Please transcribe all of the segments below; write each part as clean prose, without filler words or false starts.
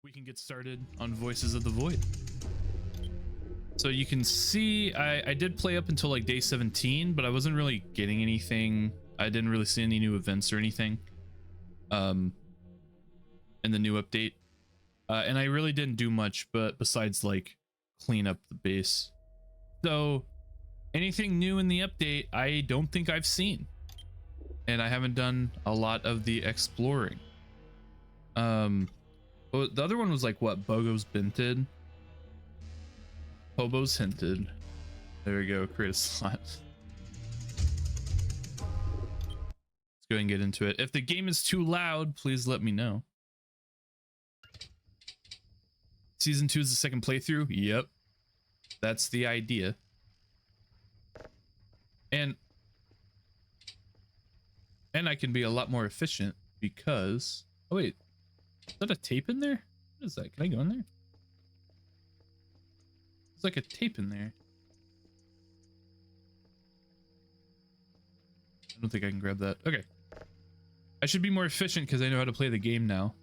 we can get started on Voices of the Void. So you can see I did play up until like day 17, but I wasn't really getting anything. I didn't really see any new events or anything in the new update. And I really didn't do much but besides like clean up the base. So anything new in the update, I don't think I've seen. And I haven't done a lot of the exploring. Well, the other one was like what? Bogo's Binted. Hobo's Hinted. There we go, create a slot. Let's go ahead and get into it. If the game is too loud, please let me know. Season 2 is the second playthrough? Yep. That's the idea. And I can be a lot more efficient because... Oh wait, is that a tape in there? What is that? Can I go in there? There's like a tape in there. I don't think I can grab that. Okay. I should be more efficient because I know how to play the game now.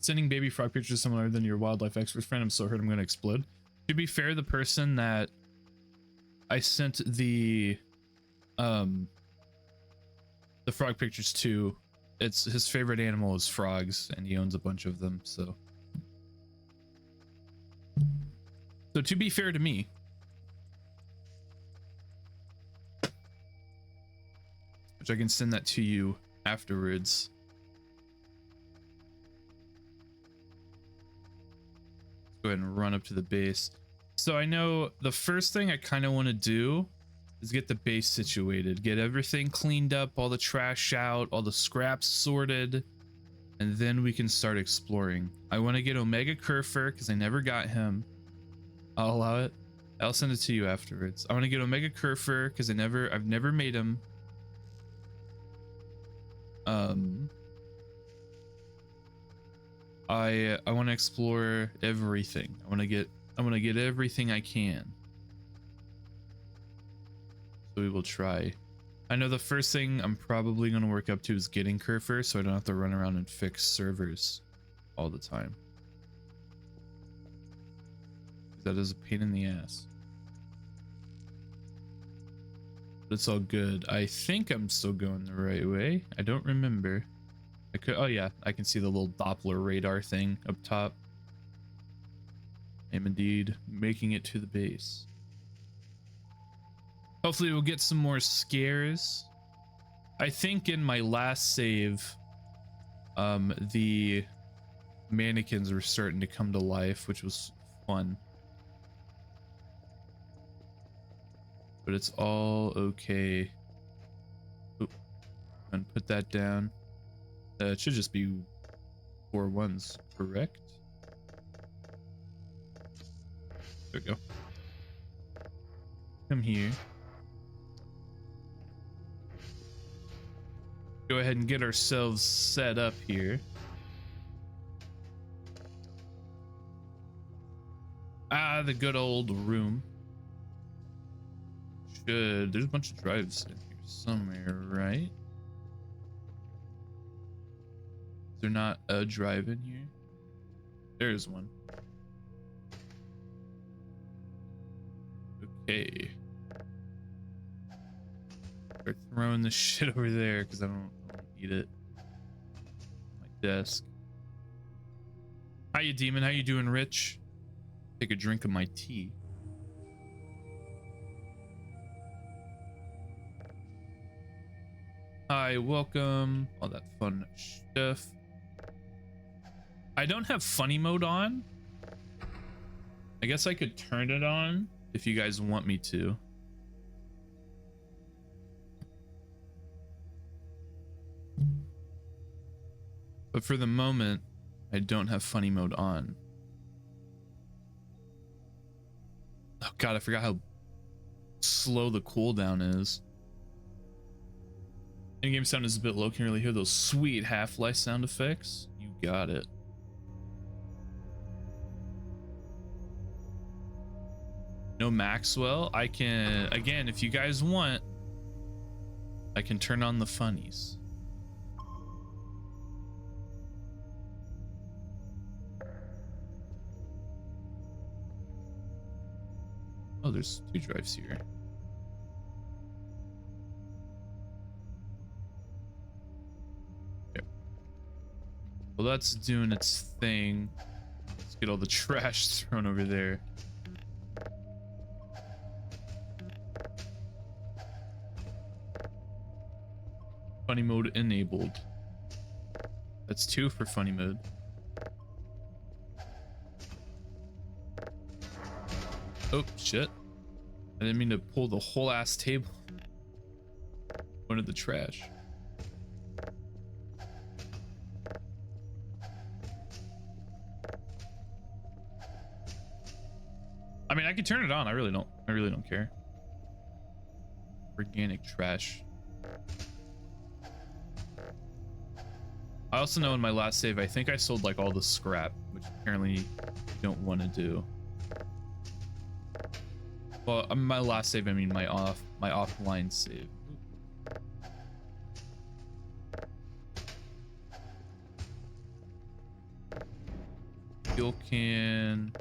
Sending baby frog pictures to someone other than your wildlife expert friend. I'm so hurt I'm going to explode. To be fair, the person that I sent the frog pictures to, it's his favorite animal is frogs and he owns a bunch of them. So to be fair to me, which I can send that to you afterwards. Let's go ahead and run up to the base. So I know the first thing I kind of want to do is get the base situated, get everything cleaned up, all the trash out, all the scraps sorted, and then we can start exploring. I want to get Omega Kerfur because I never got him. I'll allow it. I'll send it to you afterwards. I want to get Omega Kerfur because I've never made him. I want to explore everything. I want to get everything I can. So we will try. I know the first thing I'm probably going to work up to is getting Kerfur so I don't have to run around and fix servers all the time. That is a pain in the ass. But it's all good. I think I'm still going the right way. I don't remember. I could, oh yeah, I can see the little Doppler radar thing up top. I'm indeed making it to the base. Hopefully we'll get some more scares. I think in my last save, the mannequins were starting to come to life, which was fun. But it's all okay. Oop. And put that down. It should just be 4 ones, correct? There we go. Come here. Go ahead and get ourselves set up here. Ah, the good old room. There's a bunch of drives in here somewhere, right? Is there not a drive in here? There's one. Okay. Start throwing this shit over there because I don't need it. My desk. How you, demon? How you doing, Rich? Take a drink of my tea. Hi, welcome. All that fun stuff. I don't have funny mode on. I guess I could turn it on if you guys want me to. But for the moment, I don't have funny mode on. Oh god, I forgot how slow the cooldown is. In-game sound is a bit low. Can you really hear those sweet Half-Life sound effects? You got it. No Maxwell. I can, again, if you guys want, I can turn on the funnies. Oh, there's 2 drives here. Okay. Well, that's doing its thing. Let's get all the trash thrown over there. Funny mode enabled. That's 2 for funny mode. Oh, shit. I didn't mean to pull the whole ass table. One of the trash. I mean, I could turn it on. I really don't care. Organic trash. I also know in my last save, I think I sold like all the scrap, which apparently you don't want to do. Well, my last save, I mean my offline save. Fuel can.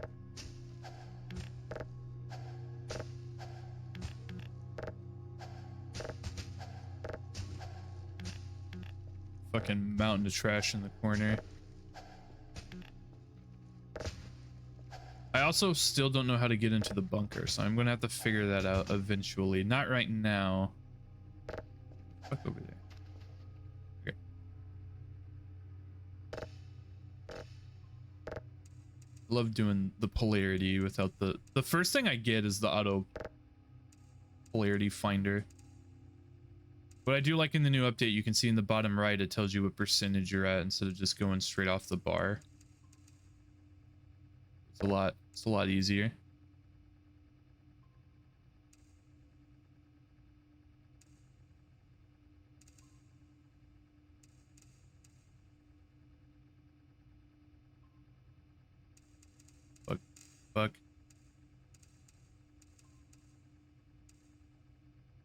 Fucking mountain of trash in the corner. I also still don't know how to get into the bunker, so I'm gonna have to figure that out eventually. Not right now. Fuck over there. Okay. I love doing the polarity without the first thing I get is the auto polarity finder. What I do like in the new update, you can see in the bottom right, it tells you what percentage you're at instead of just going straight off the bar. It's a lot easier. Fuck.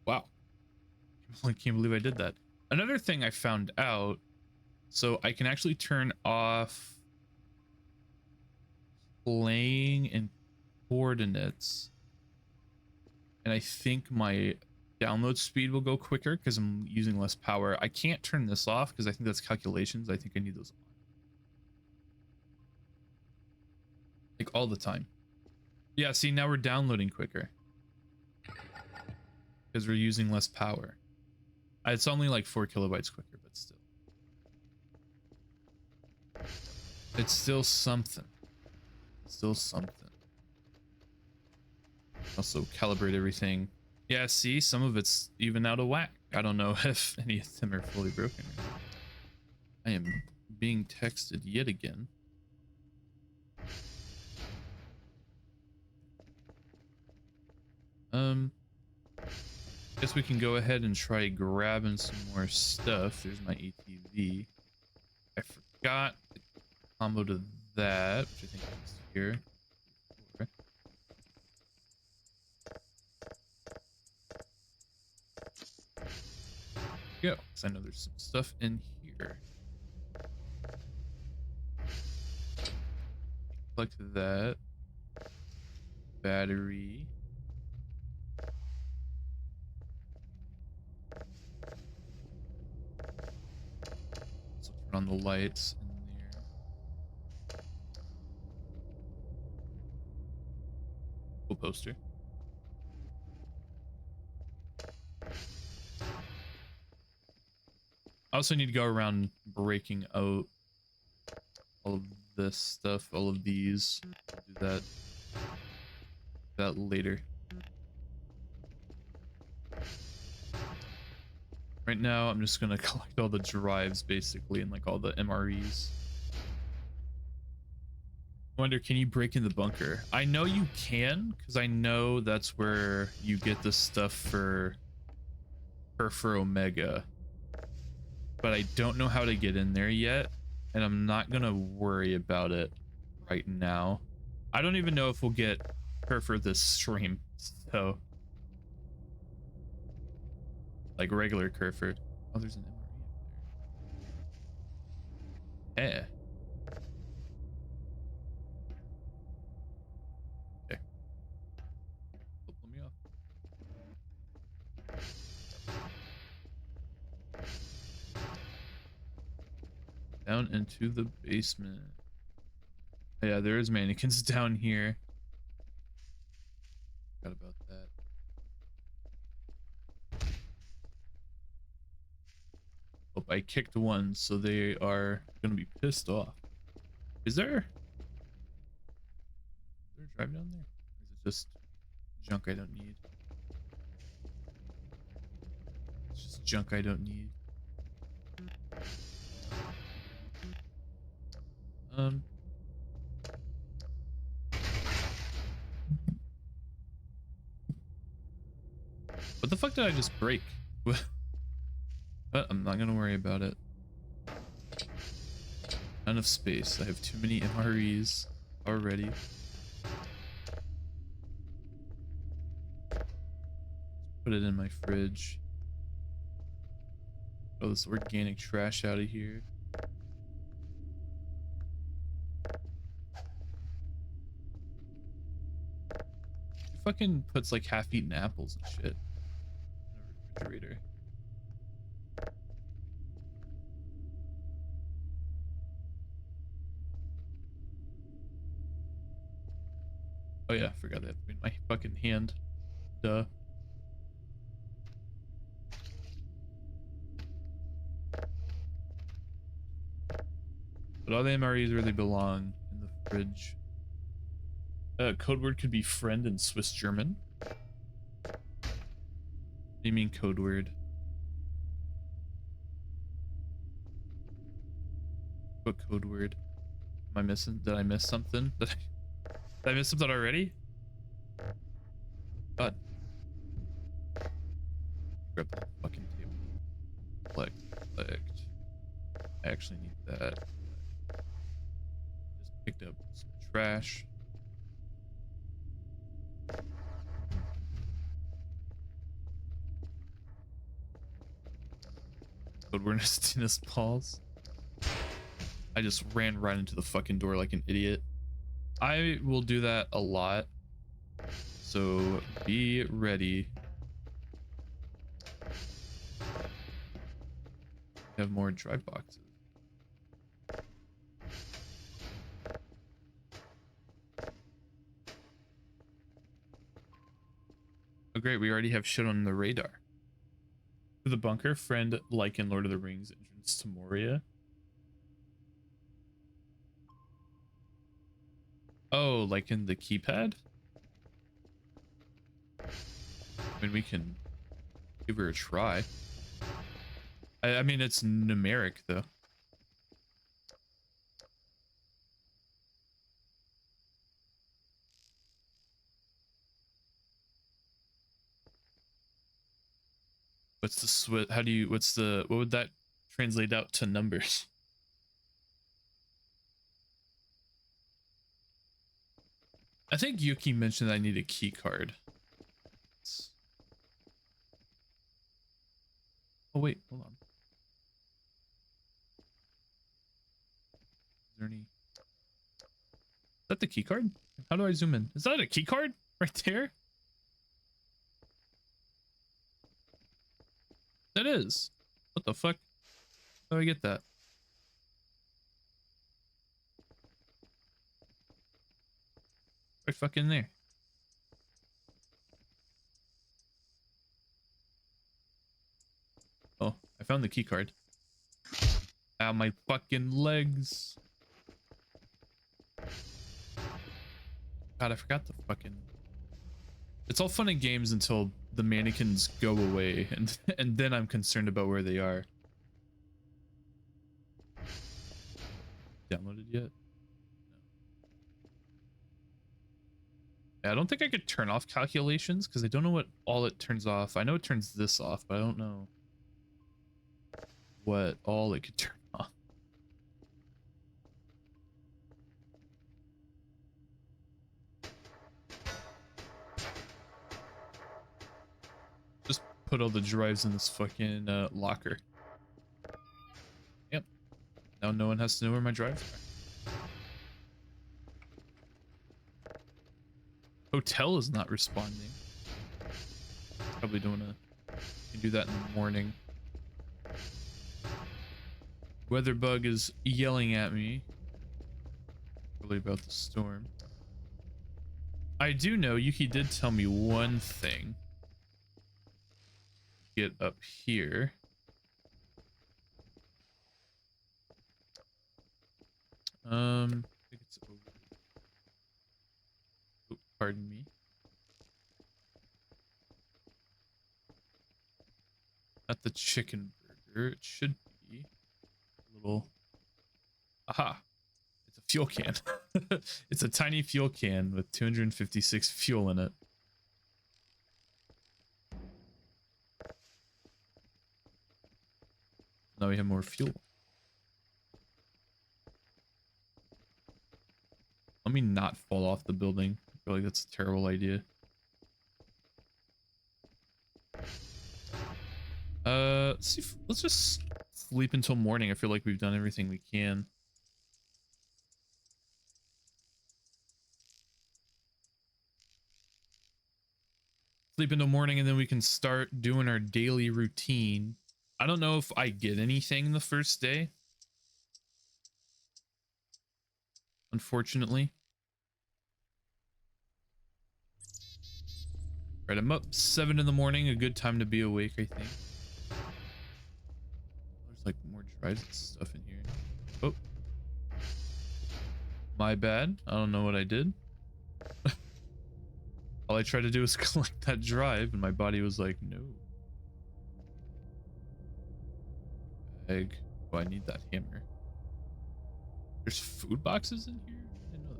Wow. I can't believe I did that. Another thing I found out, so I can actually turn off playing in coordinates, and I think my download speed will go quicker because I'm using less power. I can't turn this off because I think that's calculations. I think I need those on, like all the time. Yeah, see, now we're downloading quicker because we're using less power. It's only like 4 kilobytes quicker, but still. It's still something. It's still something. Also calibrate everything. Yeah, see, some of it's even out of whack. I don't know if any of them are fully broken. I am being texted yet again. Guess we can go ahead and try grabbing some more stuff. There's my ATV. I forgot the combo to that, which I think is here. Okay. Go, because I know there's some stuff in here. Collect that. Battery. So turn on the lights in there. Cool poster. I also need to go around breaking out all of this stuff, all of these. I'll do that later. Right now, I'm just gonna collect all the drives basically and like all the MREs. I wonder, can you break in the bunker? I know you can, because I know that's where you get the stuff for Omega. But I don't know how to get in there yet, and I'm not gonna worry about it right now. I don't even know if we'll get for this stream, so like regular Kerford. Oh, there's an MRE up there. Eh. Okay. down into the basement. Oh, yeah, there is mannequins down here. Forgot about that. Oh, I kicked one, so they are gonna be pissed off. Is there a drive down there? Or is it just junk I don't need? It's just junk I don't need. What the fuck did I just break? But I'm not gonna worry about it. Not enough space. I have too many MREs already. Put it in my fridge. Throw this organic trash out of here. Who fucking puts like half-eaten apples and shit in a refrigerator? Oh yeah, I forgot that in my fucking hand. Duh. But all the MREs where they belong, in the fridge. Code word could be friend in Swiss German. What do you mean code word? What code word? Am I missing? Did I miss something? Did I miss something already? God. Grab the fucking table. Collect. I actually need that. Just picked up some trash. Code word is tennis balls. I just ran right into the fucking door like an idiot. I will do that a lot. So be ready. Have more dry boxes. Oh great, we already have shit on the radar. To the bunker, friend like in Lord of the Rings, entrance to Moria. Oh, like in the keypad? I mean, we can give her a try. I mean, it's numeric though. What's the switch? How do you, what's the, what would that translate out to numbers? I think Yuki mentioned I need a key card. Oh wait, hold on. Is there any? Is that the key card? How do I zoom in? Is that a key card right there? That is. What the fuck? How do I get that? Right fucking there. Oh, I found the key card. Ow, my fucking legs. God, I forgot the fucking... It's all fun and games until the mannequins go away, and then I'm concerned about where they are. Downloaded yet? No. Yeah, I don't think I could turn off calculations because I don't know what all it turns off. I know it turns this off, but I don't know what all it could turn off. Just put all the drives in this fucking locker. Yep. Now no one has to know where my drives are. Hotel is not responding. Probably don't wanna do that in the morning. Weather bug is yelling at me. Probably about the storm. I do know Yuki did tell me one thing. Get up here. I think it's over. Oh, pardon me. Not the chicken burger. It should be a little. Aha! It's a fuel can. It's a tiny fuel can with 256 fuel in it. Now we have more fuel. Let me not fall off the building. I feel like that's a terrible idea. Let's see. Let's just sleep until morning. I feel like we've done everything we can. Sleep until morning, and then we can start doing our daily routine. I don't know if I get anything the first day, unfortunately. Right, I'm up 7 in the morning, a good time to be awake, I think. There's like more dried stuff in here. Oh, my bad. I don't know what I did. All I tried to do was collect that drive, and my body was like, no. Bag. Oh, I need that hammer. There's food boxes in here? I didn't know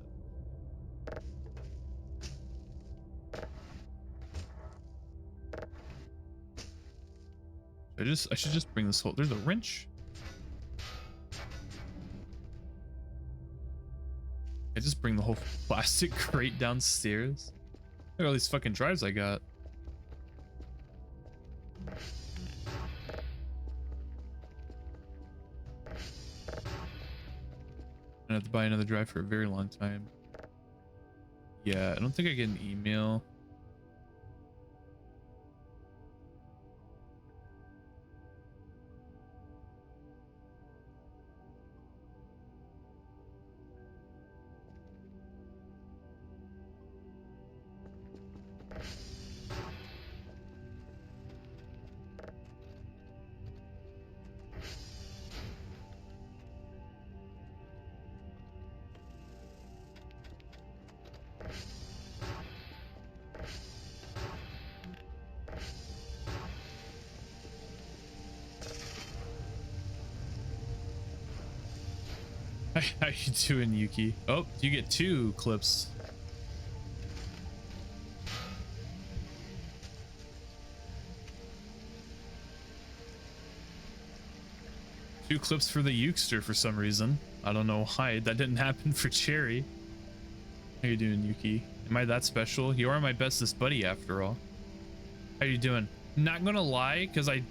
that. I should just bring this whole. There's a wrench. I just bring the whole plastic crate downstairs. Look at all these fucking drives I got. I have to buy another drive for a very long time. Yeah, I don't think I get an email. How you doing, Yuki? Oh, you get 2 clips. Two clips for the Ukester for some reason. I don't know why. That didn't happen for Cherry. How you doing, Yuki? Am I that special? You are my bestest buddy after all. How you doing? Not gonna lie, because I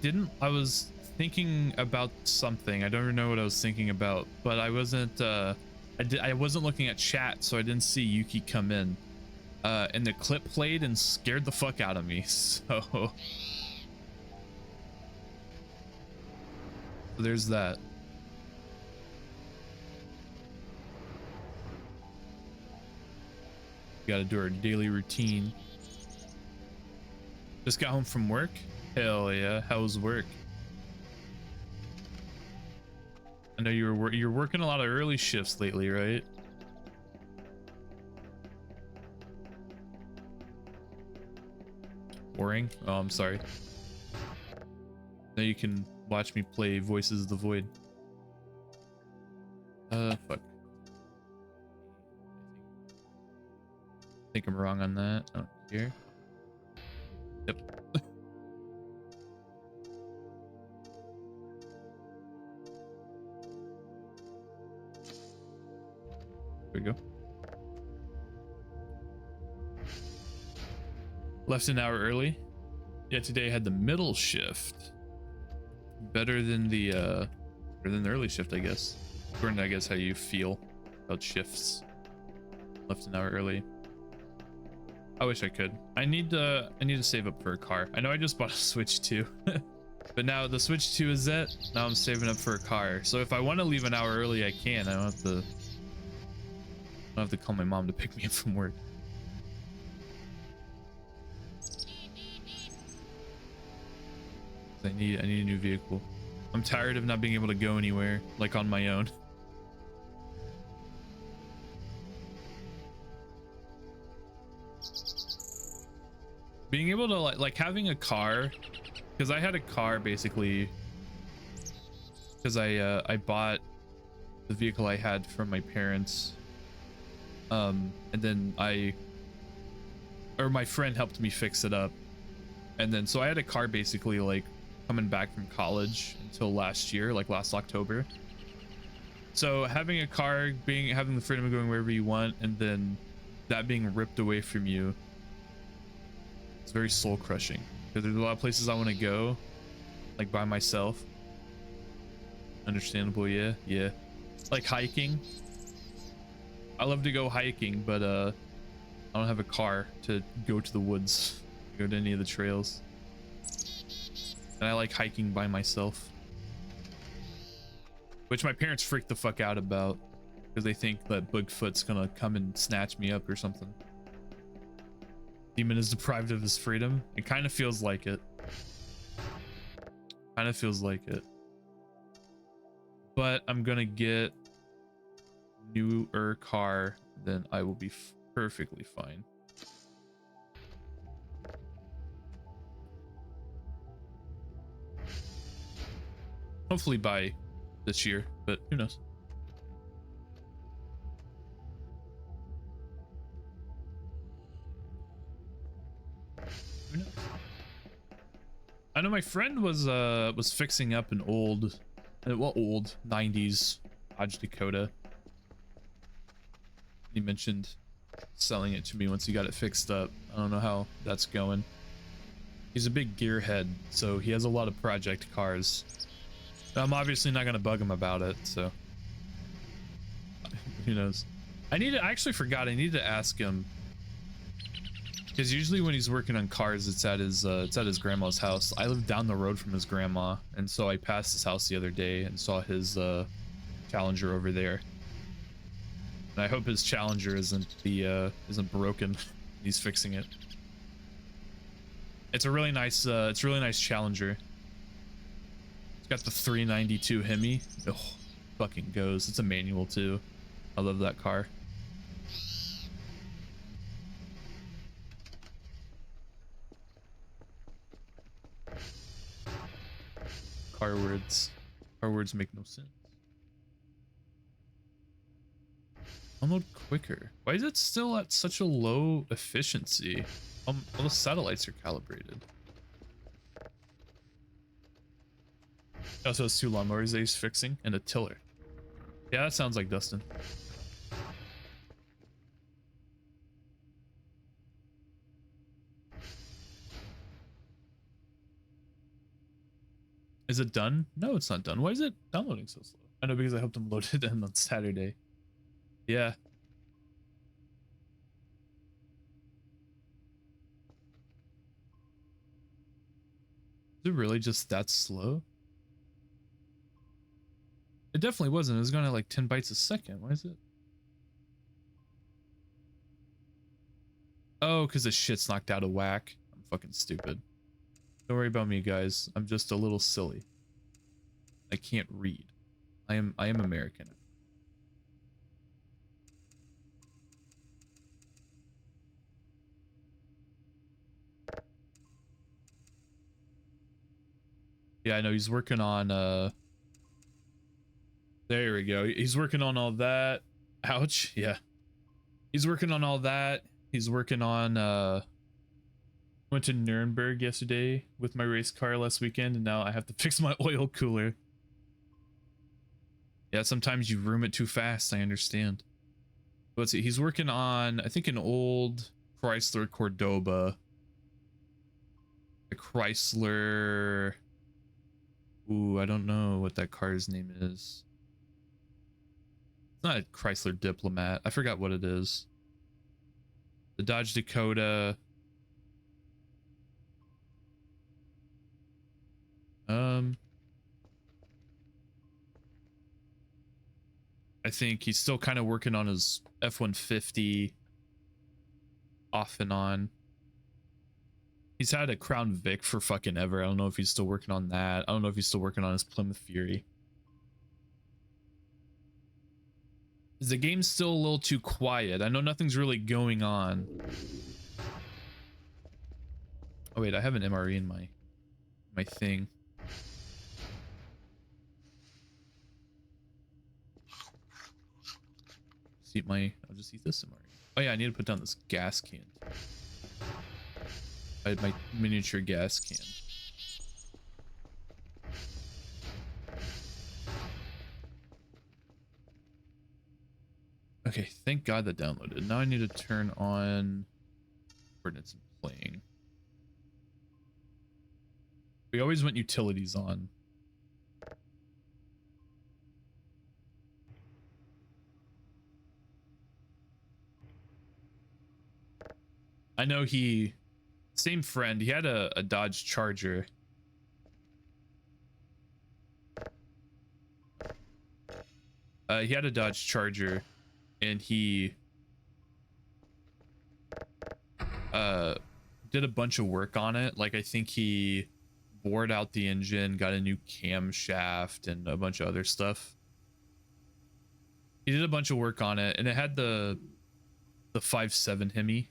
was thinking about something. I don't know what I was thinking about, but I wasn't I wasn't looking at chat, so I didn't see Yuki come in. And the clip played and scared the fuck out of me. So there's that. We gotta do our daily routine. Just got home from work? Hell yeah. How was work? I know you're working a lot of early shifts lately, right? Boring? Oh, I'm sorry. Now you can watch me play Voices of the Void. Fuck. I think I'm wrong on that. I don't care. Yep. There we go. Left an hour early. Yeah, today I had the middle shift. Better than the early shift, I guess. According to, I guess, how you feel about shifts. Left an hour early. I wish I could. I need to save up for a car. I know I just bought a Switch too. But now the switch to a Zet, now I'm saving up for a car. So if I want to leave an hour early, I can. I don't have to call my mom to pick me up from work. I need a new vehicle. I'm tired of not being able to go anywhere, like on my own. Being able to like having a car, because I had a car basically because I bought the vehicle I had from my parents, and then my friend helped me fix it up, and then so I had a car basically like coming back from college until last year, like last October. So having a car, having the freedom of going wherever you want, and then that being ripped away from you, it's very soul crushing, because there's a lot of places I want to go, like by myself. Understandable. Yeah, like hiking. I love to go hiking, but I don't have a car to go to the woods, go to any of the trails. And I like hiking by myself, which my parents freak the fuck out about, because they think that Bigfoot's gonna come and snatch me up or something. Demon is deprived of his freedom. It kind of feels like it. But I'm gonna get newer car, then I will be perfectly fine. Hopefully by this year, but who knows? Who knows? I know my friend was fixing up an old 90s Dodge Dakota. He mentioned selling it to me once he got it fixed up. I don't know how that's going. He's a big gearhead, so he has a lot of project cars. I'm obviously not gonna bug him about it, so who knows. I actually forgot, I need to ask him, because usually when he's working on cars, it's at his grandma's house. I live down the road from his grandma, and so I passed his house the other day and saw his Challenger over there. And I hope his Challenger isn't broken. He's fixing it. It's a really nice Challenger. It's got the 392 Hemi. Oh, fucking goes. It's a manual too. I love that car. Car words make no sense. Download quicker. Why is it still at such a low efficiency? All the satellites are calibrated. He also has 2 lawnmowers that he's fixing and a tiller. Yeah, that sounds like Dustin. Is it done? No, it's not done. Why is it downloading so slow? I know, because I helped him load it in on Saturday. Yeah. Is it really just that slow? It definitely wasn't. It was going at like 10 bytes a second. Why is it? Oh, because the shit's knocked out of whack. I'm fucking stupid. Don't worry about me, guys. I'm just a little silly. I can't read. I am American. Yeah, I know he's working on there we go. He's working on all that. Ouch. Yeah. He's working on all that. He's working on went to Nuremberg yesterday with my race car last weekend, and now I have to fix my oil cooler. Yeah, sometimes you room it too fast, I understand. Let's see, he's working on, I think, an old Chrysler Cordoba. A Chrysler... Ooh, I don't know what that car's name is. It's not a Chrysler Diplomat. I forgot what it is. The Dodge Dakota. Um, I think he's still kind of working on his F-150 off and on. He's had a Crown Vic for fucking ever. I don't know if he's still working on that. I don't know if he's still working on his Plymouth Fury. Is the game still a little too quiet? I know nothing's really going on. Oh wait, I have an MRE in my thing. I'll just eat this MRE. Oh yeah, I need to put down this gas can. I had my miniature gas can. Okay, thank God that downloaded. Now I need to turn on coordinates and playing. We always want utilities on. I know same friend, he had a Dodge Charger. He had a Dodge Charger and he did a bunch of work on it. Like I think he bored out the engine, got a new camshaft and a bunch of other stuff. He did a bunch of work on it and it had the 5.7 Hemi.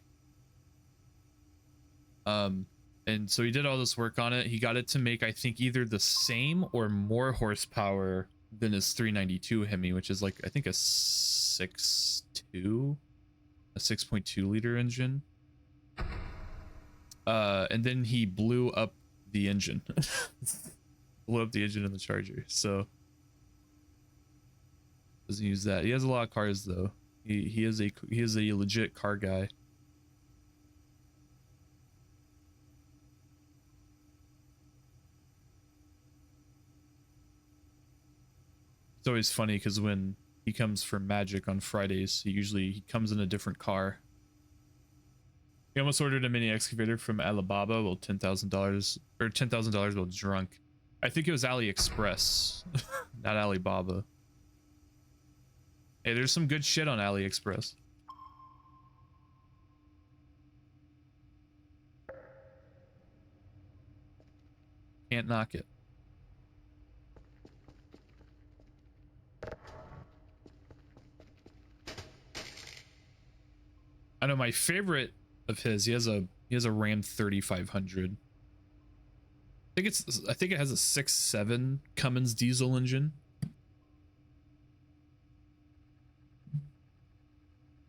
And so he did all this work on it. He got it to make, I think, either the same or more horsepower than his 392 Hemi, which is like, I think a 6.2 liter engine. And then he blew up the engine. Blew up the engine in the Charger. So doesn't use that. He has a lot of cars though. He is a legit car guy. It's always funny because when he comes for Magic on Fridays, he comes in a different car. He almost ordered a mini excavator from Alibaba. Well, $10,000 or $10,000 while drunk. I think it was AliExpress, not Alibaba. Hey, there's some good shit on AliExpress. Can't knock it. I know my favorite of his, he has a Ram 3500. I think it has a 6.7 Cummins diesel engine.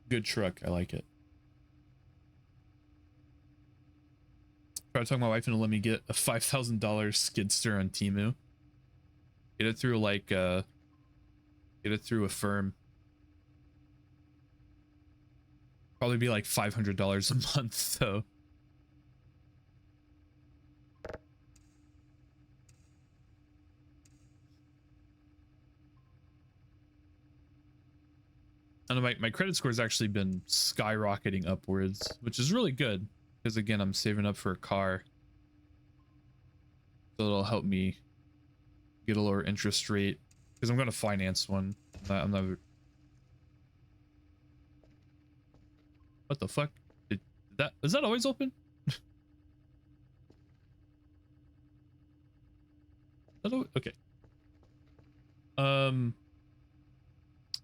Good truck, I like it. Tried talking to my wife and let me get a $5,000 skidster on Temu. Get it through like get it through a firm. Probably be like $500 a month though. I know my credit score has actually been skyrocketing upwards, which is really good because again, I'm saving up for a car. So it'll help me get a lower interest rate because I'm going to finance one. I'm not. What the fuck? Is that always open? Okay.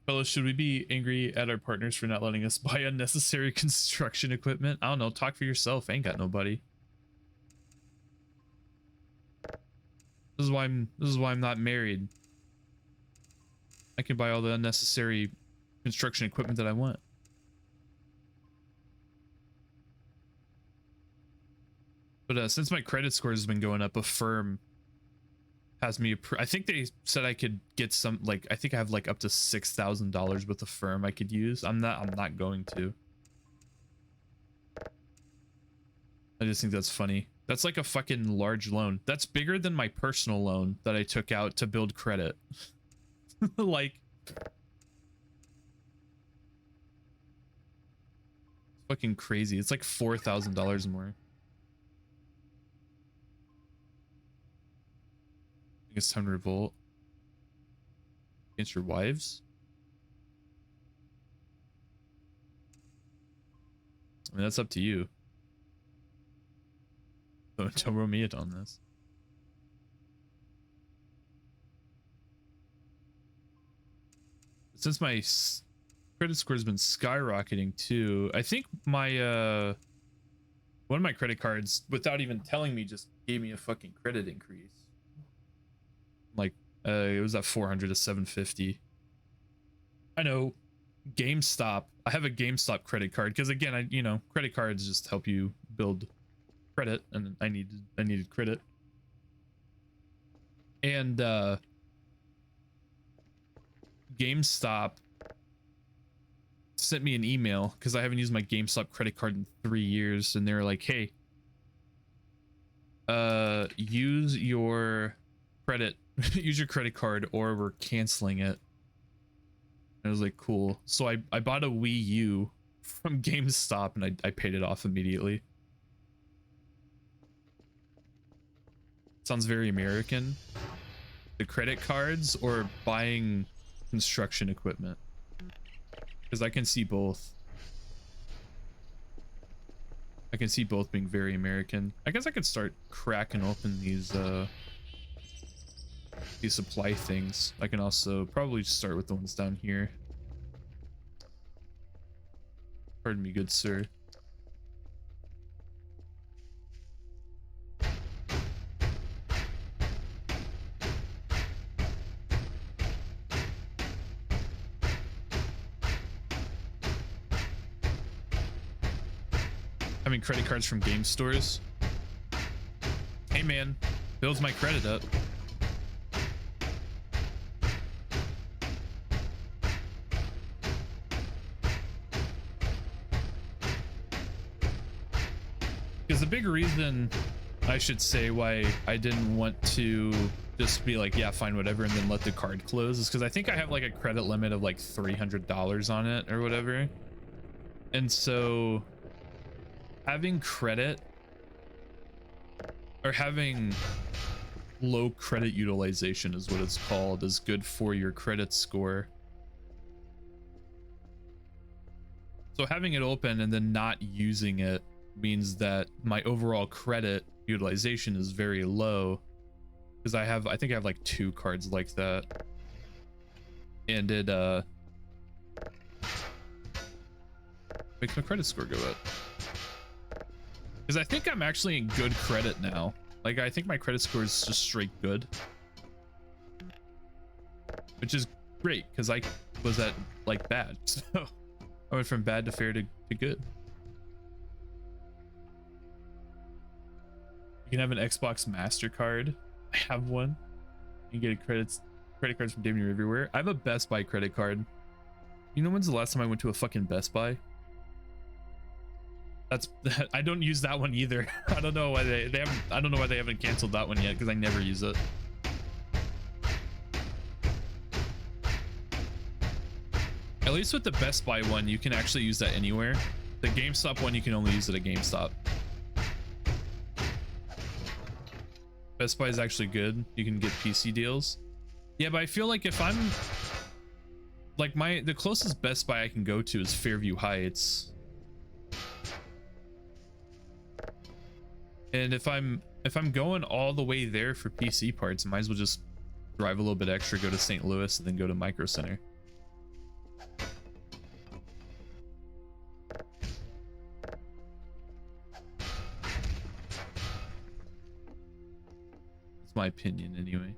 Fellas, should we be angry at our partners for not letting us buy unnecessary construction equipment? I don't know. Talk for yourself. I ain't got nobody. This is why I'm not married. I can buy all the unnecessary construction equipment that I want. But since my credit score has been going up, a firm has me. I think they said I could get some, like, I think I have like up to $6,000 with a firm I could use. I'm not going to. I just think that's funny. That's like a fucking large loan. That's bigger than my personal loan that I took out to build credit. Like, fucking crazy. It's like $4,000 more. think it's time to revolt against your wives. I mean, that's up to you. Don't roll me it on this. Since my credit score has been skyrocketing too, I think my one of my credit cards, without even telling me, just gave me a fucking credit increase. Like it was at 400 to 750. I know GameStop. I have a GameStop credit card because again, you know, credit cards just help you build credit, and I needed credit. And GameStop sent me an email because I haven't used my GameStop credit card in 3 years, and they were like, hey, use your credit use your credit card or we're canceling it. And I was like, cool. So I bought a Wii U from GameStop and I paid it off immediately. Sounds very American. The credit cards or buying construction equipment, because I can see both. I can see both being very American. I guess I could start cracking open these supply things. I can also probably start with the ones down here. Pardon me, good sir. Having credit cards from game stores. Hey man, builds my credit up. Because the big reason, I should say, why I didn't want to just be like, yeah, fine, whatever, and then let the card close is because I think I have like a credit limit of like $300 on it or whatever. And so having credit or having low credit utilization is what it's called, is good for your credit score. So having it open and then not using it means that my overall credit utilization is very low, because I think I have like 2 cards like that, and it makes my credit score go up. Because I think I'm actually in good credit now. Like, I think my credit score is just straight good, which is great because I was at like bad, so I went from bad to fair to good. You can have an Xbox MasterCard. I have one. You can get credit cards from damn near everywhere. I have a Best Buy credit card. You know when's the last time I went to a fucking Best Buy? I don't use that one either. I don't know why they haven't. I don't know why they haven't canceled that one yet, because I never use it. At least with the Best Buy one, you can actually use that anywhere. The GameStop one, you can only use it at GameStop. Best Buy is actually good. You can get PC deals. Yeah, but I feel like if I'm like the closest Best Buy I can go to is Fairview Heights. And if I'm going all the way there for PC parts, I might as well just drive a little bit extra, go to St. Louis, and then go to Micro Center. That's my opinion anyway.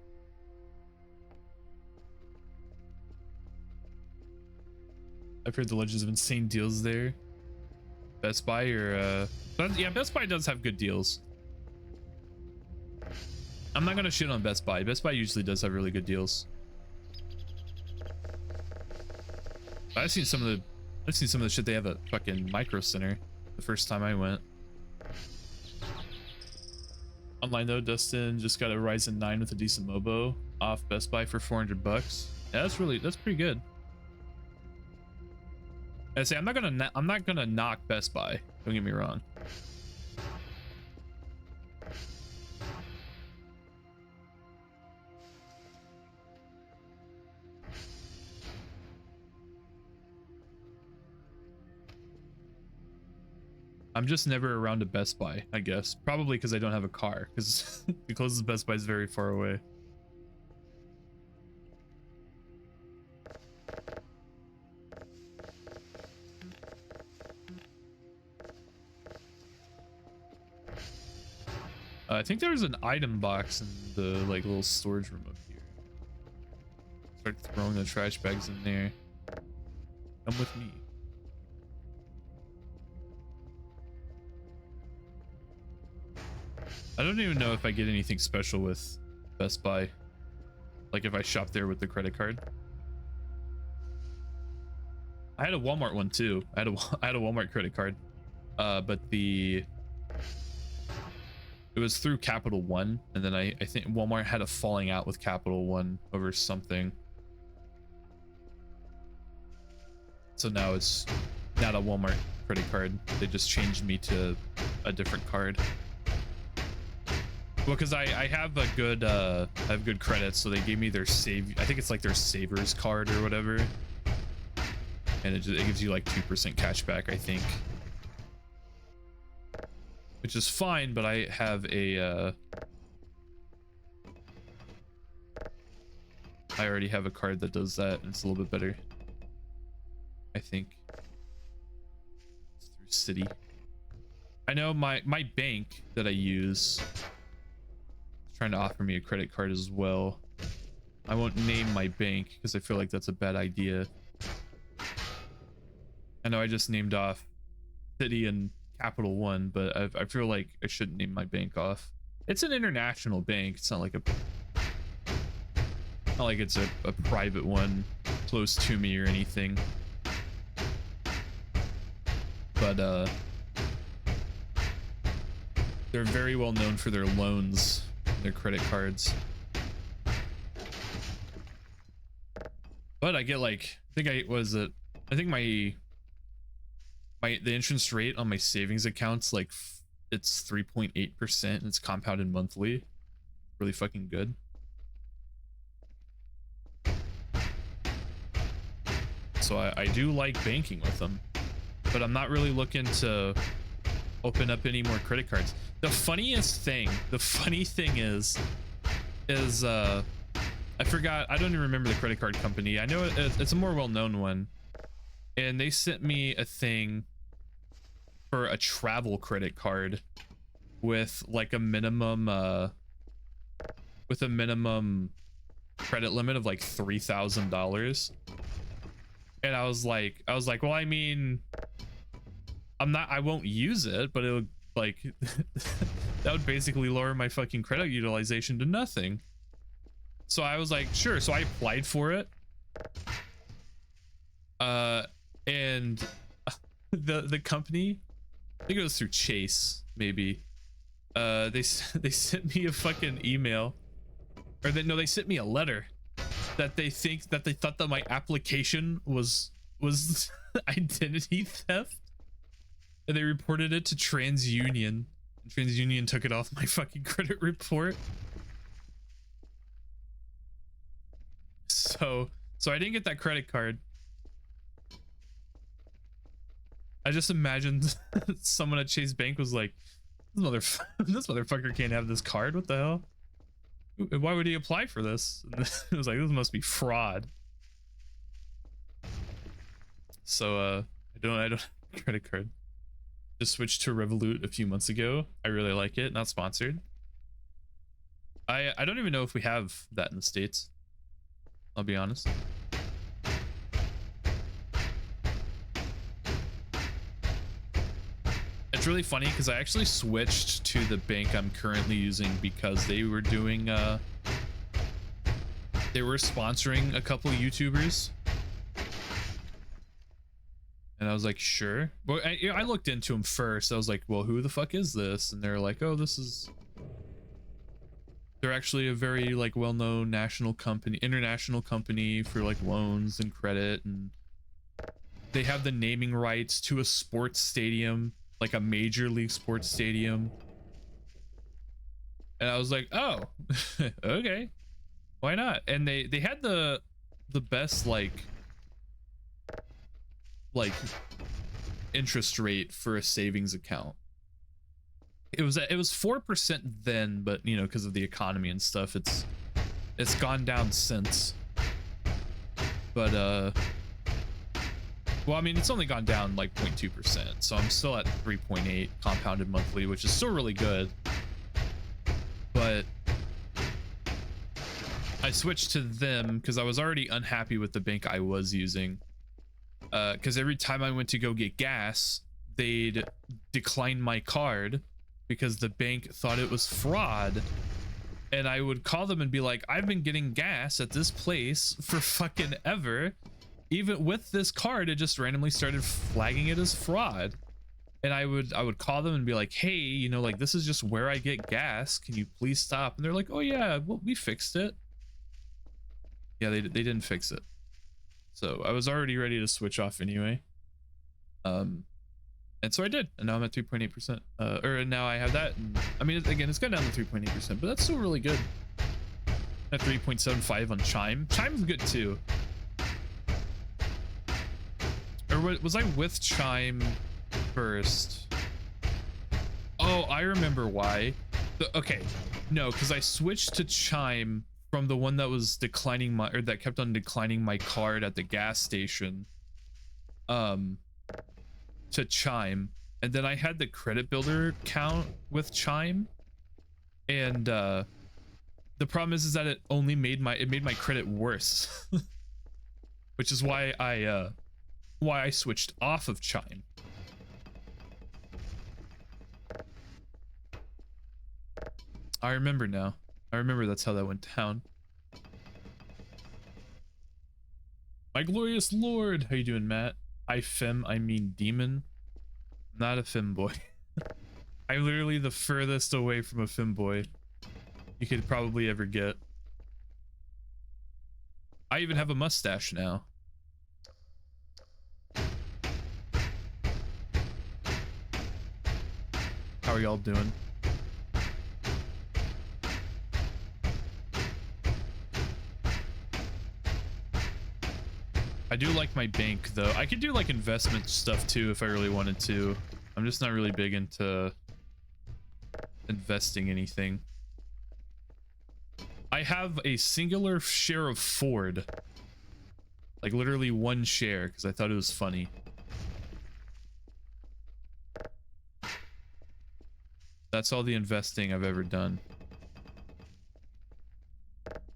I've heard the Legends of insane deals there. Best Buy or yeah, Best Buy does have good deals. I'm not gonna shit on Best Buy. Best Buy usually does have really good deals. I've seen some of the shit they have at fucking Micro Center the first time I went. Online though, Dustin just got a Ryzen 9 with a decent MOBO off Best Buy for $400. Yeah, that's pretty good. I say I'm not gonna knock Best Buy. Don't get me wrong. I'm just never around a Best Buy, I guess. Probably because I don't have a car, because the closest Best Buy is very far away. I think there was an item box in the like little storage room up here. Start throwing the trash bags in there. Come with me. I don't even know if I get anything special with Best Buy. Like if I shop there with the credit card. I had a Walmart one too. I had a Walmart credit card. But it was through Capital One, and then I think Walmart had a falling out with Capital One over something. So now it's not a Walmart credit card. They just changed me to a different card. Well, because I have a good I have good credits, so they gave me their save. I think it's like their savers card or whatever, and it gives you like 2% cashback, I think. Which is fine, but I have a I already have a card that does that, and it's a little bit better, I think. It's through Citi. I know my bank that I use is trying to offer me a credit card as well. I won't name my bank because I feel like that's a bad idea. I know I just named off Citi and Capital One, but I feel like I shouldn't name my bank off. It's an international bank. It's not like it's a private one close to me or anything. But they're very well known for their loans, their credit cards. But I get like, I think the interest rate on my savings accounts, like it's 3.8% and it's compounded monthly. Really fucking good. So I do like banking with them, but I'm not really looking to open up any more credit cards. The funny thing is I forgot, I don't even remember the credit card company. I know it's a more well-known one, and they sent me a thing for a travel credit card with like a minimum credit limit of like $3,000. And I was like, well, I mean, I won't use it, but it would like that would basically lower my fucking credit utilization to nothing. So I was like, sure. So I applied for it. And the company, I think it was through Chase, maybe. They sent me a fucking email, or they sent me a letter that they thought that my application was identity theft, and they reported it to TransUnion. TransUnion took it off my fucking credit report. So I didn't get that credit card. I just imagined someone at Chase Bank was like, this motherfucker can't have this card. What the hell? Why would he apply for this? And it was like, this must be fraud. So I don't have a credit card. Just switched to Revolut a few months ago. I really like it. Not sponsored. I don't even know if we have that in the States, I'll be honest. It's really funny because I actually switched to the bank I'm currently using because they were doing they were sponsoring a couple of YouTubers, and I was like, sure. But I looked into them first. I was like, well, who the fuck is this? And they're like, oh, they're actually a very like well-known international company for like loans and credit, and they have the naming rights to a sports stadium, like a major league sports stadium. And I was like, oh, okay, why not? And they had the best like interest rate for a savings account. It was 4% then, but you know, because of the economy and stuff, it's gone down since. But well, I mean, it's only gone down like 0.2%, so I'm still at 3.8 compounded monthly, which is still really good. But I switched to them because I was already unhappy with the bank I was using. Because every time I went to go get gas, they'd decline my card because the bank thought it was fraud. And I would call them and be like, I've been getting gas at this place for fucking ever. Even with this card, it just randomly started flagging it as fraud. And I would call them and be like, hey, you know, like, this is just where I get gas. Can you please stop? And they're like, oh yeah, well, we fixed it. Yeah, they didn't fix it. So I was already ready to switch off anyway. And so I did, and now I'm at 3.8%. Or now I have that. And, I mean, again, it's gone down to 3.8%, but that's still really good. At 3.75 on Chime. Chime's good too. Or was I with Chime first? Oh, I remember why. Okay, no, because I switched to Chime from the one that was declining my, or that kept on declining my card at the gas station. To Chime, and then I had the credit builder count with Chime, and the problem is that it only made my credit worse. Which is why I switched off of Chime. I remember now. I remember that's how that went down. My glorious lord, how you doing, Matt? I mean demon. I'm not a femboy. I'm literally the furthest away from a femboy you could probably ever get. I even have a mustache now. How are y'all doing? I do like my bank though. I could do like investment stuff too if I really wanted to. I'm just not really big into investing anything. I have a singular share of Ford. Like literally one share because I thought it was funny. That's all the investing I've ever done.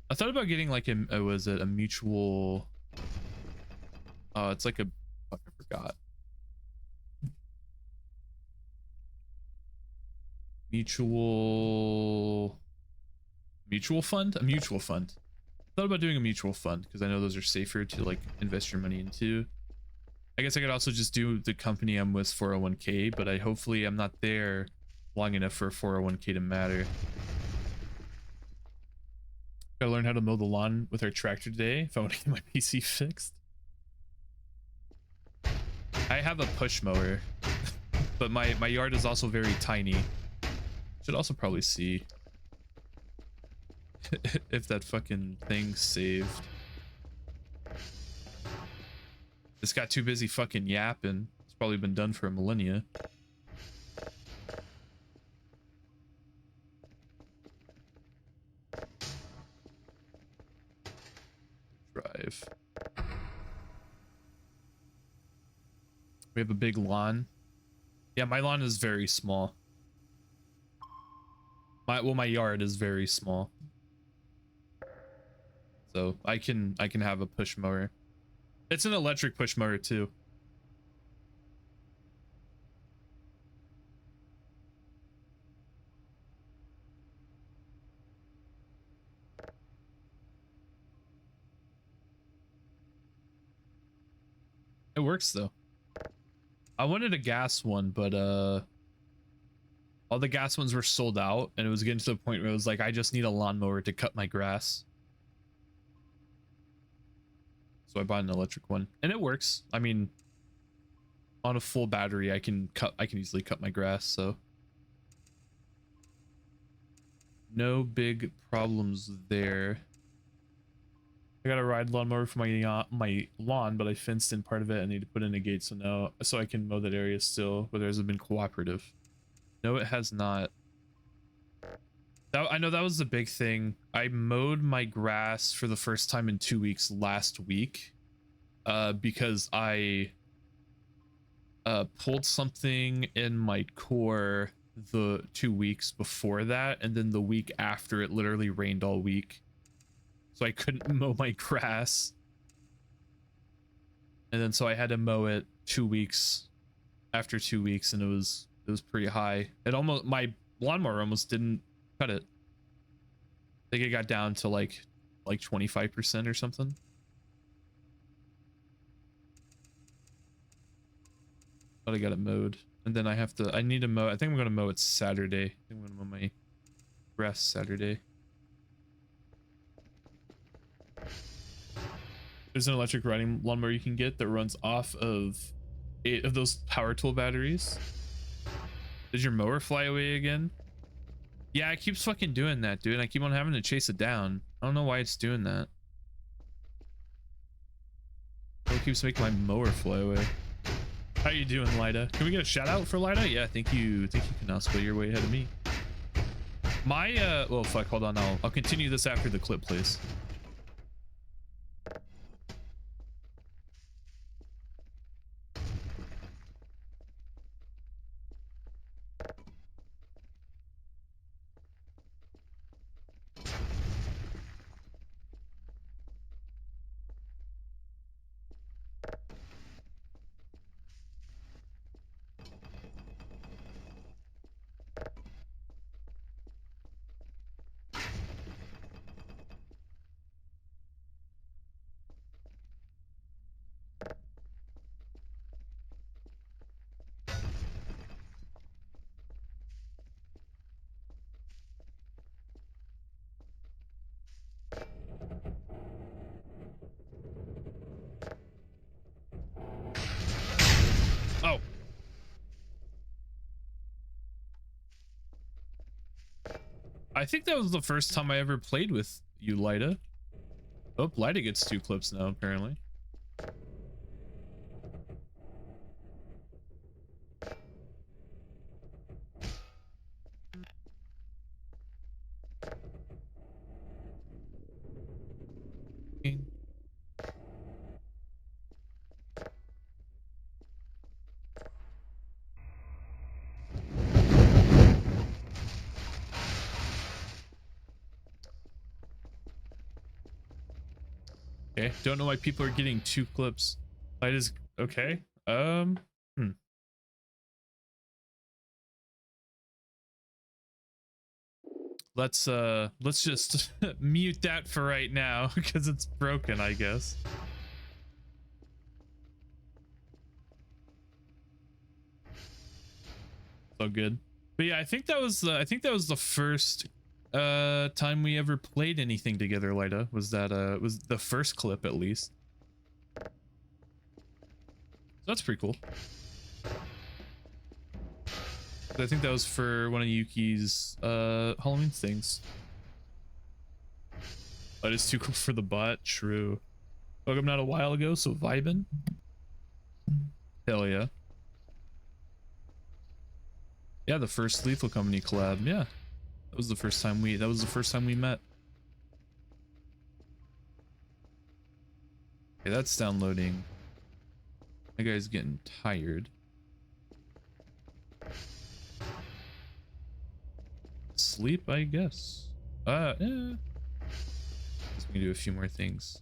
I thought about getting like a was it a mutual? It's like a, I forgot. Mutual fund? A mutual fund. Thought about doing a mutual fund because I know those are safer to like invest your money into. I guess I could also just do the company I'm with 401k, but hopefully I'm not there long enough for a 401k to matter. Gotta learn how to mow the lawn with our tractor today if I want to get my PC fixed. I have a push mower, but my yard is also very tiny. Should also probably see if that fucking thing's saved. This got too busy fucking yapping. It's probably been done for a millennia. Drive. We have a big lawn. Yeah, my lawn is very small. My yard is very small. So I can have a push mower. It's an electric push mower too. It works though. I wanted a gas one, but all the gas ones were sold out, and it was getting to the point where it was like, I just need a lawnmower to cut my grass. So I bought an electric one, and it works. I mean, on a full battery, I can easily cut my grass, so no big problems there. I got a ride lawnmower for my lawn, but I fenced in part of it. I need to put in a gate so I can mow that area still. But theirs have been cooperative. No, it has not. I know that was the big thing. I mowed my grass for the first time in 2 weeks last week, because I pulled something in my core the 2 weeks before that, and then the week after it literally rained all week, so I couldn't mow my grass, and then so I had to mow it 2 weeks after 2 weeks, and it was pretty high. It almost, my lawnmower almost didn't cut it. I think it got down to like 25% or something. But I got it mowed, and then I need to mow. I think I'm gonna mow it Saturday. I think I'm gonna mow my grass Saturday. There's an electric riding lawnmower you can get that runs off of 8 of those power tool batteries. Did your mower fly away again? Yeah, it keeps fucking doing that, dude. I keep on having to chase it down. I don't know why it's doing that. It keeps making my mower fly away. How you doing, Lida? Can we get a shout out for Lida? Yeah, thank you, Canasco. You're way ahead of me. My well, fuck, hold on. I'll continue this after the clip, please. Oh. I think that was the first time I ever played with you, Lida. Oh, Lida gets 2 clips now, apparently. Okay, don't know why people are getting 2 clips. Lida's okay. Let's just mute that for right now because it's broken, I guess. So good. But yeah, I think that was the first time we ever played anything together, Lida. Was the first clip, at least. So that's pretty cool. I think that was for one of Yuki's Halloween things. But it's too cool for the bot. True. Welcome not a while ago, so vibin'. Hell yeah. Yeah, the first Lethal Company collab. Yeah. That was the first time we met. Okay, that's downloading. That guy's getting tired. Sleep, I guess. Yeah. Guess we can do a few more things.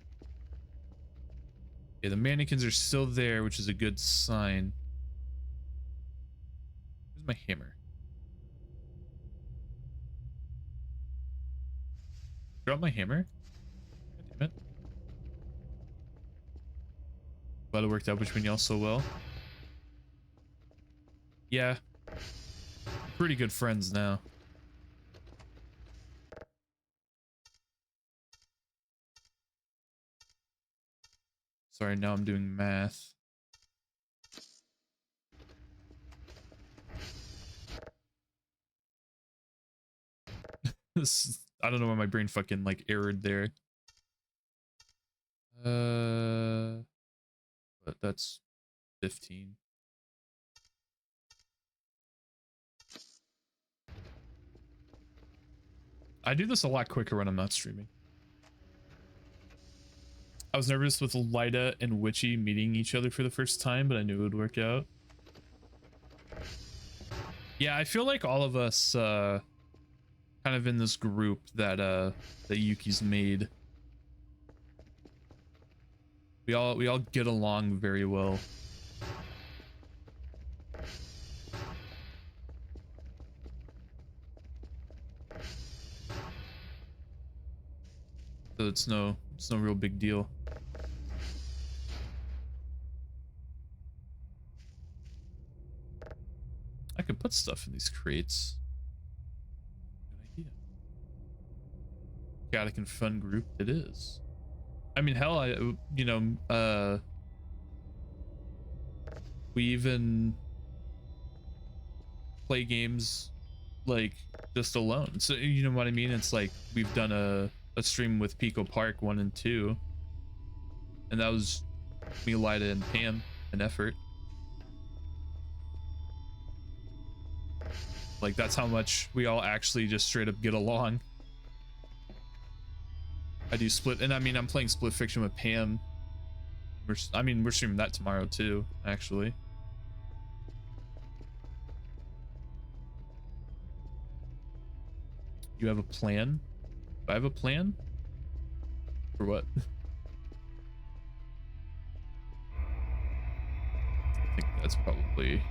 Yeah, the mannequins are still there, which is a good sign. Where's my hammer? Drop my hammer? God damn it. Glad it worked out between y'all so well. Yeah. Pretty good friends now. Sorry, now I'm doing math. I don't know why my brain fucking like errored there. But that's 15. I do this a lot quicker when I'm not streaming. I was nervous with Lyda and Witchy meeting each other for the first time, but I knew it would work out. Yeah, I feel like all of us kind of in this group that that Yuki's made. We all get along very well. So it's no real big deal. I could put stuff in these crates. Good idea. Chaotic and fun group it is. I mean, hell, you know, we even play games like just alone. So you know what I mean? It's like we've done a stream with Pico Park 1 and 2, and that was me, Lyda, and Pam, an effort. Like that's how much we all actually just straight up get along. I do split, and I mean I'm playing Split Fiction with Pam. We're streaming that tomorrow too, actually. You have a plan? Do I have a plan? For what? I think that's probably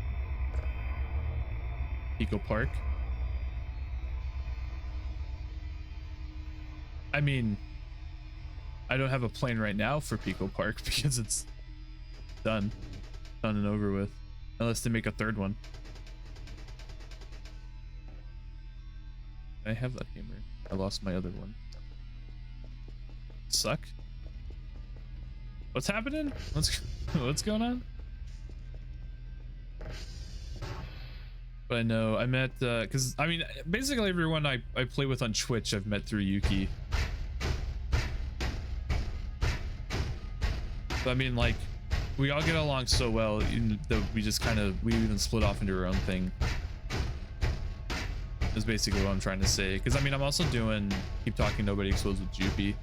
Pico Park. I mean, I don't have a plan right now for Pico Park because it's done and over with, unless they make a third one. I have that hammer. I lost my other one. Suck. What's happening? What's going on? But I know I met because I mean basically everyone I play with on Twitch I've met through Yuki. So I mean, like, we all get along so well that we just we even split off into our own thing. Is basically what I'm trying to say. Because I mean, I'm also doing Keep Talking Nobody Explodes with Jupi.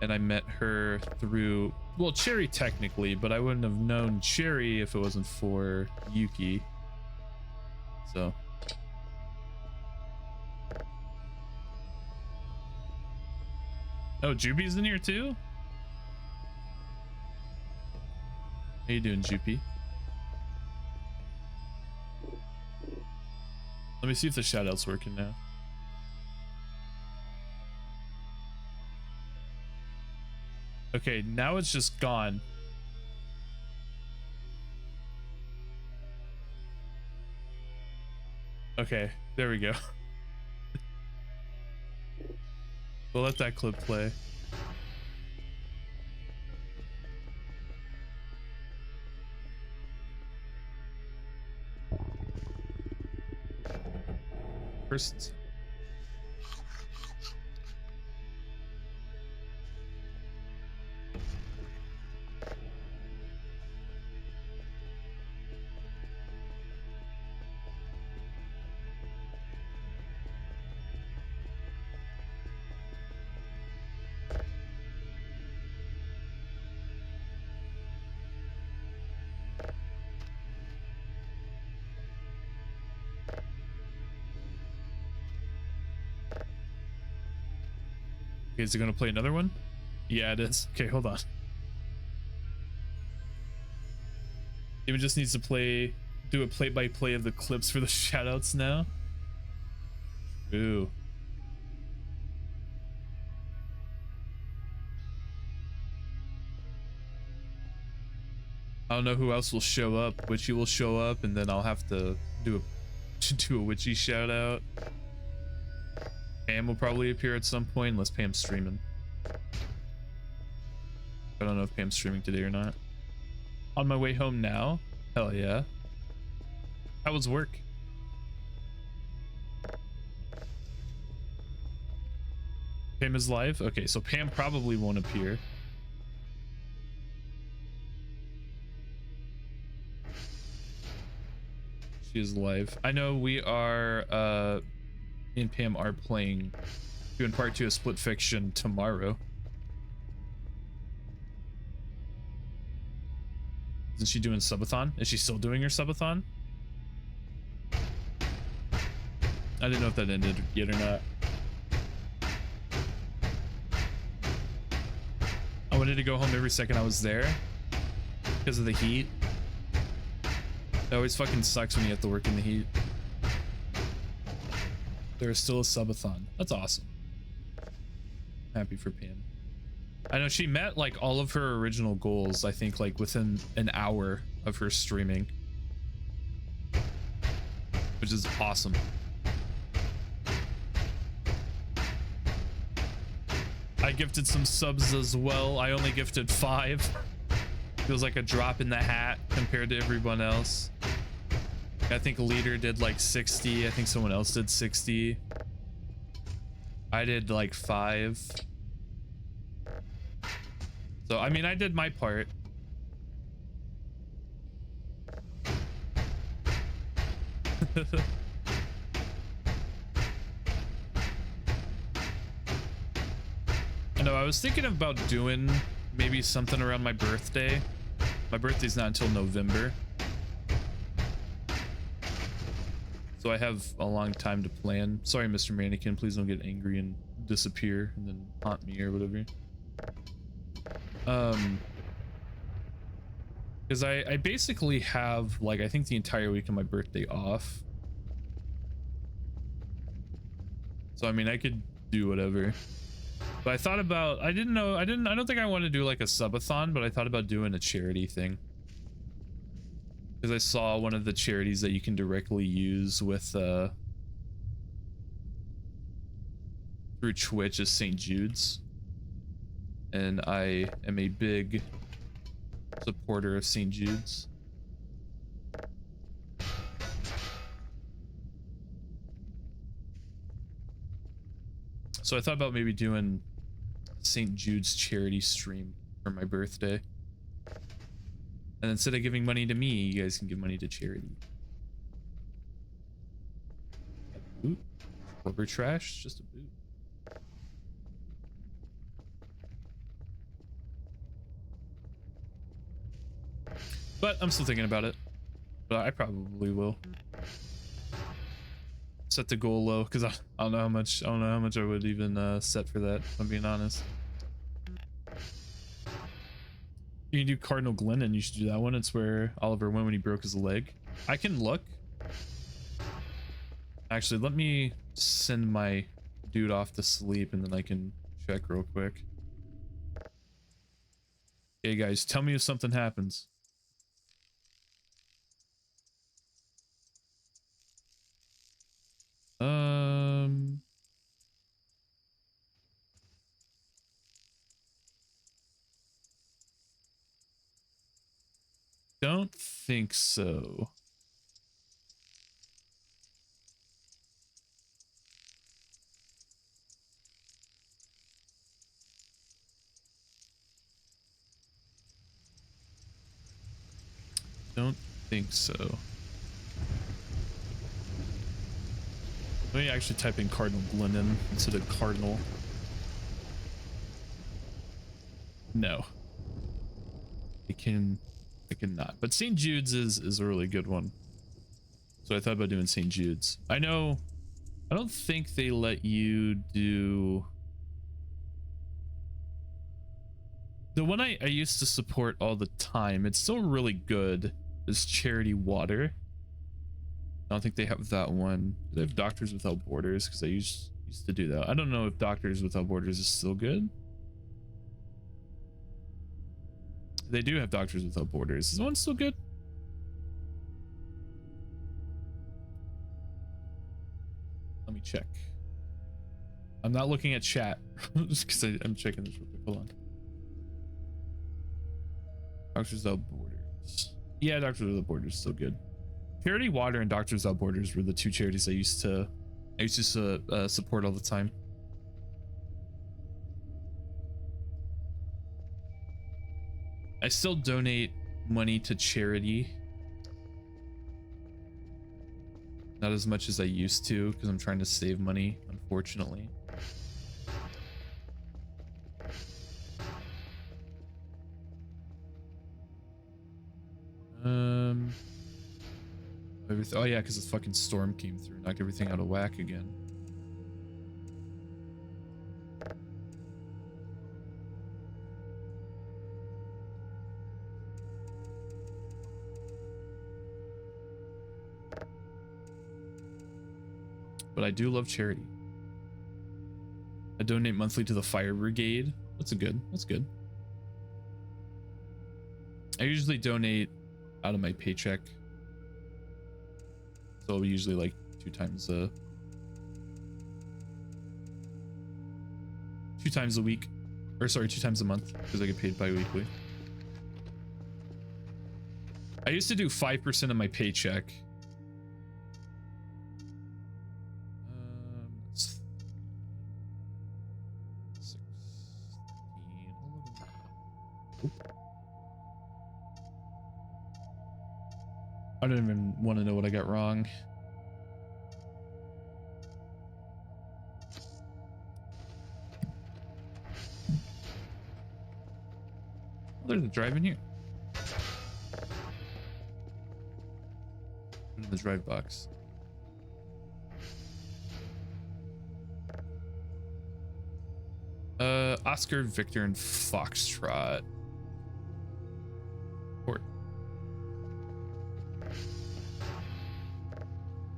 And I met her through, well, Cherry technically, but I wouldn't have known Cherry if it wasn't for Yuki. So. Oh, Jupi's in here too? How you doing, Jupi? Let me see if the shoutouts working now. Okay, now it's just gone. Okay, there we go. We'll let that clip play. First. Okay, is it gonna play another one? Yeah, it is. Okay, hold on. It just needs to do a play-by-play of the clips for the shoutouts now. Ooh. I don't know who else will show up. Witchy will show up, and then I'll have to do a Witchy shout out. Pam will probably appear at some point, unless Pam's streaming. I don't know if Pam's streaming today or not. On my way home now? Hell yeah. How was work? Pam is live. Okay, so Pam probably won't appear. She is live. I know we are me and Pam are doing part 2 of Split Fiction tomorrow. Isn't she doing subathon? Is she still doing her subathon? I didn't know if that ended yet or not. I wanted to go home every second I was there because of the heat. It always fucking sucks when you have to work in the heat. There is still a subathon. That's awesome. Happy for Pam. I know she met like all of her original goals, I think like within an hour of her streaming, which is awesome. I gifted some subs as well. I only gifted 5. Feels like a drop in the hat compared to everyone else. I think Leader did like 60. I think someone else did 60. I did like 5. So, I mean, I did my part. I know, I was thinking about doing maybe something around my birthday. My birthday's not until November. So I have a long time to plan. Sorry, Mr. Mannequin, please don't get angry and disappear and then haunt me or whatever. Because I basically have like I think the entire week of my birthday off. So I mean I could do whatever. But I thought about I don't think I want to do like a subathon, but I thought about doing a charity thing. Because I saw one of the charities that you can directly use with through Twitch is St. Jude's. And I am a big supporter of St. Jude's. So I thought about maybe doing St. Jude's charity stream for my birthday. And instead of giving money to me, you guys can give money to charity. Boot. Corporate trash, just a boot. But I'm still thinking about it. But I probably will. Set the goal low because I don't know how much I would even set for that, if I'm being honest. You can do Cardinal Glennon, you should do that one. It's where Oliver went when he broke his leg. I can look. Actually, let me send my dude off to sleep and then I can check real quick. Okay guys, tell me if something happens. Don't think so. Don't think so. Let me actually type in Cardinal Glennon instead of Cardinal. No. I cannot. But St. Jude's is a really good one. So I thought about doing St. Jude's. I don't think they let you do the one I used to support all the time. It's still really good. Is Charity Water. I don't think they have that one. Do they have Doctors Without Borders? Because I used to do that. I don't know if Doctors Without Borders is still good. They do have Doctors Without Borders. Is the one still good? Let me check. I'm not looking at chat just because I'm checking this real quick. Hold on. Doctors Without Borders. Yeah, Doctors Without Borders is still good. Charity Water and Doctors Without Borders were the two charities I used to support all the time. I still donate money to charity. Not as much as I used to because I'm trying to save money, unfortunately. Oh yeah, because the fucking storm came through, knocked everything out of whack again. But I do love charity. I donate monthly to the fire brigade. That's good. I usually donate out of my paycheck. So usually like 2 times a week, or sorry, 2 times a month, because I get paid bi-weekly. I used to do 5% of my paycheck. That's 16. I don't even want to know what I got wrong. Oh, there's a drive in here. In the drive box. Oscar, Victor, and Foxtrot. Port.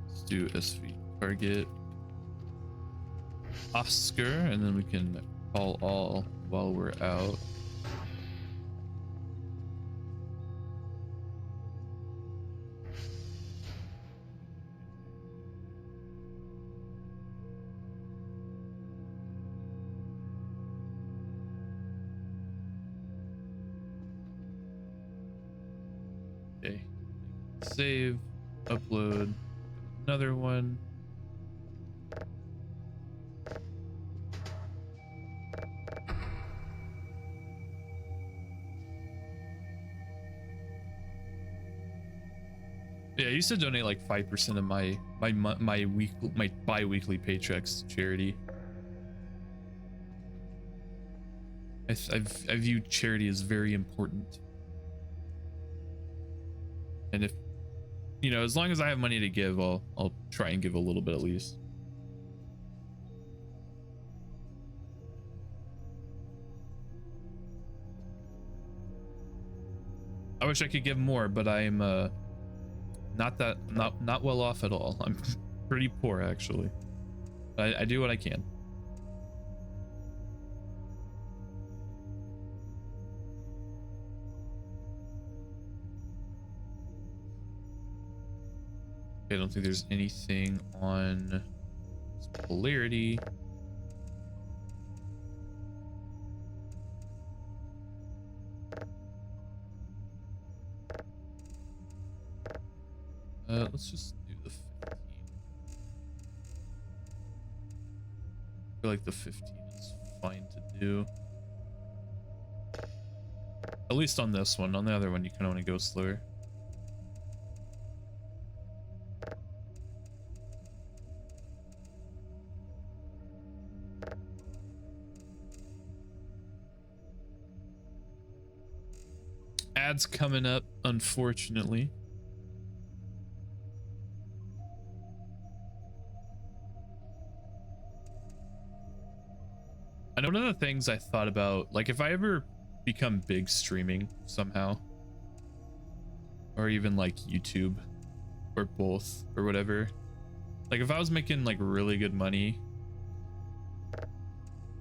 Let's do SV target. Oscar, and then we can call all while we're out. Okay, save, upload, another one. Yeah, I used to donate like 5% of my bi-weekly paychecks to charity. I view charity as very important. And if, you know, as long as I have money to give, I'll try and give a little bit at least. I wish I could give more, but I'm not well off at all. I'm pretty poor actually. I do what I can. I don't think there's anything on polarity. Let's just do the 15. I feel like the 15 is fine to do. At least on this one. On the other one, you kind of want to go slower. Ads coming up, unfortunately. I know one of the things I thought about, like if I ever become big streaming somehow, or even like YouTube, or both, or whatever, like if I was making like really good money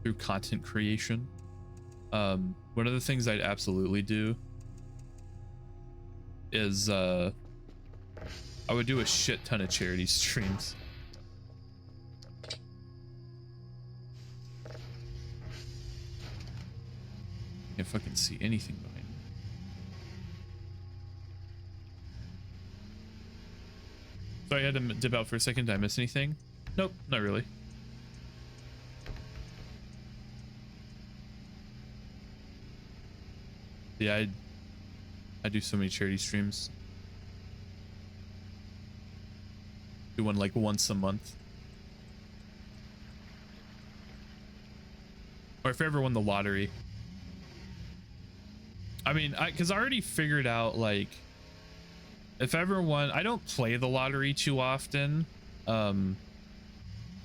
through content creation, one of the things I'd absolutely do is I would do a shit ton of charity streams. Can't fucking see anything behind me. Sorry, I had to dip out for a second. Did I miss anything? Nope, not really. Yeah, I do so many charity streams. Do one like once a month. Or if I ever won the lottery. I mean, because I already figured out, like, if I ever won, I don't play the lottery too often. The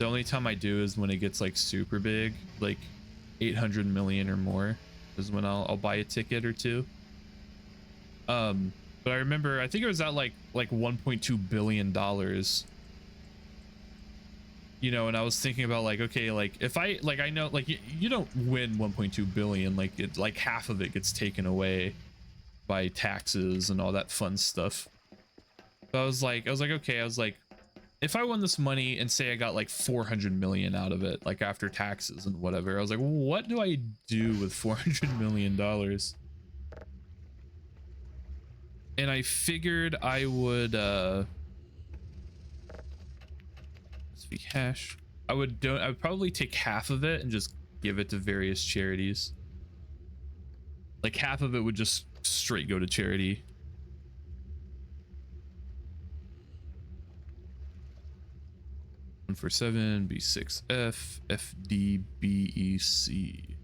only time I do is when it gets like super big, like 800 million or more is when I'll buy a ticket or two. But I remember, I think it was at like $1.2 billion, you know, and I was thinking about like, okay, like if I know like you don't win 1.2 billion, like it's like half of it gets taken away by taxes and all that fun stuff. So I was like, okay, I was like, if I won this money and say I got like 400 million out of it, like after taxes and whatever, I was like, what do I do with $400 million? And I figured I would, hash. I would probably take half of it and just give it to various charities. Like half of it would just straight go to charity. For 7 B6F FDBEC.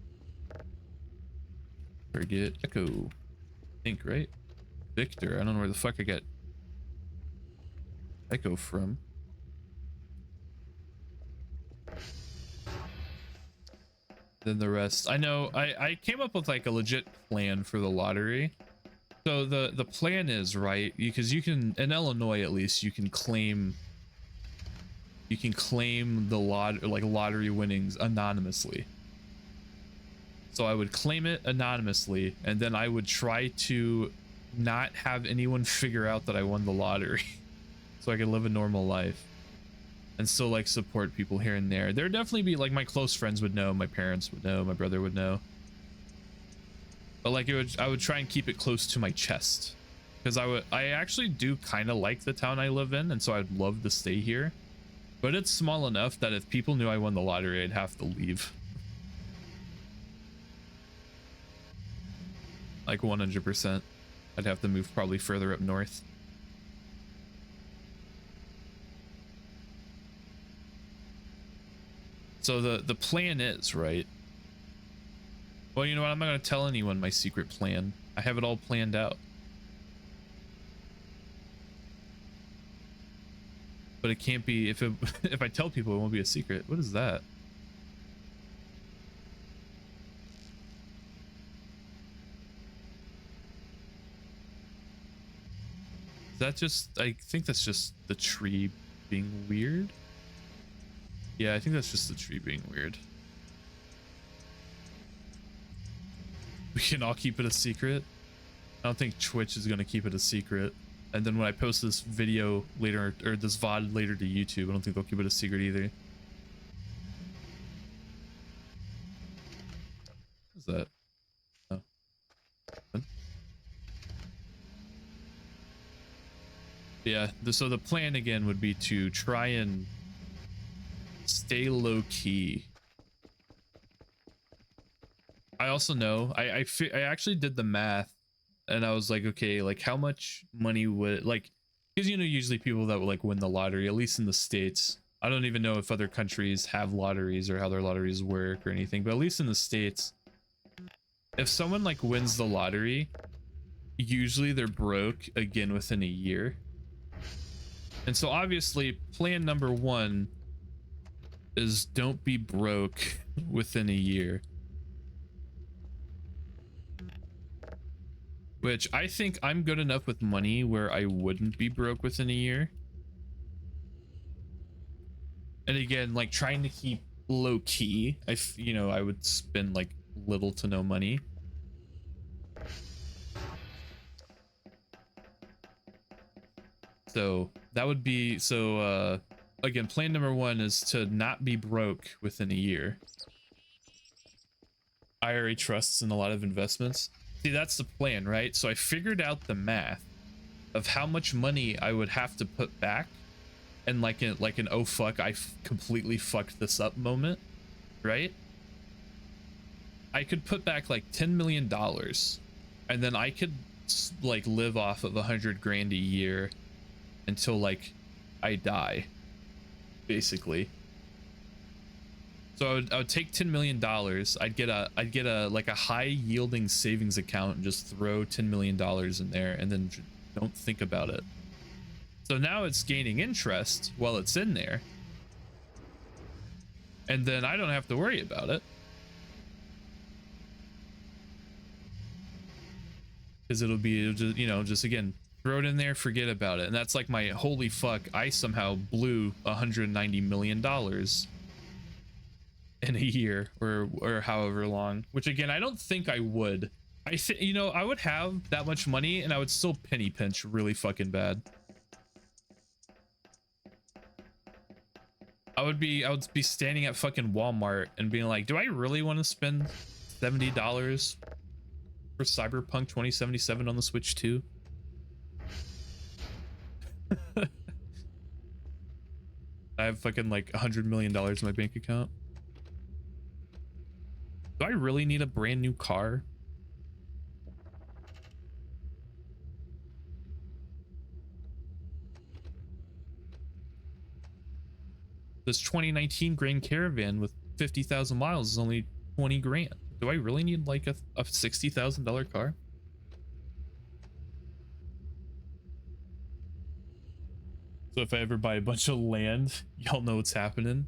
Forget Echo. I think, right? Victor. I don't know where the fuck I got Echo from. Then the rest. I know I came up with like a legit plan for the lottery. So the plan is, right, because you can, in Illinois at least, you can claim the lottery winnings anonymously. So I would claim it anonymously, and then I would try to not have anyone figure out that I won the lottery so I could live a normal life and still like support people here and there. There'd definitely be like my close friends would know, my parents would know, my brother would know. But like I would try and keep it close to my chest, because I actually do kind of like the town I live in, and so I'd love to stay here. But it's small enough that if people knew I won the lottery, I'd have to leave. Like 100%. I'd have to move probably further up north. So the plan is, right? Well, you know what? I'm not going to tell anyone my secret plan. I have it all planned out. But it can't be, if I tell people, it won't be a secret. What is that? Is that just, I think that's just the tree being weird. Yeah, I think that's just the tree being weird. We can all keep it a secret. I don't think Twitch is going to keep it a secret. And then when I post this video later, or this VOD later to YouTube, I don't think they'll keep it a secret either. What's that? Oh. What? Yeah, so the plan again would be to try and stay low key. I also know, I actually did the math, and I was like, okay, like how much money would, like, because you know usually people that would like win the lottery, at least in the States, I don't even know if other countries have lotteries or how their lotteries work or anything, but at least in the States, if someone like wins the lottery, usually they're broke again within a year. And so obviously plan number one is don't be broke within a year. Which I think I'm good enough with money where I wouldn't be broke within a year. And again, like trying to keep low key, you know, I would spend like little to no money. So that would be, so again, plan number one is to not be broke within a year. IRA trusts and a lot of investments. See, that's the plan, right? So I figured out the math of how much money I would have to put back, and like an oh fuck, I completely fucked this up moment, right? I could put back like $10 million, and then I could like live off of 100 grand a year until like I die, basically. So I would take $10 million. I'd get a like a high yielding savings account and just throw $10 million in there and then don't think about it. So now it's gaining interest while it's in there. And then I don't have to worry about it. Because it'll just, you know, just again, throw it in there, forget about it. And that's like my holy fuck, I somehow blew $190 million in a year or however long, which again, I don't think I would. I think, you know, I would have that much money and I would still penny pinch really fucking bad. I would be standing at fucking Walmart and being like, do I really want to spend $70 for Cyberpunk 2077 on the Switch 2? I have fucking like $100 million in my bank account. Do I really need a brand new car? This 2019 Grand Caravan with 50,000 miles is only 20 grand. Do I really need like a $60,000 car? So if I ever buy a bunch of land, y'all know what's happening.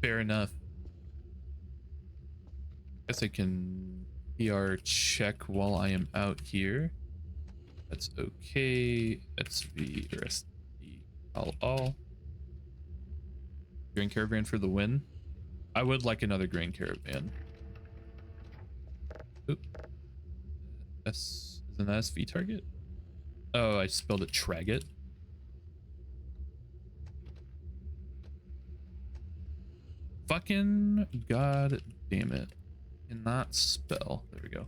Fair enough. Guess I can PR check while I am out here. That's okay. SV rest all. Grand Caravan for the win. I would like another Grand Caravan. Oop. S is an SV target? Oh, I spelled it Traget. Fucking god damn it. Cannot spell. There we go.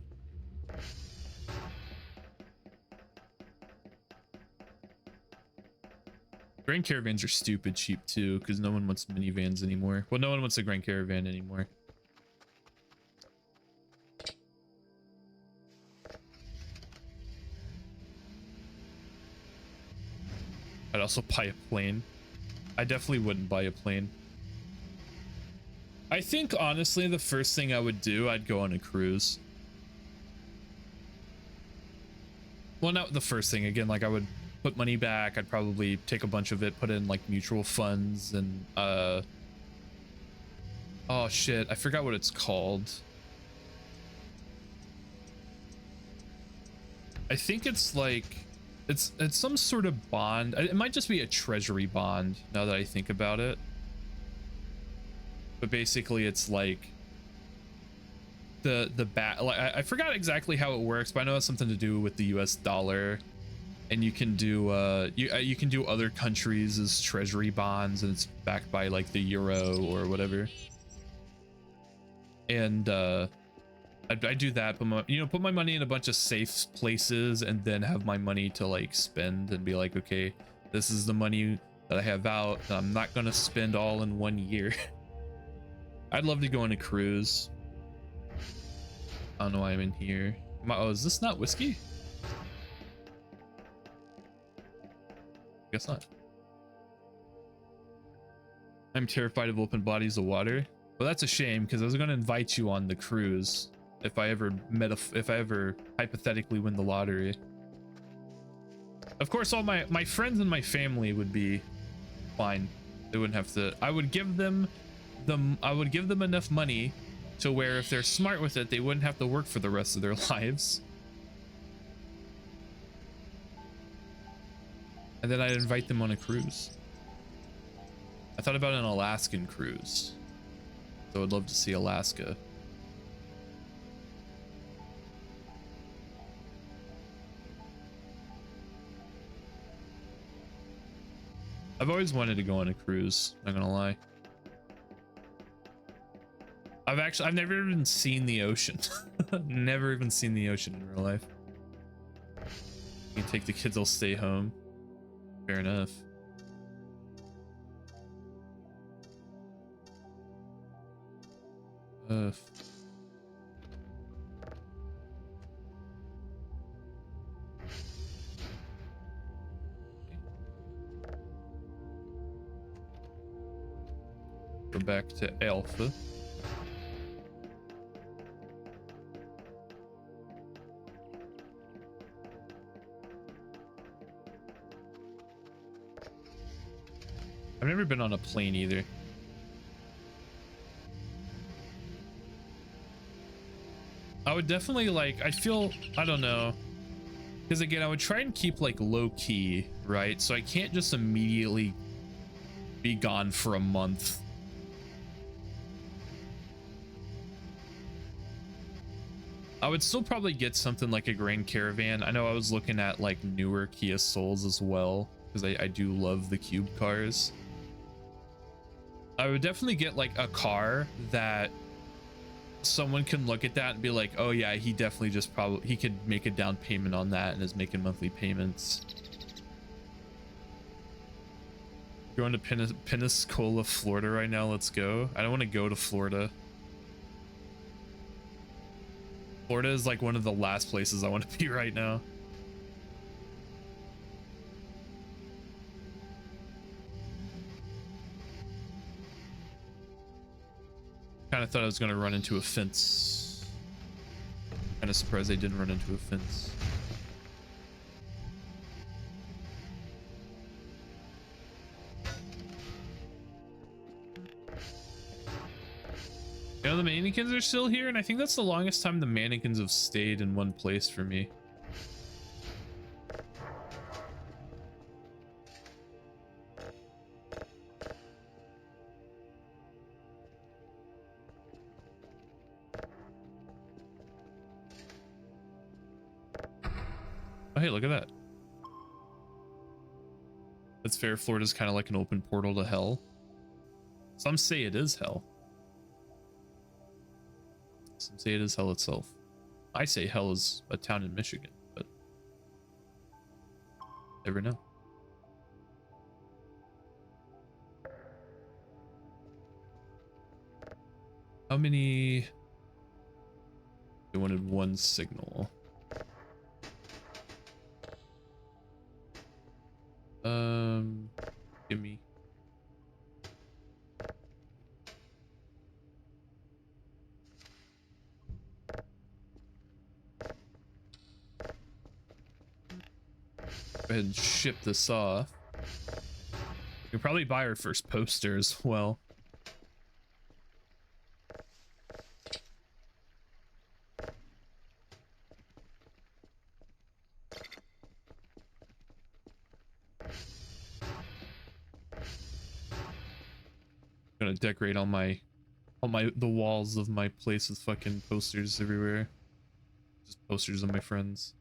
Grand Caravans are stupid cheap too, because no one wants minivans anymore. Well, no one wants a Grand Caravan anymore. I'd also buy a plane. I definitely wouldn't buy a plane. I think honestly the first thing I would do, I'd go on a cruise. Well, not the first thing. Again, like I would put money back. I'd probably take a bunch of it, put in like mutual funds and oh shit, I forgot what it's called. I think it's like it's some sort of bond. It might just be a treasury bond now that I think about it. But basically it's like the like I forgot exactly how it works, but I know it's something to do with the US dollar, and you can do you can do other countries as treasury bonds, and it's backed by like the euro or whatever. And I do that, put my money in a bunch of safe places, and then have my money to like spend and be like, okay, this is the money that I have out that I'm not gonna spend all in one year. I'd love to go on a cruise. I don't know why I'm in here. Oh, is this not whiskey? Guess not. I'm terrified of open bodies of water. Well, that's a shame, because I was going to invite you on the cruise if I ever hypothetically win the lottery. Of course, all my friends and my family would be fine. They wouldn't have to. I would give them enough money to where if they're smart with it, they wouldn't have to work for the rest of their lives. And then I'd invite them on a cruise. I thought about an Alaskan cruise. So I'd love to see Alaska. I've always wanted to go on a cruise, not gonna lie. I've never even seen the ocean. Never even seen the ocean in real life. You can take the kids, I'll stay home. Fair enough. Go back to Alpha. I've never been on a plane either. I would definitely like, I feel, I don't know. Because again, I would try and keep like low key, right? So I can't just immediately be gone for a month. I would still probably get something like a Grand Caravan. I know I was looking at like newer Kia Souls as well, because I do love the cube cars. I would definitely get like a car that someone can look at that and be like, oh yeah, he definitely just probably, he could make a down payment on that and is making monthly payments. Going to Pensacola, Florida right now. Let's go. I don't want to go to Florida. Florida is like one of the last places I want to be right now. Kind of thought I was going to run into a fence. Kind of surprised I didn't run into a fence. You know, the mannequins are still here, and I think that's the longest time the mannequins have stayed in one place for me. Oh, hey, look at that. That's fair. Florida's kind of like an open portal to hell. Some say it is hell. Some say it is hell itself. I say hell is a town in Michigan, but never know. How many? They wanted one signal. Give me. Go ahead and ship this off. We could probably buy our first poster as well. I'm gonna decorate all the walls of my place with fucking posters everywhere. Just posters of my friends.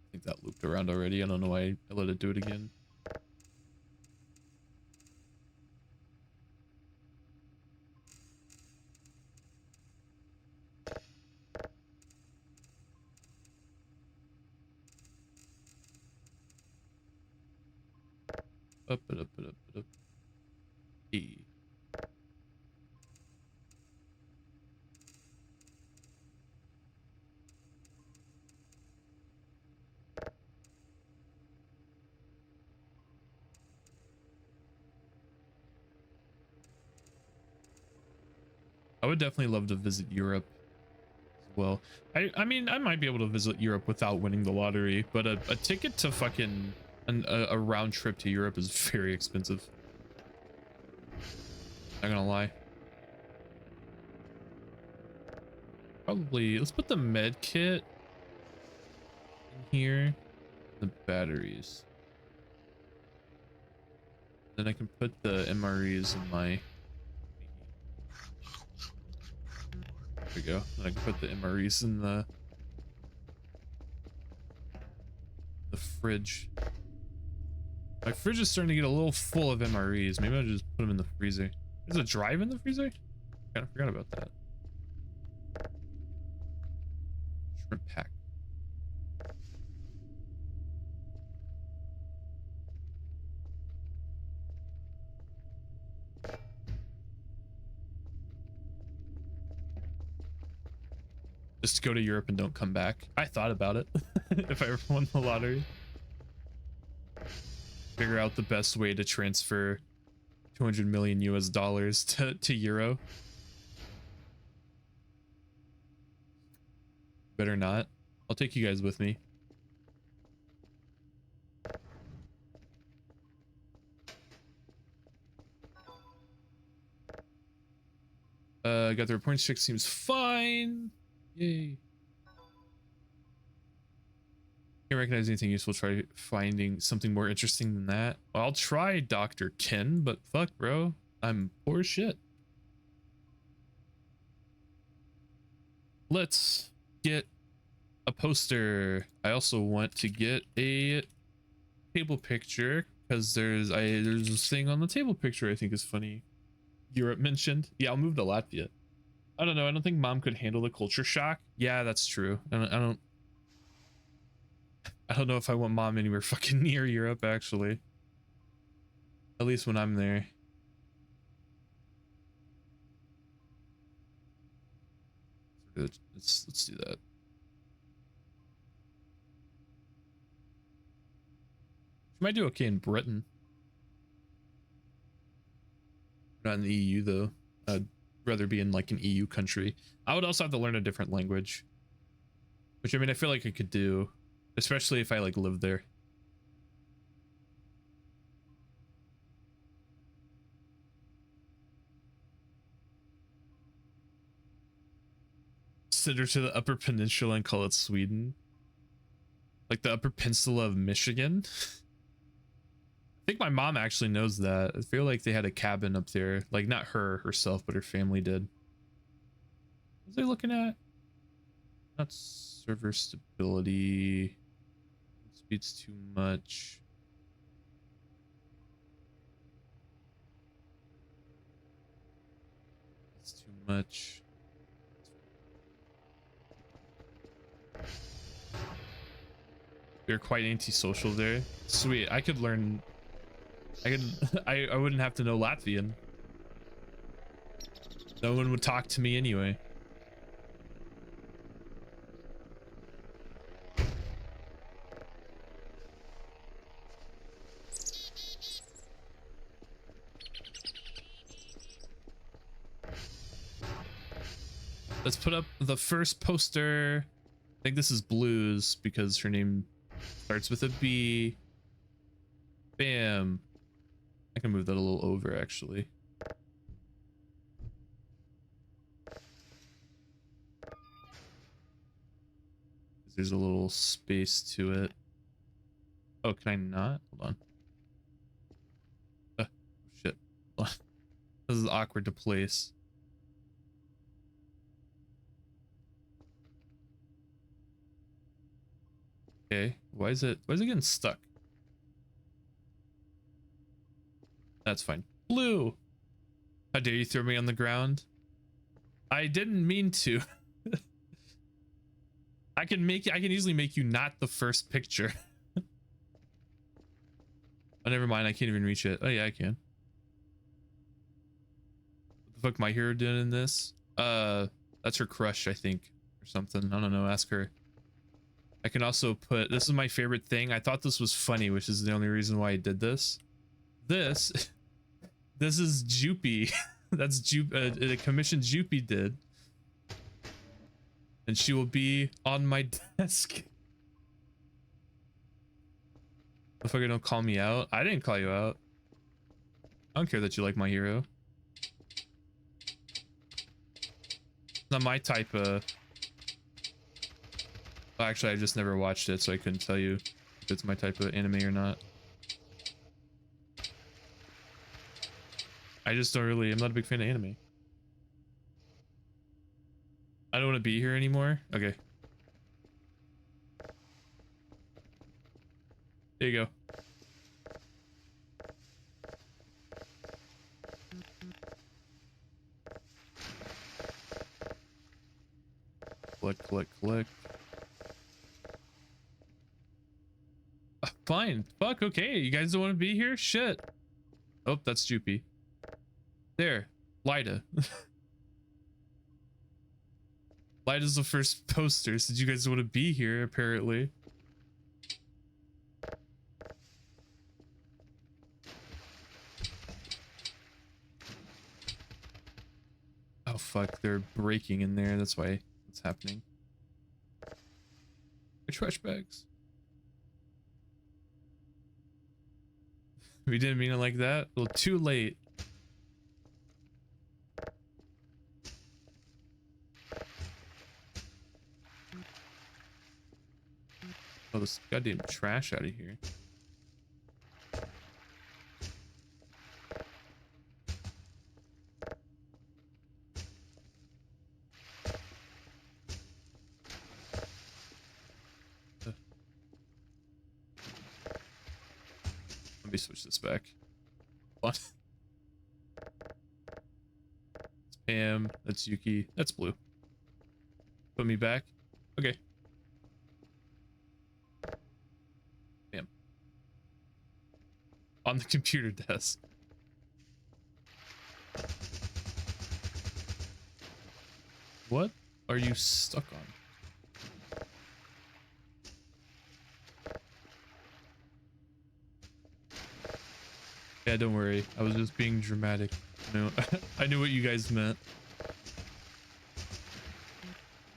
I think that looped around already. I don't know why I let it do it again. Up. E. I would definitely love to visit Europe as well. I mean, I might be able to visit Europe without winning the lottery, but a ticket to fucking a round trip to Europe is very expensive. Not gonna lie. Probably, let's put the med kit in here. The batteries. Then I can put the MREs in my... There we go. Then I can put the MREs in the fridge. My fridge is starting to get a little full of MREs. Maybe I'll just put them in the freezer. There's a drive in the freezer? Kind of forgot about that. Shrimp pack. Just go to Europe and don't come back. I thought about it. If I ever won the lottery. Figure out the best way to transfer 200 million US dollars to euro. Better not. I'll take you guys with me. Got the reporting check, seems fine. Yay. Can't recognize anything useful. Try finding something more interesting than that. Well, I'll try Dr. Ken, but fuck, bro. I'm poor as shit. Let's get a poster. I also want to get a table picture because there's this thing on the table picture I think is funny. Europe mentioned. Yeah, I'll move to Latvia. I don't know. I don't think mom could handle the culture shock. Yeah, that's true. I don't know if I want mom anywhere fucking near Europe, actually. At least when I'm there. Let's do that. She might do okay in Britain. Not in the EU though. I'd rather be in like an EU country. I would also have to learn a different language. Which, I mean, I feel like I could do. Especially if I like lived there. Send her to the Upper Peninsula and call it Sweden. Like the Upper Peninsula of Michigan. I think my mom actually knows that. I feel like they had a cabin up there. Like not her herself, but her family did. What was I looking at? Not server stability. Speed's too much. It's too much. They're quite antisocial there. Sweet. I could learn. I wouldn't have to know Latvian. No one would talk to me anyway. Let's put up the first poster. I think this is Blues because her name starts with a B. Bam. I can move that a little over actually. There's a little space to it. Oh, can I not? Hold on. Shit. Hold on. This is awkward to place. Okay, why is it getting stuck? That's fine. Blue. How dare you throw me on the ground? I didn't mean to. I can easily make you not the first picture. Oh, never mind, I can't even reach it. Oh yeah, I can. What the fuck my hero doing in this? That's her crush, I think, or something. I don't know, ask her. I can also put, this is my favorite thing. I thought this was funny, which is the only reason why I did this. This is Joopy. That's a commission Joopy did. And she will be on my desk. The fucker don't call me out. I didn't call you out. I don't care that you like my hero. It's not my type of... Well, actually, I just never watched it, so I couldn't tell you if it's my type of anime or not. I just don't really... I'm not a big fan of anime. I don't want to be here anymore. Okay. There you go. Click. Fine. Fuck, okay. You guys don't want to be here? Shit. Oh, that's Joopy. There. Lida. Light is the first poster. Did you guys want to be here? Apparently. Oh fuck, they're breaking in there. That's why it's happening. Trash bags. We didn't mean it like that. Well, too late. Oh, this goddamn trash out of here. Let me switch this back. What? That's Pam. That's Yuki. That's Blue. Put me back. Okay. Damn. On the computer desk. What are you stuck on? Yeah, don't worry. I was just being dramatic. No, I knew what you guys meant.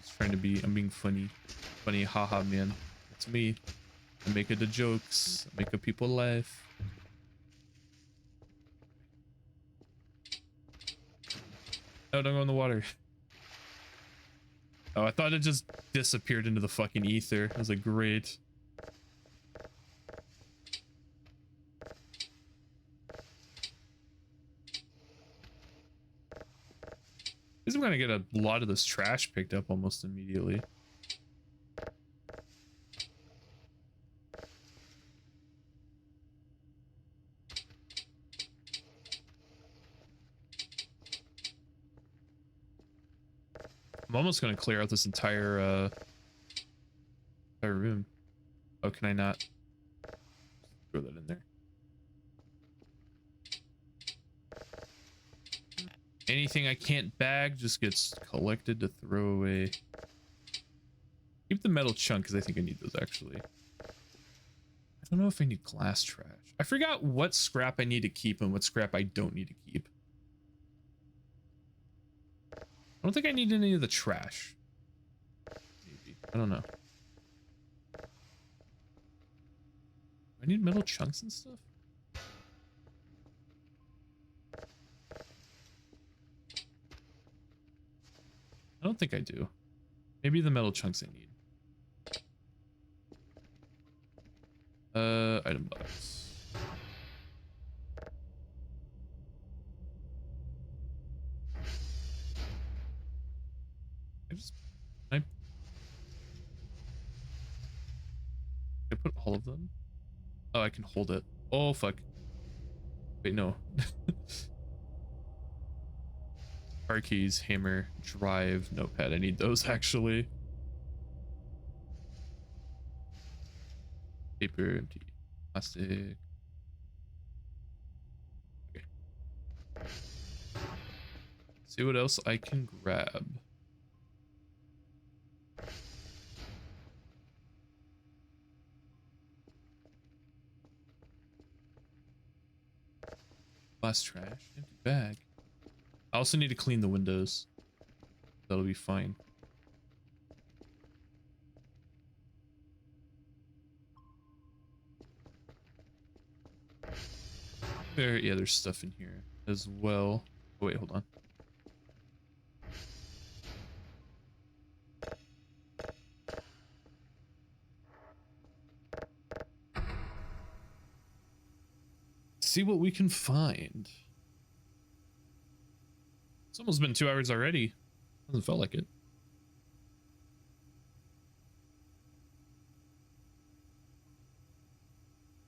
Just trying to be. I'm being funny. Funny, haha, man. That's me. I make it the jokes. I make the people laugh. No, don't go in the water. Oh, I thought it just disappeared into the fucking ether. I was like, great. I'm gonna get a lot of this trash picked up almost immediately. I'm almost gonna clear out this entire room. Oh, can I not throw that in there? Anything I can't bag just gets collected to throw away. Keep the metal chunk because I think I need those actually. I don't know if I need glass trash. I forgot what scrap I need to keep and what scrap I don't need to keep. I don't think I need any of the trash. Maybe. I don't know. I need metal chunks and stuff. I don't think I do. Maybe the metal chunks I need. Item box. Can I put all of them? Oh, I can hold it. Oh, fuck. Wait, no. Car keys, hammer, drive, notepad. I need those actually. Paper, empty, plastic. Okay. See what else I can grab. Glass trash, empty bag. I also need to clean the windows. That'll be fine. Yeah, there's stuff in here as well. Oh, wait, hold on. See what we can find. It's almost been 2 hours already. Doesn't feel like it.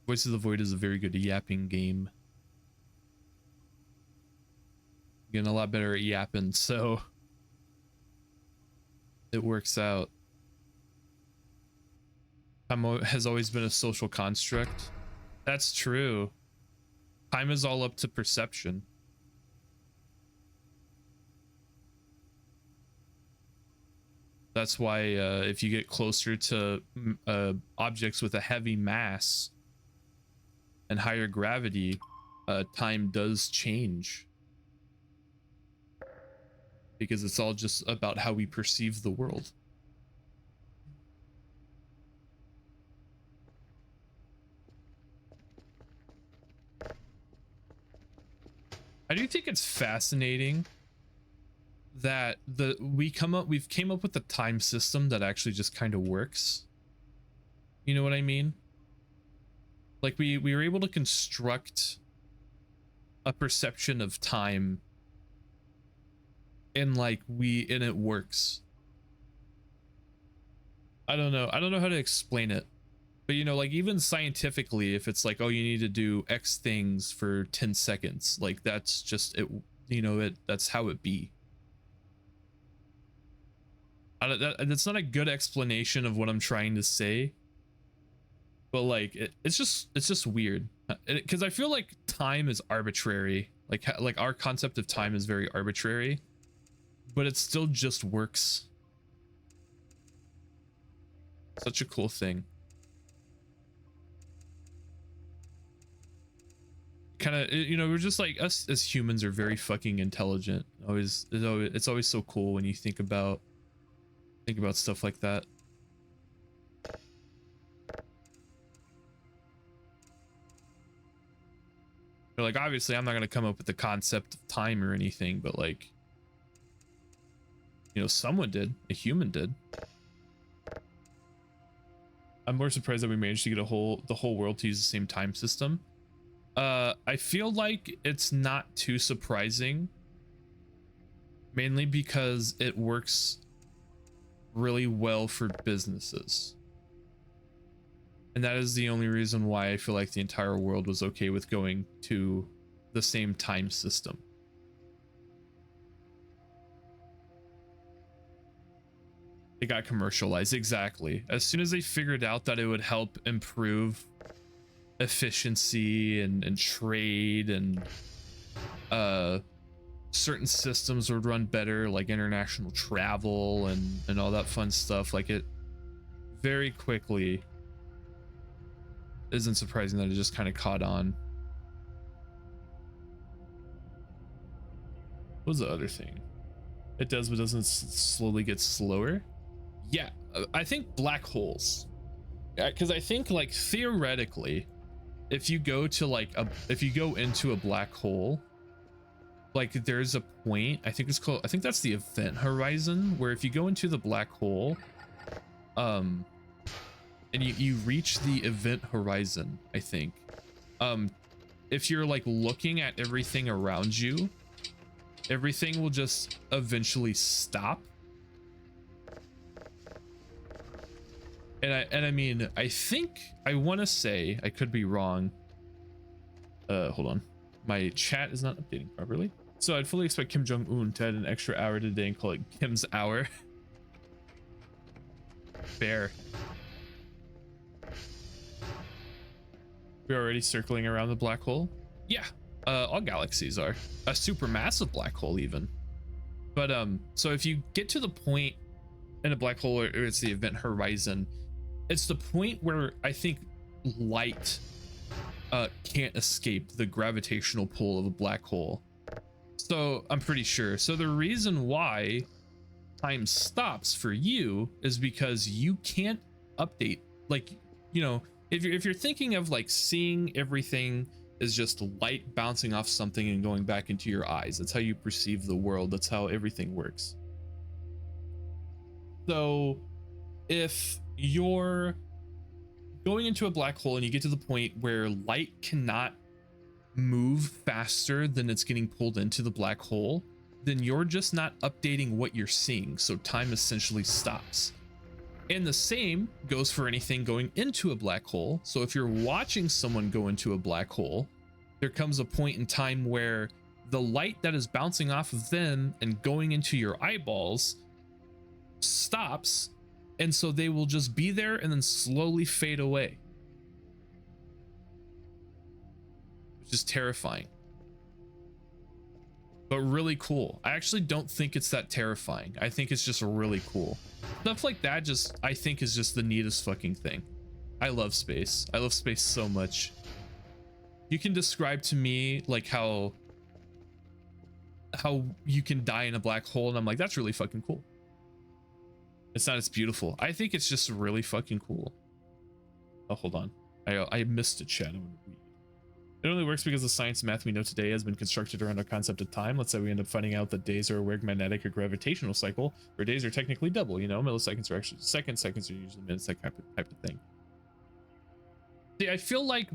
Voice of the Void is a very good yapping game. Getting a lot better at yapping, so it works out. Time has always been a social construct. That's true. Time is all up to perception. That's why if you get closer to objects with a heavy mass and higher gravity, time does change, because it's all just about how we perceive the world. I do think it's fascinating that we've came up with a time system that actually just kind of works. You know what I mean? Like we were able to construct a perception of time, and it works. I don't know how to explain it, but you know, like even scientifically, if it's like, oh, you need to do X things for 10 seconds, like that's just it, you know, that's how it be. That's not a good explanation of what I'm trying to say, but like it's just weird, because I feel like time is arbitrary, like our concept of time is very arbitrary, but it still just works. Such a cool thing. Kind of, you know, we're just like, us as humans are very fucking intelligent. It's always so cool when you think about stuff like that. But like, obviously I'm not going to come up with the concept of time or anything, but like, you know, someone did, a human did. I'm more surprised that we managed to get the whole world to use the same time system. I feel like it's not too surprising, mainly because it works really well for businesses. And that is the only reason why I feel like the entire world was okay with going to the same time system. It got commercialized, exactly. As soon as they figured out that it would help improve efficiency and trade, and certain systems would run better, like international travel and all that fun stuff, like it very quickly isn't surprising that it just kind of caught on. What was the other thing? It does, but doesn't slowly get slower. Yeah, I think black holes, because I think like theoretically, if you go to if you go into a black hole, like there's a point, I think that's the event horizon, where if you go into the black hole, and you reach the event horizon, I think, if you're like looking at everything around you, everything will just eventually stop. And I mean, I think, I want to say, I could be wrong. Hold on. My chat is not updating properly. So I'd fully expect Kim Jong-un to add an extra hour today and call it Kim's hour. Fair. We're already circling around the black hole. Yeah, all galaxies are. A supermassive black hole even. But so if you get to the point in a black hole, or it's the event horizon, it's the point where I think light can't escape the gravitational pull of a black hole. So I'm pretty sure. So the reason why time stops for you is because you can't update. Like, you know, if you're thinking of like seeing everything as just light bouncing off something and going back into your eyes, that's how you perceive the world. That's how everything works. So if you're going into a black hole and you get to the point where light cannot move faster than it's getting pulled into the black hole, then you're just not updating what you're seeing. So time essentially stops. And the same goes for anything going into a black hole. So if you're watching someone go into a black hole, there comes a point in time where the light that is bouncing off of them and going into your eyeballs stops, and so they will just be there and then slowly fade away, which is terrifying. but really cool. I actually don't think it's that terrifying. I think it's just really cool. Stuff like that just, I think, is just the neatest fucking thing. I love space. I love space so much. You can describe to me like how you can die in a black hole, and I'm like, that's really fucking cool. It's not as beautiful. I think it's just really fucking cool. Oh, hold on. I missed a chat. I'm gonna read. It only works because the science and math we know today has been constructed around our concept of time. Let's say we end up finding out that days are a weird magnetic or gravitational cycle, where days are technically double, you know, milliseconds are actually seconds, seconds are usually minutes, that type of thing. See, I feel like,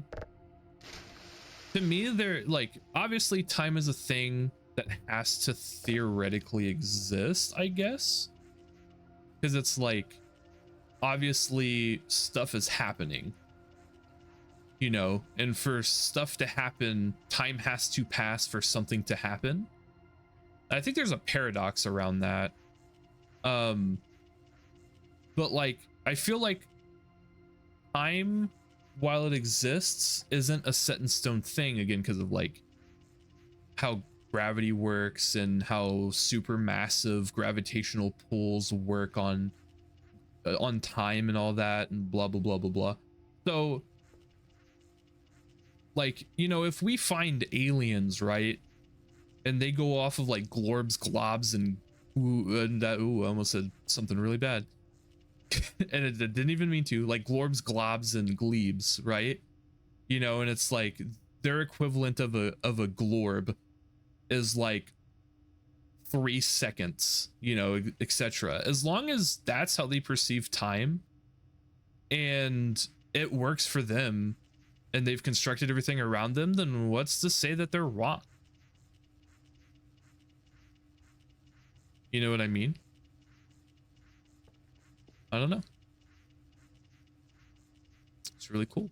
to me, they're like, obviously time is a thing that has to theoretically exist, I guess, because it's like, obviously stuff is happening, you know, and for stuff to happen, time has to pass for something to happen. I think there's a paradox around that. But like, I feel like time, while it exists, isn't a set in stone thing, again, because of like how gravity works and how supermassive gravitational pulls work on time and all that, and blah blah blah blah blah. So like, you know, if we find aliens, right, and they go off of like glorbs, globs, and I almost said something really bad and it didn't even mean to, like glorbs, globs, and glebes, right? You know, and it's like their equivalent of a glorb is like 3 seconds, you know, etc. As long as that's how they perceive time and it works for them and they've constructed everything around them, then what's to say that they're wrong? You know what I mean? I don't know. It's really cool.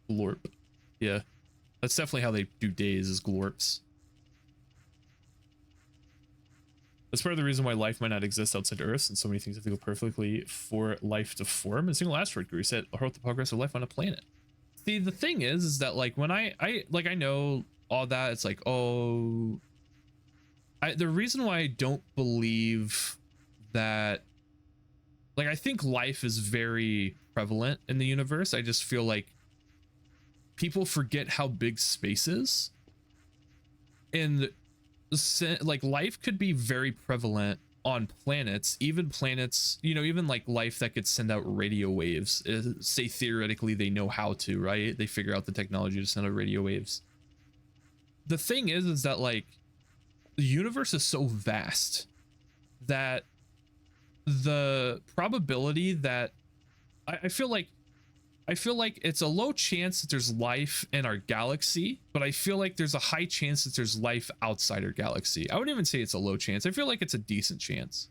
Glorp. Yeah. That's definitely how they do days, is glorps. That's part of the reason why life might not exist outside Earth, and so many things have to go perfectly for life to form. And a single asteroid could reset or halt the progress of life on a planet. See, the thing is that like when I know all that, it's like, oh, the reason why I don't believe that, like, I think life is very prevalent in the universe. I just feel like people forget how big space is, and like life could be very prevalent on planets, even planets, you know, even like life that could send out radio waves. Say theoretically they know how to, right? They figure out the technology to send out radio waves. The thing is that like the universe is so vast that the probability that I feel like it's a low chance that there's life in our galaxy, but I feel like there's a high chance that there's life outside our galaxy. I wouldn't even say it's a low chance. I feel like it's a decent chance.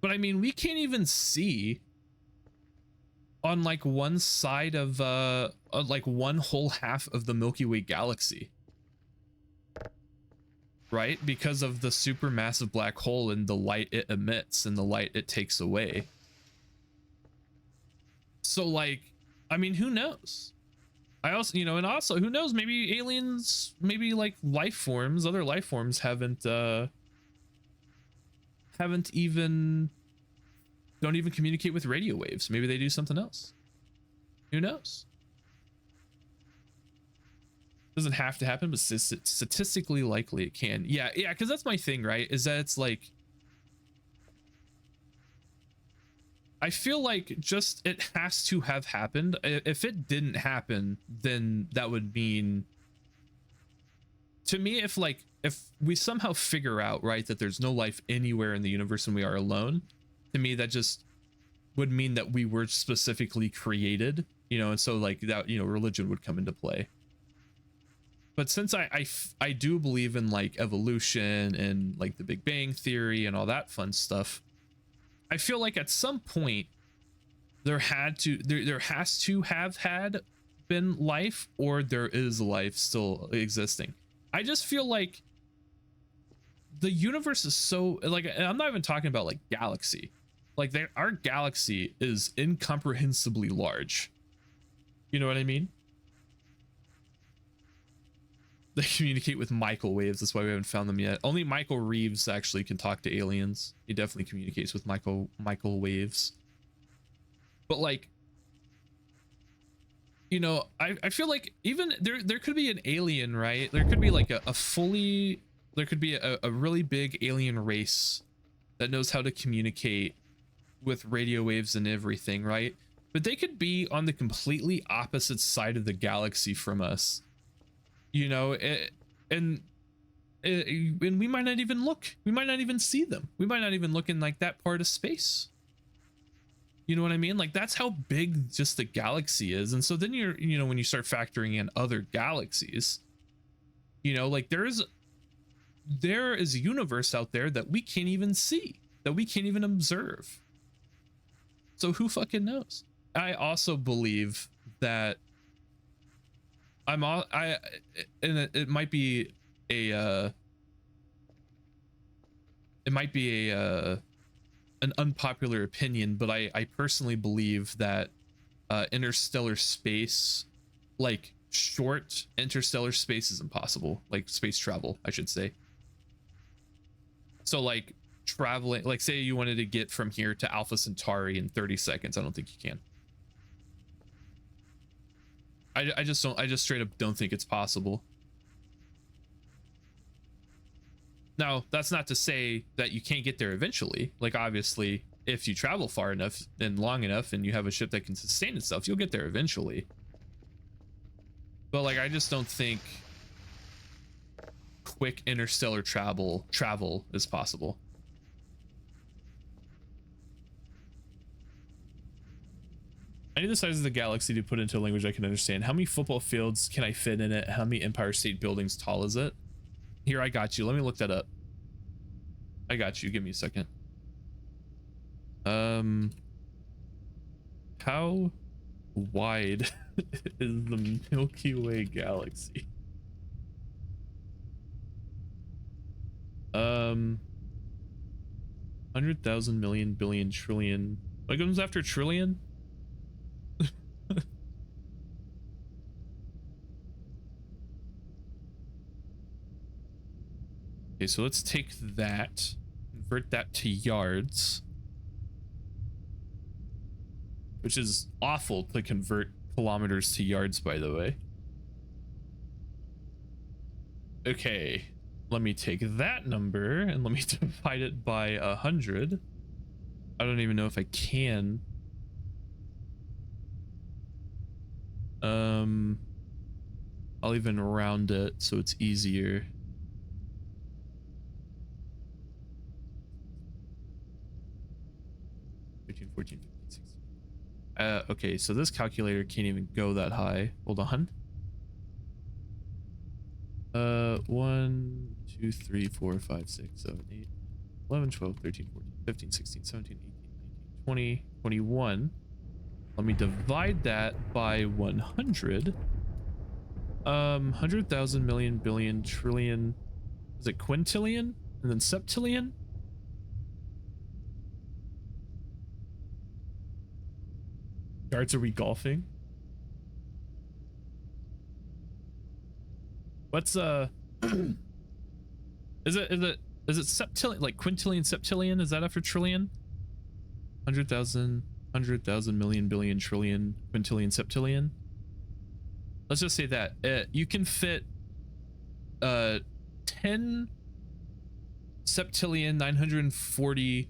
But I mean, we can't even see on like one side of like one whole half of the Milky Way galaxy, right? Because of the supermassive black hole and the light it emits and the light it takes away. So like, I mean, who knows? I also, you know, and also who knows, maybe aliens, maybe like life forms, other life forms haven't even, don't even communicate with radio waves. Maybe they do something else. Who knows? Doesn't have to happen, but statistically likely it can. Yeah, because that's my thing, right? Is that it's like, I feel like just it has to have happened. If it didn't happen, then that would mean, to me, if we somehow figure out, right, that there's no life anywhere in the universe and we are alone, to me that just would mean that we were specifically created, you know, and so like that, you know, religion would come into play. But since I do believe in like evolution and like the Big Bang Theory and all that fun stuff, I feel like at some point there has to have had been life, or there is life still existing. I just feel like the universe is so, like, I'm not even talking about like galaxy, like our galaxy is incomprehensibly large. You know what I mean? They communicate with microwaves. That's why we haven't found them yet. Only Michael Reeves actually can talk to aliens. He definitely communicates with microwaves. But like, you know, I feel like even there could be an alien, right? There could be like a fully, there could be a really big alien race that knows how to communicate with radio waves and everything, right? But they could be on the completely opposite side of the galaxy from us, you know, and and we might not even look. We might not even see them. We might not even look in like that part of space. You know what I mean? Like that's how big just the galaxy is. And so then you know, when you start factoring in other galaxies, you know, like there is a universe out there that we can't even see, that we can't even observe. So who fucking knows? I also believe that and it might be a an unpopular opinion, but I personally believe that interstellar space, like short interstellar space, is impossible. Like space travel, I should say. So like traveling, like say you wanted to get from here to Alpha Centauri in 30 seconds, I don't think you can. I just straight up don't think it's possible. Now, that's not to say that you can't get there eventually. Like obviously, if you travel far enough and long enough and you have a ship that can sustain itself, you'll get there eventually. But like I just don't think quick interstellar travel is possible. I need the size of the galaxy to put into a language I can understand. How many football fields can I fit in it? How many Empire State Buildings tall is it? Here, I got you. Let me look that up. I got you. Give me a second. How wide is the Milky Way galaxy? 100,000 million billion trillion. What comes after trillion? Okay, so let's take that, convert that to yards, which is awful to convert kilometers to yards, by the way. Okay, let me take that number and let me divide it by 100. I don't even know if I can. I'll even round it so it's easier. Okay, so this calculator can't even go that high. Hold on. 1, 2, 3, 4, 5, 6, 7, 8, 11, 12, 13, 14, 15, 16, 17, 18, 19, 20, 21. Let me divide that by 100. 100,000 million billion trillion. Is it quintillion and then septillion? Yards, are we golfing? What's is it septillion, like quintillion, septillion? Is that after trillion? 100,000 million billion trillion quintillion septillion. Let's just say that you can fit 10 septillion 940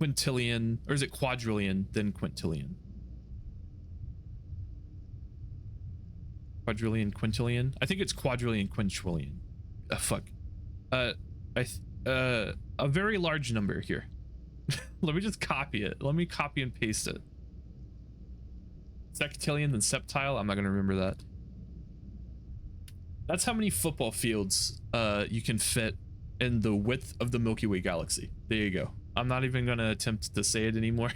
quintillion, or is it quadrillion then quintillion? Quadrillion, quintillion. I think it's quadrillion, quintillion. Fuck. A very large number here. Let me just copy it. Let me copy and paste it. Sextillion and septile. I'm not gonna remember that. That's how many football fields you can fit in the width of the Milky Way galaxy. There you go. I'm not even gonna attempt to say it anymore.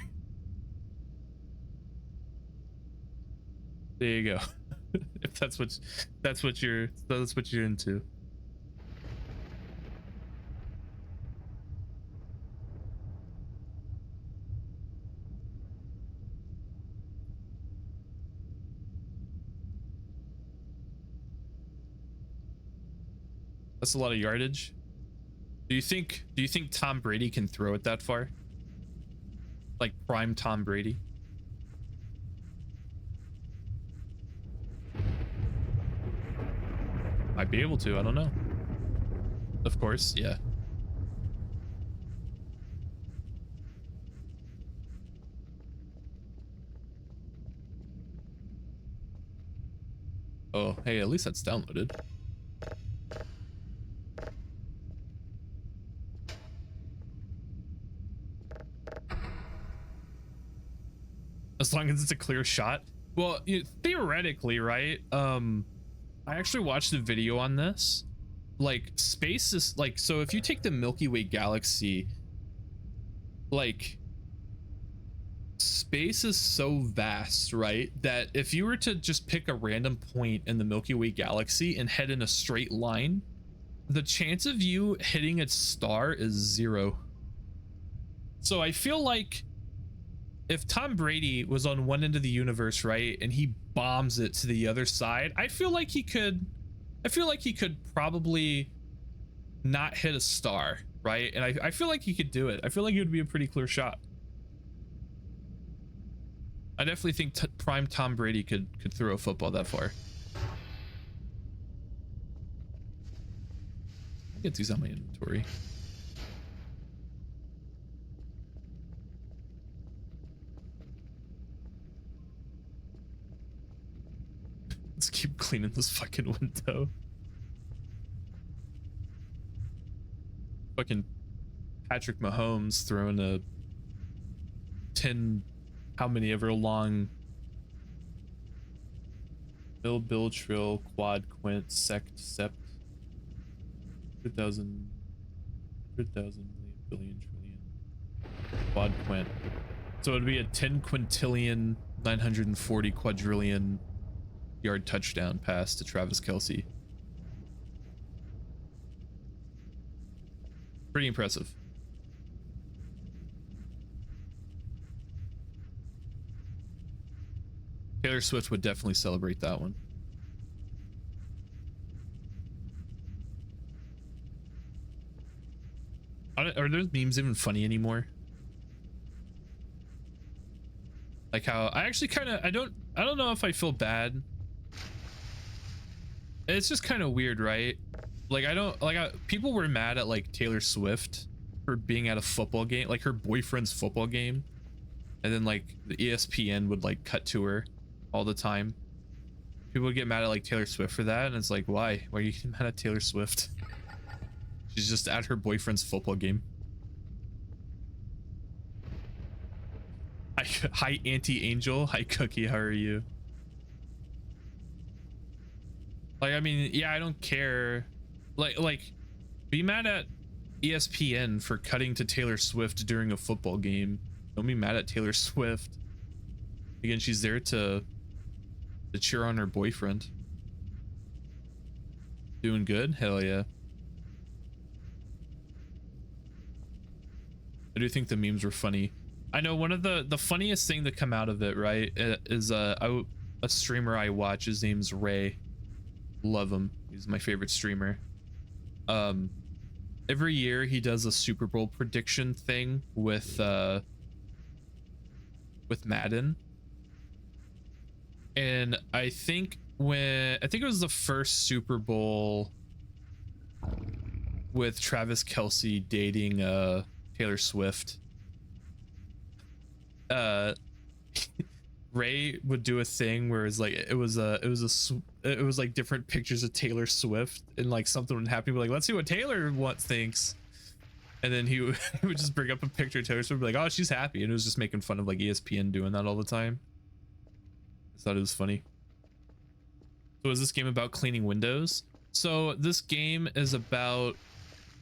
There you go. If that's what you're into. That's a lot of yardage. Do you think Tom Brady can throw it that far? Like prime Tom Brady? Might be able to, I don't know. Of course, yeah. Oh, hey, at least that's downloaded. As long as it's a clear shot. Well, theoretically, right? I actually watched a video on this. Like, space is like, so if you take the Milky Way galaxy, like, space is so vast, right? That if you were to just pick a random point in the Milky Way galaxy and head in a straight line, the chance of you hitting a star is 0. So I feel like if Tom Brady was on one end of the universe, right, and he bombs it to the other side, I feel like he could probably not hit a star, right? And I feel like he could do it. I feel like it would be a pretty clear shot. I definitely think prime Tom Brady could throw a football that far. Get these on my inventory. Let's keep cleaning this fucking window. Fucking Patrick Mahomes throwing a 10 how many ever long Bill Trill quad quint sect sept 100,000 million billion trillion quad quint. So it'd be a 10 quintillion 940 quadrillion yard touchdown pass to Travis Kelce. Pretty impressive. Taylor Swift would definitely celebrate that one. Are those memes even funny anymore? Like how I actually kind of I don't know if I feel bad. It's just kind of weird, right? Like people were mad at like Taylor Swift for being at a football game, like her boyfriend's football game, and then like the ESPN would like cut to her all the time. People would get mad at like Taylor Swift for that, and it's like, why are you getting mad at Taylor Swift? She's just at her boyfriend's football game. Hi Auntie Angel. Hi Cookie, how are you? Like, I mean, yeah, I don't care. Like be mad at ESPN for cutting to Taylor Swift during a football game. Don't be mad at Taylor Swift. Again, she's there to cheer on her boyfriend. Doing good? Hell yeah. I do think the memes were funny. I know one of the funniest thing that come out of it, right, is a streamer I watch. His name's Ray. Love him. He's my favorite streamer. Every year he does a Super Bowl prediction thing with Madden. And I think it was the first Super Bowl with Travis Kelce dating Taylor Swift. Ray would do a thing where it's like it was like different pictures of Taylor Swift, and like something would happen, like, let's see what Taylor thinks, and then he would just bring up a picture of Taylor Swift, be like, oh, she's happy, and it was just making fun of like ESPN doing that all the time. I thought it was funny. So is this game about cleaning windows? So this game is about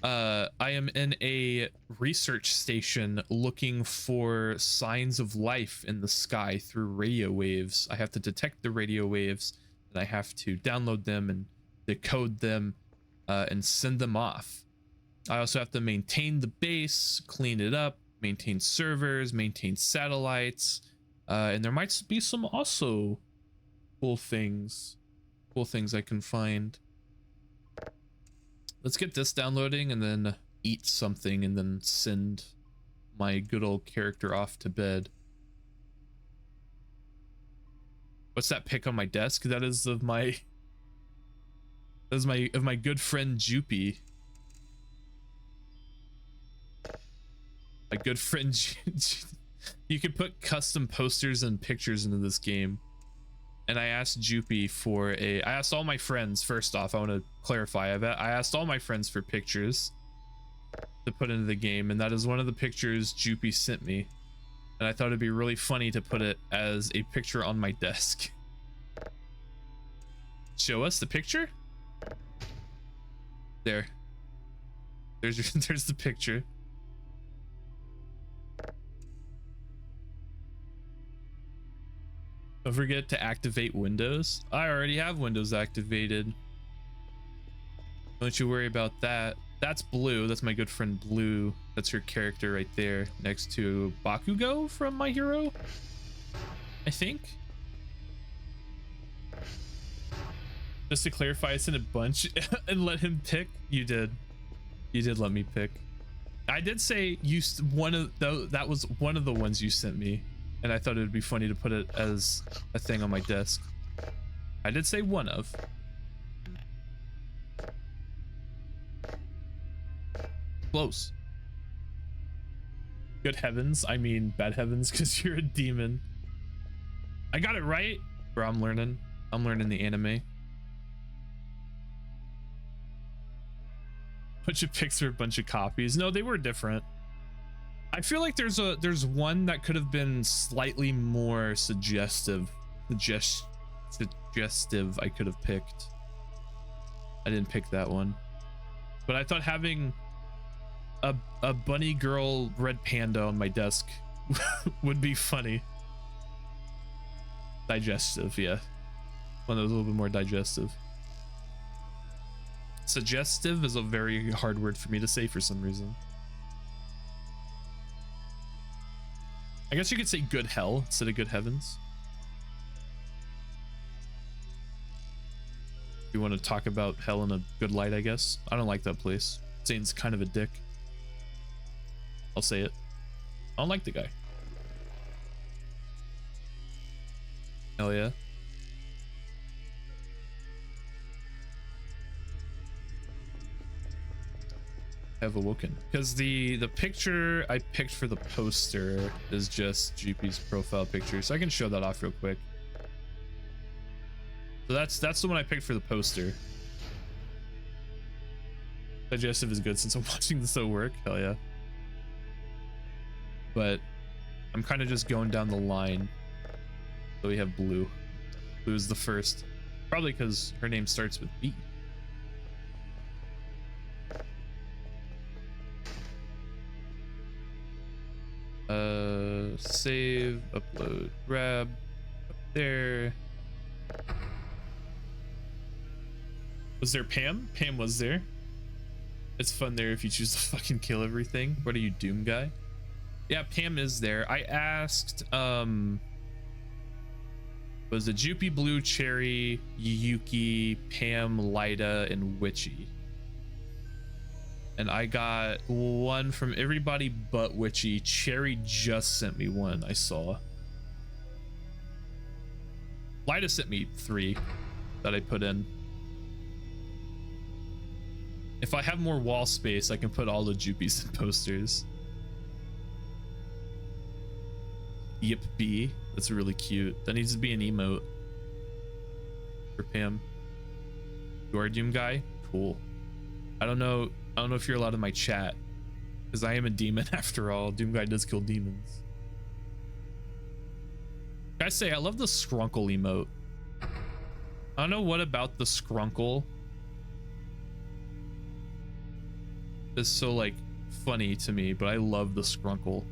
I am in a research station looking for signs of life in the sky through radio waves. I have to detect the radio waves, and I have to download them and decode them and send them off. I also have to maintain the base, clean it up, maintain servers, maintain satellites, and there might be some also cool things I can find. let's get this downloading and then eat something and then send my good old character off to bed. What's that pic on my desk? That is of my good friend Jupy. My good friend you can put custom posters and pictures into this game. And I asked Jupy for I asked all my friends, first off, I want to clarify, I asked all my friends for pictures to put into the game, and that is one of the pictures Jupy sent me. And I thought it'd be really funny to put it as a picture on my desk. Show us the picture? There. There's the picture. Don't forget to activate Windows. I already have Windows activated. Don't you worry about that. That's Blue. That's my good friend Blue. That's her character right there next to Bakugo from My Hero, I think. Just to clarify, I sent a bunch and let him pick. You did let me pick. I did say that was one of the ones you sent me, and I thought it would be funny to put it as a thing on my desk. I did say one of. Close. Good heavens. I mean bad heavens, because you're a demon. I got it right. Bro, I'm learning the anime. Bunch of pics for a bunch of copies. No, they were different. I feel like there's one that could have been slightly more suggestive I could have picked. I didn't pick that one, but I thought having a bunny girl red panda on my desk would be funny. Digestive, yeah. One that was a little bit more digestive. Suggestive is a very hard word for me to say for some reason. I guess you could say good hell instead of good heavens. You want to talk about hell in a good light, I guess. I don't like that place. Zane's kind of a dick. I'll say it. I don't like the guy. Hell yeah. Have awoken, because the picture I picked for the poster is just GP's profile picture, so I can show that off real quick. So that's the one I picked for the poster. Digestive is good since I'm watching this at work. Hell yeah. But I'm kind of just going down the line. So we have Blue. Blue is the first, probably because her name starts with B. Save, upload, grab up there. Was there Pam? Pam was there. It's fun there if you choose to fucking kill everything. What are you, Doom guy? Yeah, Pam is there. I asked was it Jupy, Blue, Cherry, Yuki, Pam, Lyda, and Witchy. And I got one from everybody but Witchy. Cherry just sent me one, I saw. Lyda sent me 3 that I put in. If I have more wall space, I can put all the Juppies in posters. Yip B, that's really cute. That needs to be an emote for Pam. You are a Doom guy? Cool. I don't know if you're allowed in my chat, because I am a demon after all. Doom guy does kill demons. I say I love the Skrunkle emote. I don't know what about the Skrunkle is so like funny to me, but I love the Skrunkle.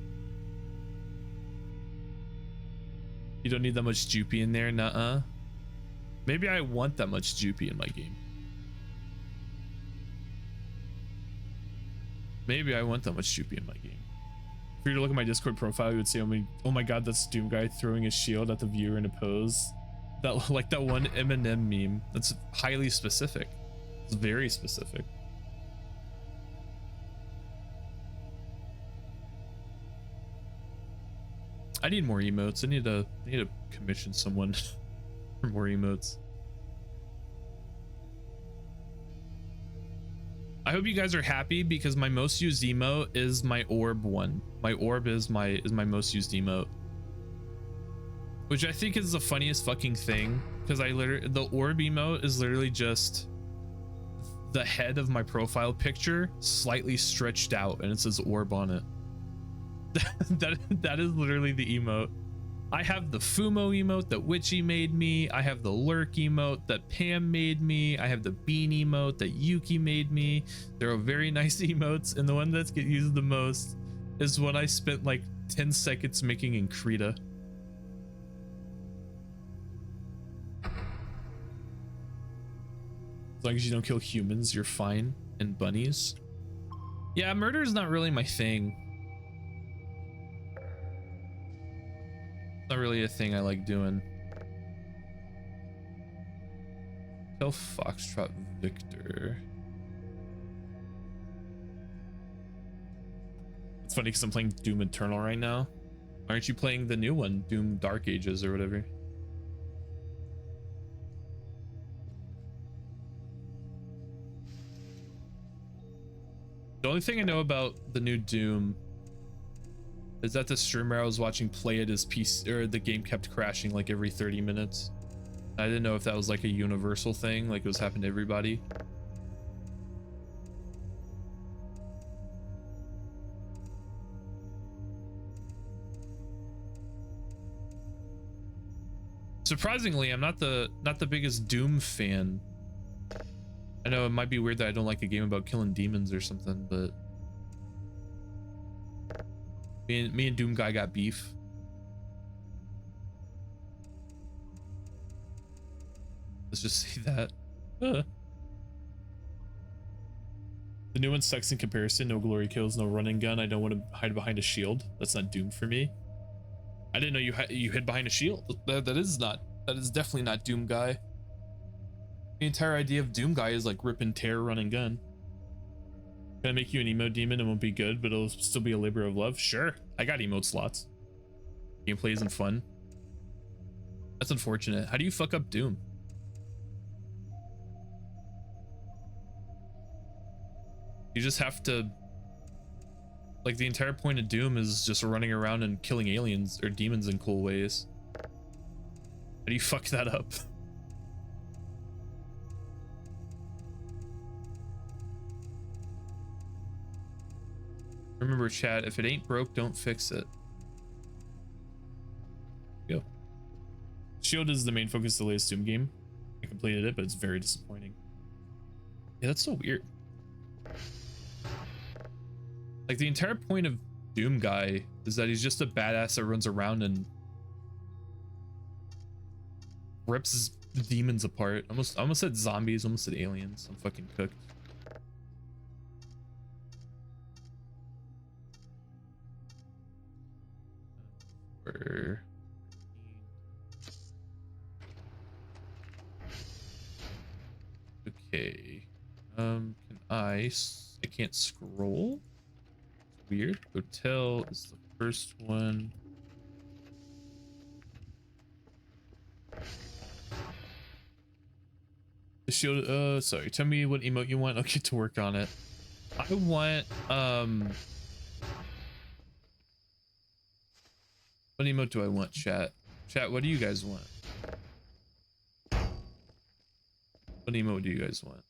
You don't need that much Jupy in there, nuh-uh. Maybe I want that much Jupy in my game. Maybe I want that much Jupy in my game. If you were to look at my Discord profile, you would see, oh my god, that's Doom guy throwing his shield at the viewer in a pose. That like that one Eminem meme. That's highly specific. It's very specific. I need more emotes. I need to commission someone for more emotes. I hope you guys are happy because my most used emote is my orb one. My orb is my most used emote, which I think is the funniest fucking thing, because the orb emote is literally just the head of my profile picture slightly stretched out and it says orb on it. that is literally the emote. I have the Fumo emote that Witchy made me. I have the Lurk emote that Pam made me. I have the Bean emote that Yuki made me. They're very nice emotes, and the one that's get used the most is when I spent like 10 seconds making Increta. As long as you don't kill humans, you're fine. And bunnies. Yeah, murder is not really my thing. Not really a thing I like doing. Tell Foxtrot Victor. It's funny because I'm playing Doom Eternal right now. Aren't you playing the new one, Doom Dark Ages or whatever? The only thing I know about the new Doom is that the streamer I was watching play it, his PC or the game kept crashing like every 30 minutes. I didn't know if that was like a universal thing, like it was happening to everybody. Surprisingly, I'm not the biggest Doom fan. I know it might be weird that I don't like a game about killing demons or something, but me and Doom guy got beef. Let's just say that. The new one sucks in comparison. No glory kills, no running gun. I don't want to hide behind a shield. That's not Doom for me. I didn't know you hid behind a shield. That is definitely not Doom guy. The entire idea of Doom guy is like rip and tear, run and gun. Can I make you an emo demon? It won't be good, but it'll still be a labor of love. Sure, I got emote slots. Gameplay isn't fun. That's unfortunate. How do you fuck up Doom? You just have to, like, the entire point of Doom is just running around and killing aliens or demons in cool ways. How do you fuck that up? Remember, chat, if it ain't broke, don't fix it. Go. Shield is the main focus of the latest Doom game. I completed it, but it's very disappointing. Yeah, that's so weird. Like, the entire point of Doom guy is that he's just a badass that runs around and rips demons apart. I almost said zombies, almost said aliens. I'm fucking cooked. Okay. Can I can't scroll? It's weird. Hotel is the first one. The shield, sorry, tell me what emote you want. I'll get to work on it. I want, what emote do I want, chat? Chat, what do you guys want? What emote do you guys want?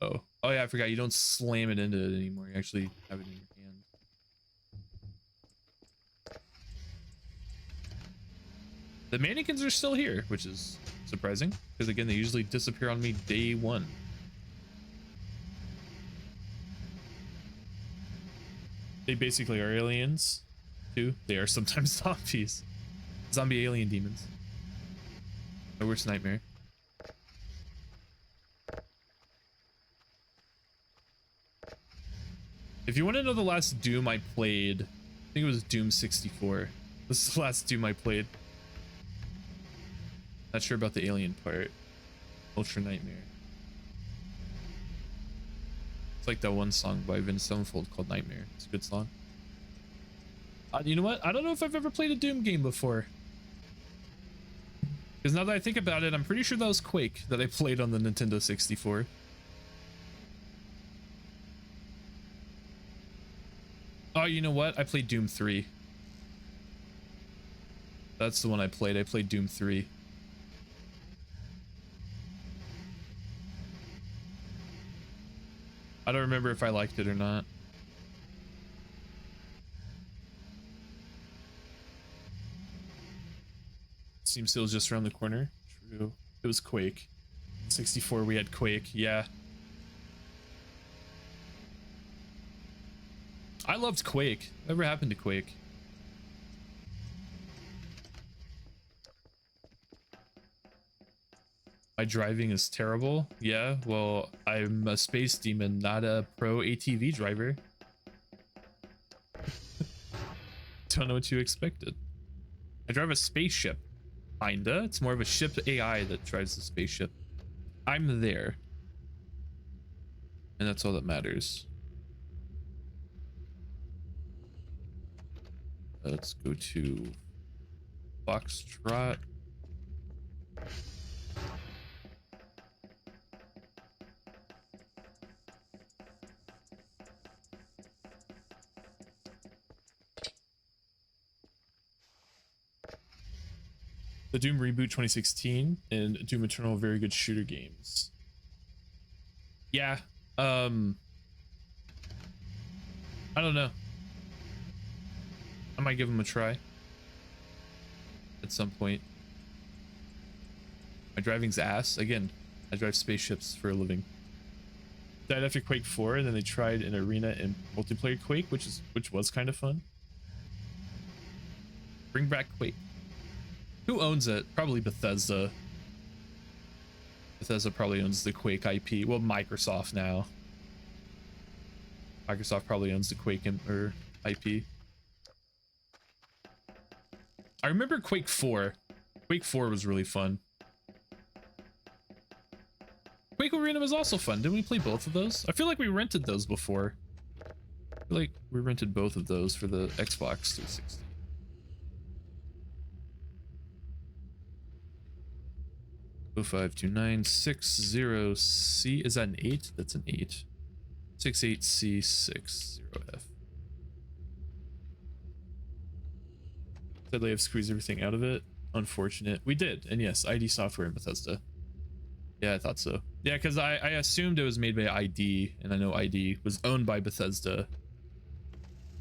Oh yeah, I forgot. You don't slam it into it anymore. You actually have it in your hand. The mannequins are still here, which is surprising, because again, they usually disappear on me day one. They basically are aliens, too. They are sometimes zombies. Zombie alien demons. My worst nightmare. If you want to know the last Doom I played, I think it was Doom 64. This is the last Doom I played. Not sure about the alien part. Ultra Nightmare. It's like that one song by Vince Sevenfold called Nightmare. It's a good song. You know what? I don't know if I've ever played a Doom game before. Because now that I think about it, I'm pretty sure that was Quake that I played on the Nintendo 64. Oh, you know what? I played Doom 3. That's the one I played. I played Doom 3. I don't remember if I liked it or not. Seems it was just around the corner. True. It was Quake. 64, we had Quake. Yeah. I loved Quake. Whatever happened to Quake? My driving is terrible. Yeah, well, I'm a space demon, not a pro ATV driver. Don't know what you expected. I drive a spaceship. Kinda. It's more of a ship AI that drives the spaceship. I'm there. And that's all that matters. Let's go to Foxtrot. The Doom reboot 2016 and Doom Eternal, very good shooter games. Yeah. I don't know. I might give them a try at some point. My driving's ass. Again, I drive spaceships for a living. Died after Quake 4, and then they tried an arena and multiplayer Quake, which was kind of fun. Bring back Quake. Who owns it? Probably Bethesda. Bethesda probably owns the Quake IP. Well, Microsoft now. Microsoft probably owns the Quake IP. I remember Quake 4. Quake 4 was really fun. Quake Arena was also fun. Didn't we play both of those? I feel like we rented those before. I feel like we rented both of those for the Xbox 360. Oh, 52960C. Is that an 8? That's an 8. 68C60F. Sadly, I've squeezed everything out of it. Unfortunate. We did, and yes, ID Software and Bethesda. Yeah, I thought so. Yeah, because I assumed it was made by ID, and I know ID was owned by Bethesda,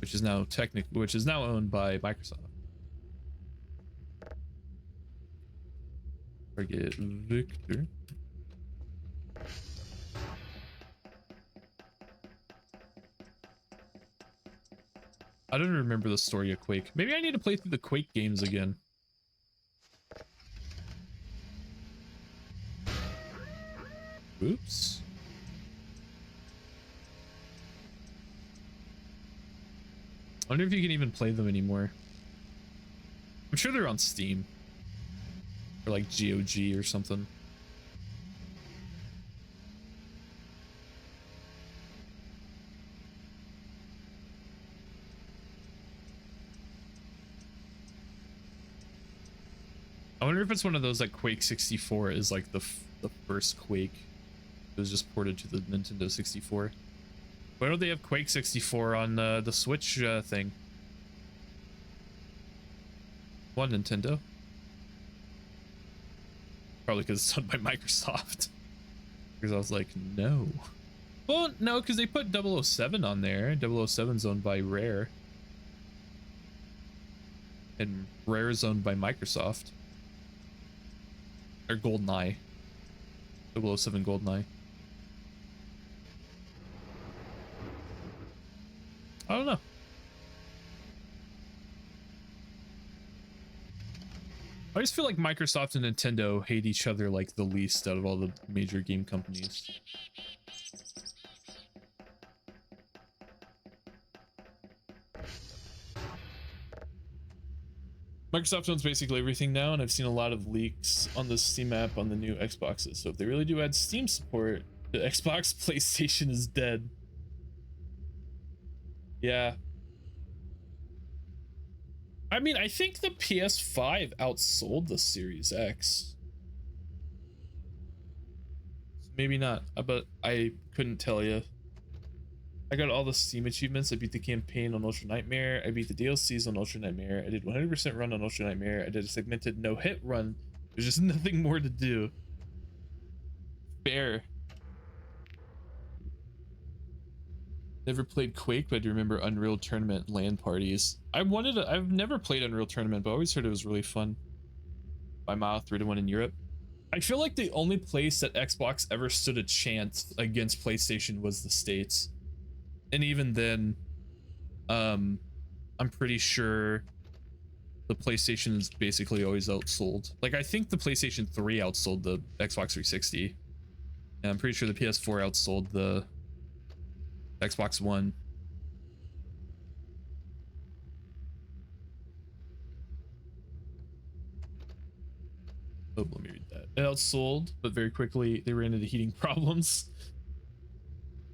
which is now owned by Microsoft. Target Victor. I don't remember the story of Quake. Maybe I need to play through the Quake games again. Oops. I wonder if you can even play them anymore. I'm sure they're on Steam. Or like GOG or something. I wonder if it's one of those like Quake 64 is like the first Quake. It was just ported to the Nintendo 64. Why don't they have Quake 64 on the Switch thing? One Nintendo. Probably because it's owned by Microsoft. Because I was like, no. Well, no, because they put 007 on there. 007's owned by Rare. And Rare is owned by Microsoft. Or GoldenEye. 007 GoldenEye. I don't know. I just feel like Microsoft and Nintendo hate each other like the least out of all the major game companies. Microsoft owns basically everything now, and I've seen a lot of leaks on the Steam app on the new Xboxes. So if they really do add Steam support, the Xbox PlayStation is dead. Yeah. I mean, I think the PS5 outsold the Series X. Maybe not, but I couldn't tell you. I got all the Steam achievements. I beat the campaign on Ultra Nightmare. I beat the DLCs on Ultra Nightmare. I did 100% run on Ultra Nightmare. I did a segmented no-hit run. There's just nothing more to do. Fair. Never played Quake, but I do remember Unreal Tournament LAN parties. I've never played Unreal Tournament, but I always heard it was really fun. By mile 3-1 in Europe. I feel like the only place that Xbox ever stood a chance against PlayStation was the States. And even then, I'm pretty sure the PlayStation is basically always outsold. Like, I think the PlayStation 3 outsold the Xbox 360. And I'm pretty sure the PS4 outsold the Xbox One. Oh, let me read that. It outsold, but very quickly they ran into heating problems.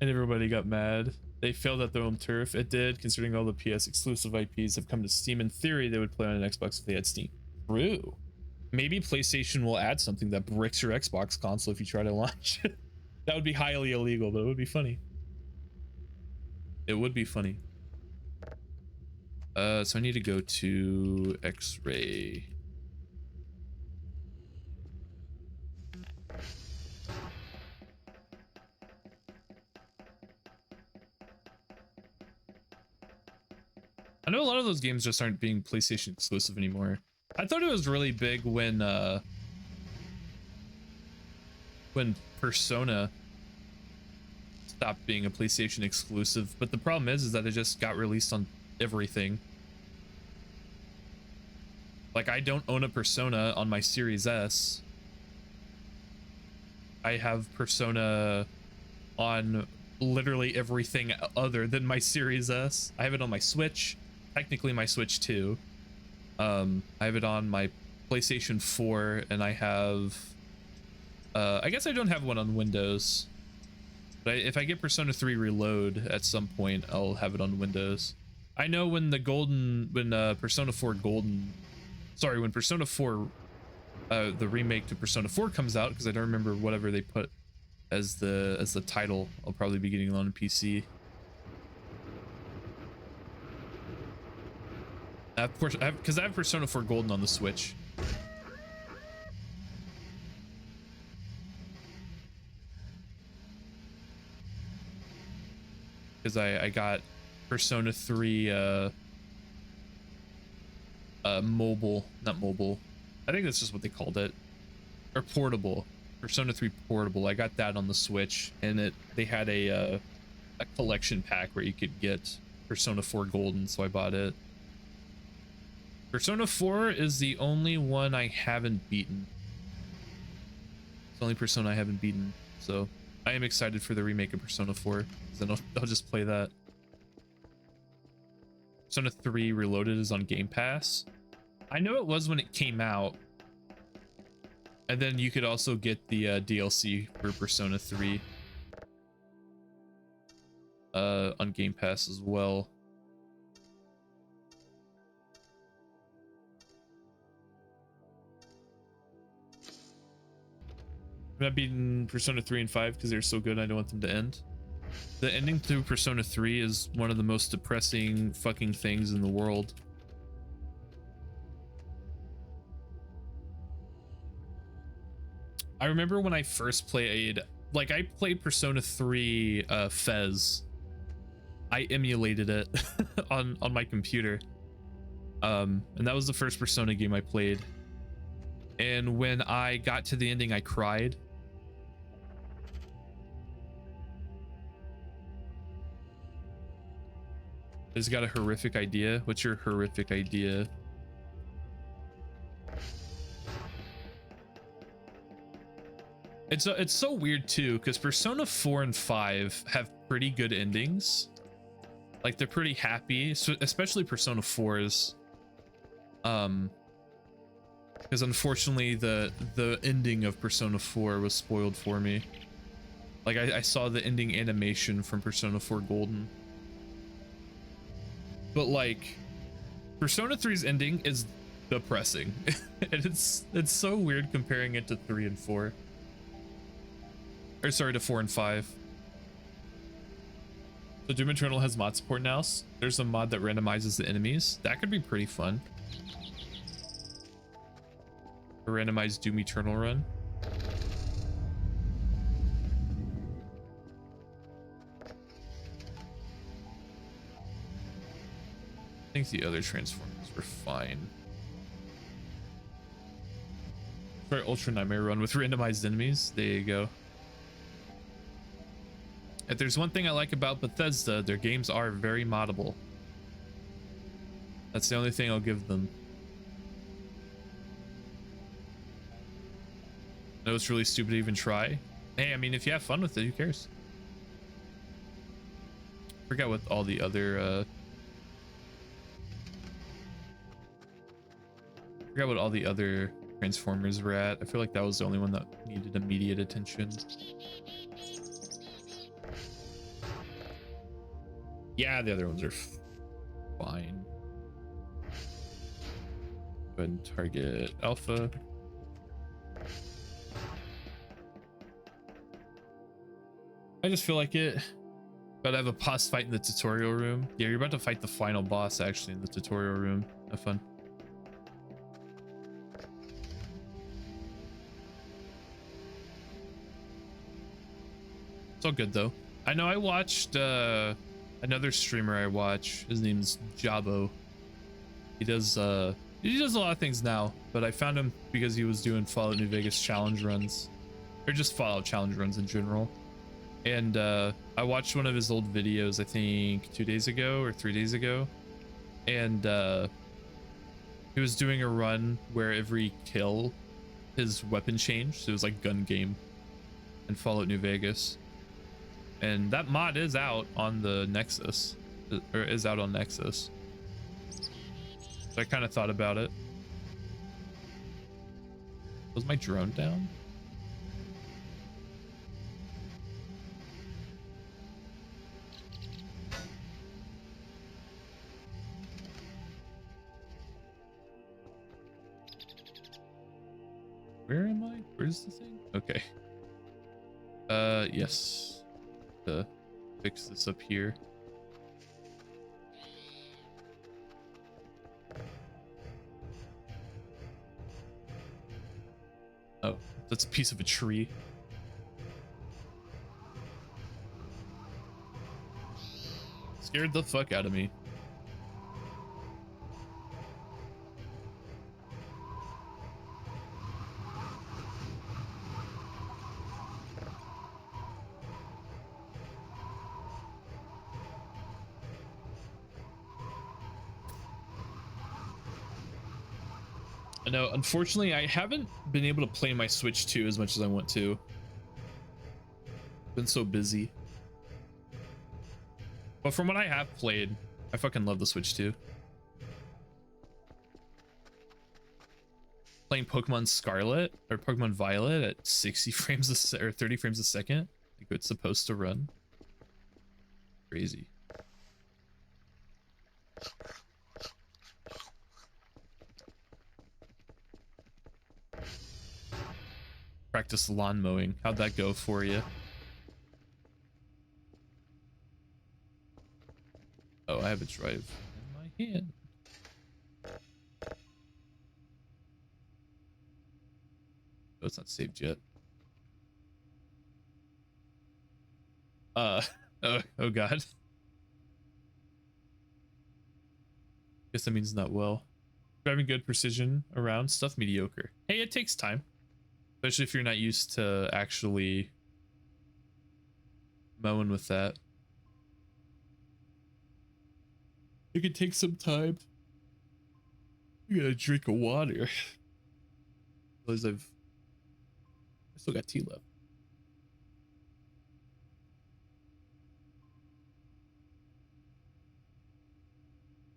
And everybody got mad. They failed at their own turf. It did, considering all the PS exclusive IPs have come to Steam. In theory, they would play on an Xbox if they had Steam. True. Maybe PlayStation will add something that bricks your Xbox console if you try to launch it. That would be highly illegal, but it would be funny. It would be funny. So I need to go to X-Ray. I know a lot of those games just aren't being PlayStation exclusive anymore. I thought it was really big when Persona stopped being a PlayStation exclusive, but the problem is that it just got released on everything. Like, I don't own a Persona on my Series S. I have Persona on literally everything other than my Series S. I have it on my Switch, technically my Switch 2. I have it on my PlayStation 4, and I have I guess I don't have one on Windows, but if I get Persona 3 Reload at some point, I'll have it on Windows. I know when Persona 4 Golden, sorry, when Persona 4 the remake to Persona 4 comes out, because I don't remember whatever they put as the title, I'll probably be getting it on PC. Of course, because I have Persona 4 Golden on the Switch. Because I got Persona 3 mobile, not mobile. I think that's just what they called it. Or portable. Persona 3 portable. I got that on the Switch, and they had a collection pack where you could get Persona 4 Golden, so I bought it. Persona 4 is the only one I haven't beaten. It's the only Persona I haven't beaten, so I am excited for the remake of Persona 4, because then I'll just play that. Persona 3 Reloaded is on Game Pass. I know it was when it came out. And then you could also get the DLC for Persona 3 on Game Pass as well. I'm not beating Persona 3 and 5 because they're so good. I don't want them to end. The ending to Persona 3 is one of the most depressing fucking things in the world. I remember when I first played, like, I played Persona 3 Fez. I emulated it on my computer. And that was the first Persona game I played. And when I got to the ending, I cried. It's got a horrific idea. What's your horrific idea? It's so weird too, because Persona 4 and 5 have pretty good endings. Like, they're pretty happy, so especially Persona 4's. Because unfortunately the ending of Persona 4 was spoiled for me. Like, I saw the ending animation from Persona 4 Golden. But like, Persona 3's ending is depressing. And it's so weird comparing it to 3 and 4. Or sorry, to 4 and 5. So Doom Eternal has mod support now. There's a mod that randomizes the enemies. That could be pretty fun. A randomized Doom Eternal run. I think the other Transformers were fine. For Ultra Nightmare run with randomized enemies. There you go. If there's one thing I like about Bethesda, their games are very moddable. That's the only thing I'll give them. I know it's really stupid to even try. Hey, I mean, if you have fun with it, who cares? I forgot what all the other Transformers were at. I feel like that was the only one that needed immediate attention. Yeah, the other ones are fine. Go ahead and target Alpha. I just feel like it. But I have a boss fight in the tutorial room. Yeah, you're about to fight the final boss actually in the tutorial room. Have fun. It's all good though. I know I watched another streamer I watch. His name's Jabo. He does a lot of things now, but I found him because he was doing Fallout New Vegas challenge runs, or just Fallout challenge runs in general. And I watched one of his old videos, I think 2 days ago or 3 days ago, and he was doing a run where every kill his weapon changed. It was like gun game in Fallout New Vegas. And that mod is out on the Nexus, or is out on Nexus. So I kind of thought about it. Was my drone down? Where am I? Where's the thing? Okay. Yes. To fix this up here. Oh, that's a piece of a tree. Scared the fuck out of me. I know, unfortunately, I haven't been able to play my Switch 2 as much as I want to. Been so busy. But from what I have played, I fucking love the Switch 2. Playing Pokemon Scarlet or Pokemon Violet at 60 frames or 30 frames a second, like it's supposed to run. Crazy. Practice lawn mowing. How'd that go for you? Oh, I have a drive in my hand. Oh, it's not saved yet. Oh god. Guess that means not well. Driving good precision around stuff mediocre. Hey, it takes time. Especially if you're not used to actually mowing with that. It could take some time. You gotta drink of water. Realize I still got tea left.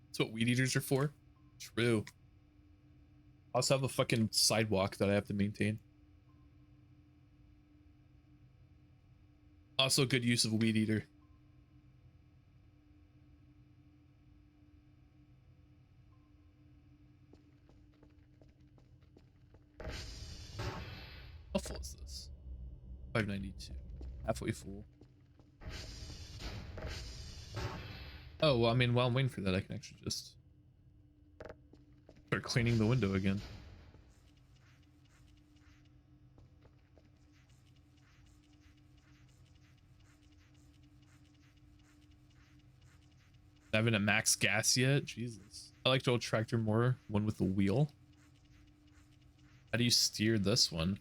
That's what weed eaters are for. True. I also have a fucking sidewalk that I have to maintain. Also good use of a weed eater. full is this? 592. Halfway full. Oh, well, I mean, while I'm waiting for that, I can actually just start cleaning the window again. I haven't at max gas yet. Jesus. I like the old tractor more, one with the wheel. How do you steer this one?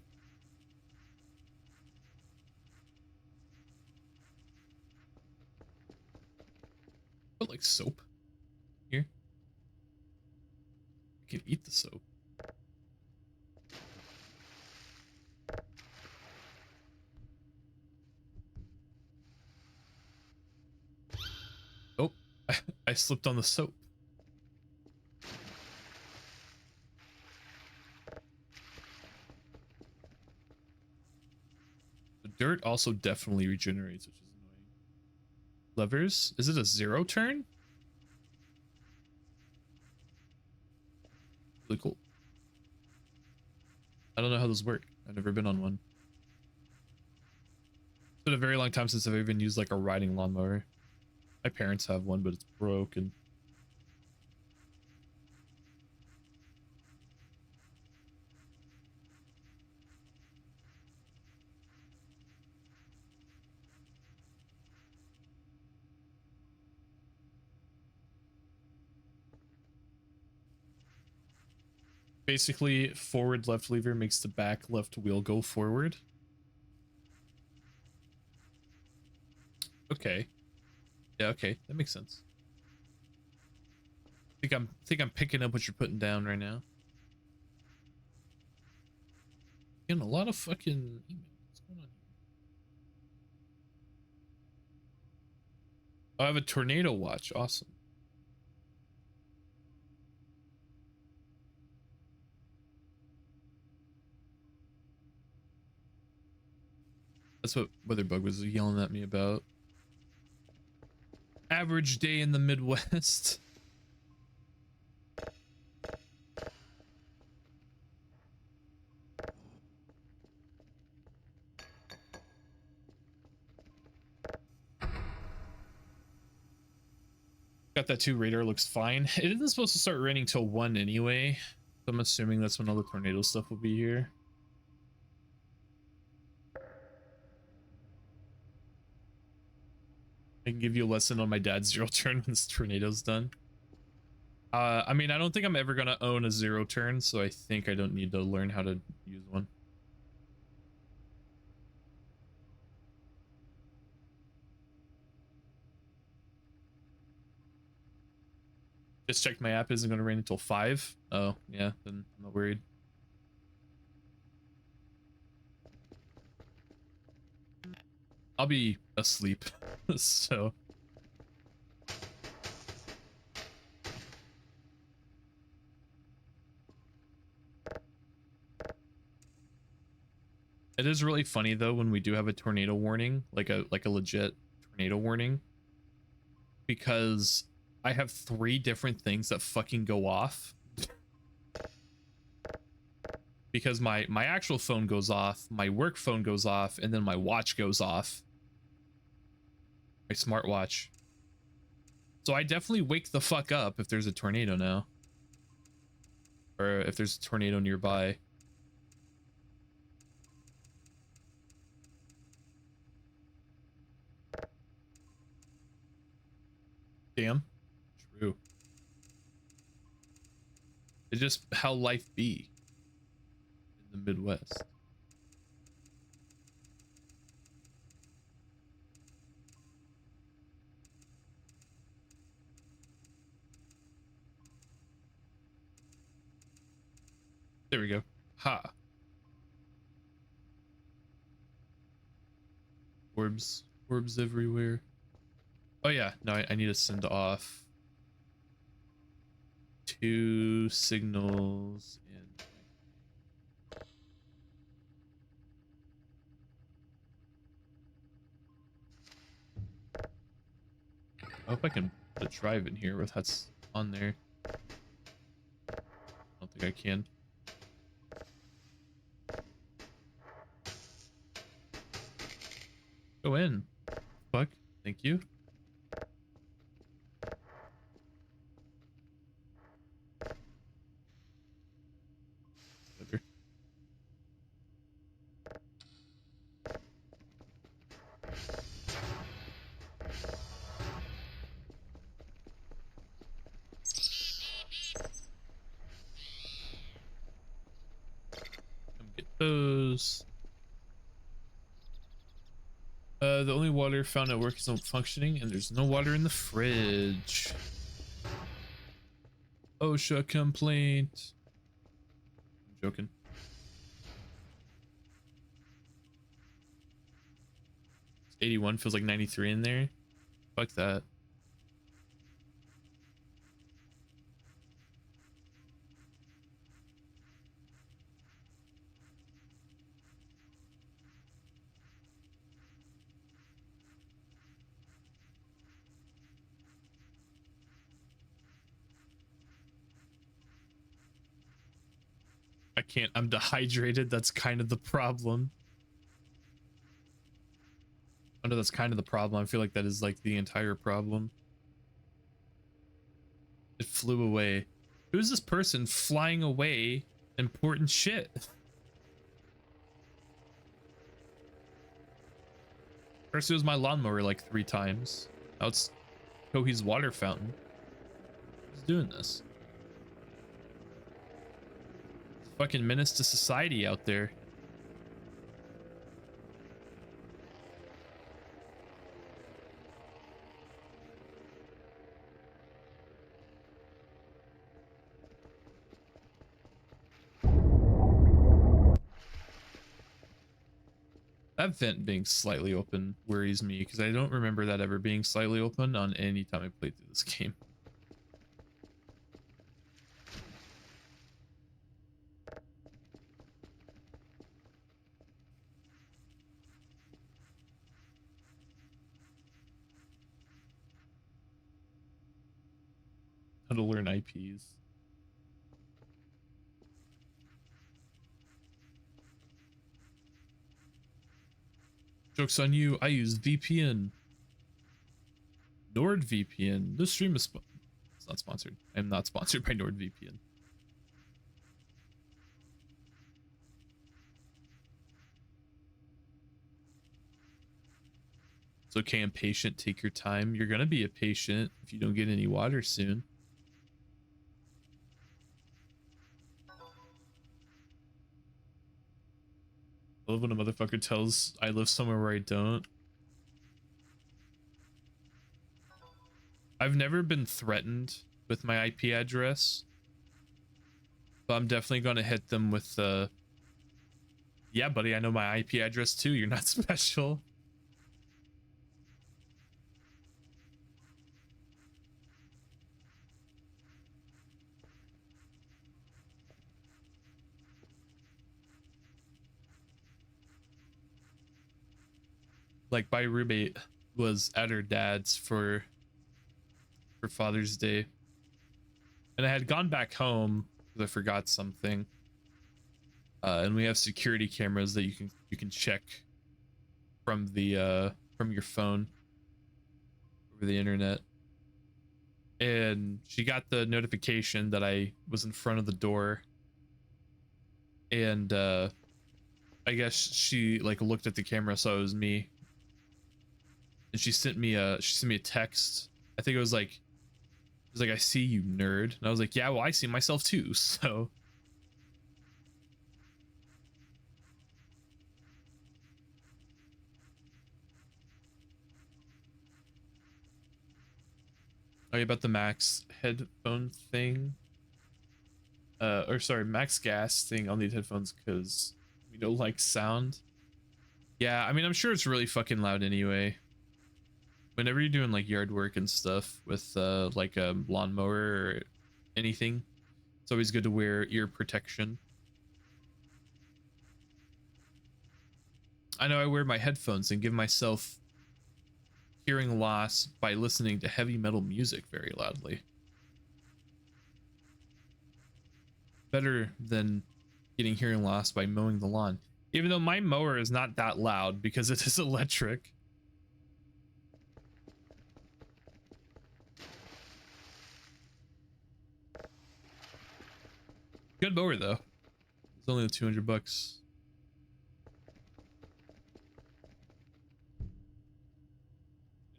Put like soap here. I can eat the soap. Oh, I slipped on the soap. The dirt also definitely regenerates, which is annoying. Levers? Is it a 0 turn? Really cool. I don't know how those work. I've never been on one. It's been a very long time since I've even used like a riding lawnmower. My parents have one, but it's broken. Basically, forward left lever makes the back left wheel go forward. Okay. Yeah, okay. That makes sense. I think I'm picking up what you're putting down right now. Getting a lot of fucking emails. What's going on here? Oh, I have a tornado watch. Awesome. That's what Weatherbug was yelling at me about. Average day in the Midwest. Got that too. Radar looks fine. It isn't supposed to start raining till 1 anyway. So I'm assuming that's when all the tornado stuff will be here. I can give you a lesson on my dad's 0 turn when this tornado's done. I mean, I don't think I'm ever gonna own a 0 turn, so I think I don't need to learn how to use one. Just checked my app isn't gonna rain until 5. Oh, yeah, then I'm not worried. I'll be asleep, so. It is really funny though when we do have a tornado warning, like a legit tornado warning, because I have 3 different things that fucking go off. Because my actual phone goes off, my work phone goes off, and then my watch goes off. My smartwatch. So I definitely wake the fuck up if there's a tornado now. Or if there's a tornado nearby. Damn. True. It's just how life be in the Midwest. There we go. Ha. Orbs. Orbs everywhere. Oh yeah, no, I need to send off 2 signals and I hope I can put a drive in here if that's on there. I don't think I can. Go in. Fuck. Thank you. Whatever. Come get those. The only water found at work is not functioning, and there's no water in the fridge. OSHA complaint. I'm joking. It's 81 feels like 93 in there. Fuck that. I can't. I'm dehydrated. That's kind of the problem. I know that's kind of the problem. I feel like that is like the entire problem. It flew away. Who's this person flying away important shit? First it was my lawnmower like 3 times. Now it's Kohi's water fountain. Who's doing this? Fucking menace to society out there. That vent being slightly open worries me because I don't remember that ever being slightly open on any time I played through this game. How to learn IPs. Joke's on you. I use VPN. NordVPN. This stream is it's not sponsored. I'm not sponsored by NordVPN. It's okay, I'm patient. Take your time. You're gonna be a patient if you don't get any water soon. I love when a motherfucker tells I live somewhere where I don't. I've never been threatened with my IP address, but I'm definitely gonna hit them with the yeah buddy, I know my IP address too, you're not special. Like my roommate was at her dad's for Father's Day, and I had gone back home because I forgot something. And we have security cameras that you can check from the from your phone over the internet. And she got the notification that I was in front of the door, and I guess she like looked at the camera, saw it was me, and she sent me a text. I think it was like I see you, nerd. And I was like, yeah, well, I see myself too. So oh, yeah, about the Max headphone thing, or sorry, Max Gas thing. I'll need headphones because we don't like sound. Yeah, I mean, I'm sure it's really fucking loud anyway. Whenever you're doing like yard work and stuff with like a lawnmower or anything, it's always good to wear ear protection. I know I wear my headphones and give myself hearing loss by listening to heavy metal music very loudly. Better than getting hearing loss by mowing the lawn. Even though my mower is not that loud because it is electric. Good mower though. It's only $200.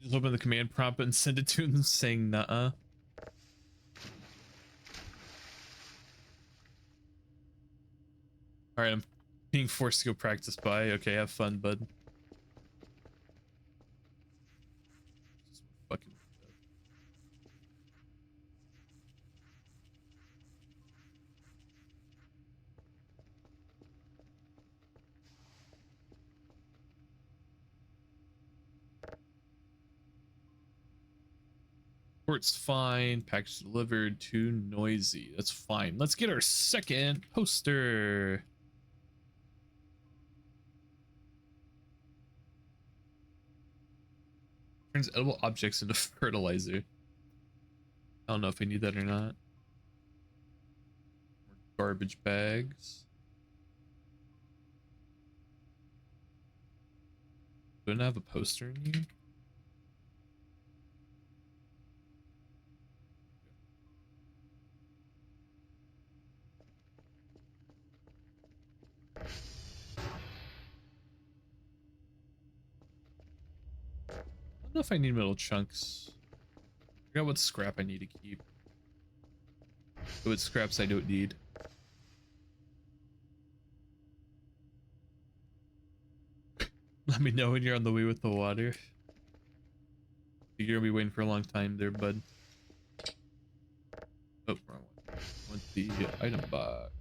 Just open the command prompt and send it to him saying "nuh-uh." All right, I'm being forced to go practice by. Okay, have fun, bud. Fucking. Port's fine. Package delivered. Too noisy. That's fine. Let's get our second poster. Turns edible objects into fertilizer. I don't know if I need that or not. More garbage bags. Do I have a poster in here? I don't know if I need metal chunks. I forgot what scrap I need to keep. What scraps I don't need. Let me know when you're on the way with the water. You're gonna be waiting for a long time there, bud. Oh, wrong one. I want the item box.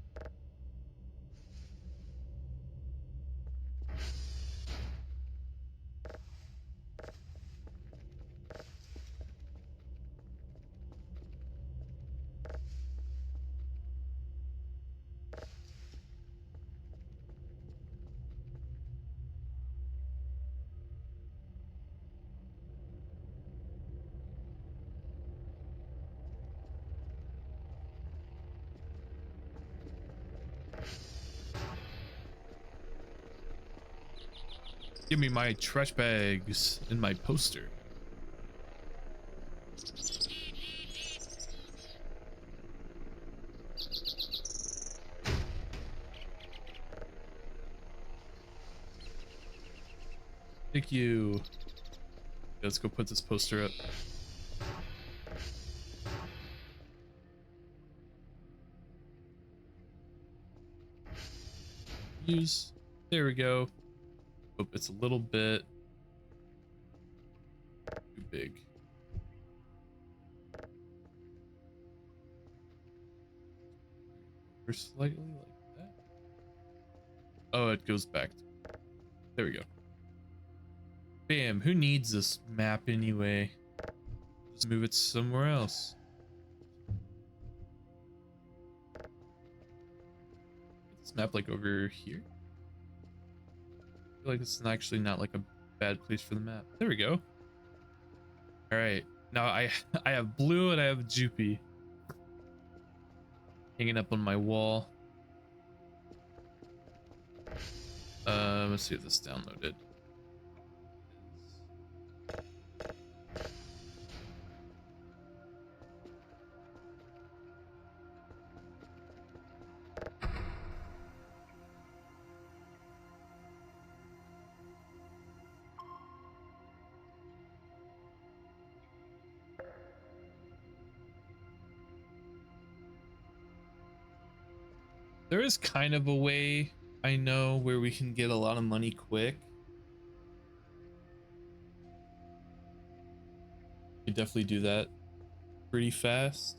Give me my trash bags and my poster. Thank you. Let's go put this poster up. Use. There we go. Oh, it's a little bit too big. Or slightly like that. Oh, it goes back. There we go. Bam. Who needs this map anyway? Just move it somewhere else. This map like over here. I feel like it's actually not like a bad place for the map. There we go. All right. Now I have blue and I have Jupy hanging up on my wall. Let's see if this downloaded. There is kind of a way I know where we can get a lot of money quick. You definitely do that pretty fast.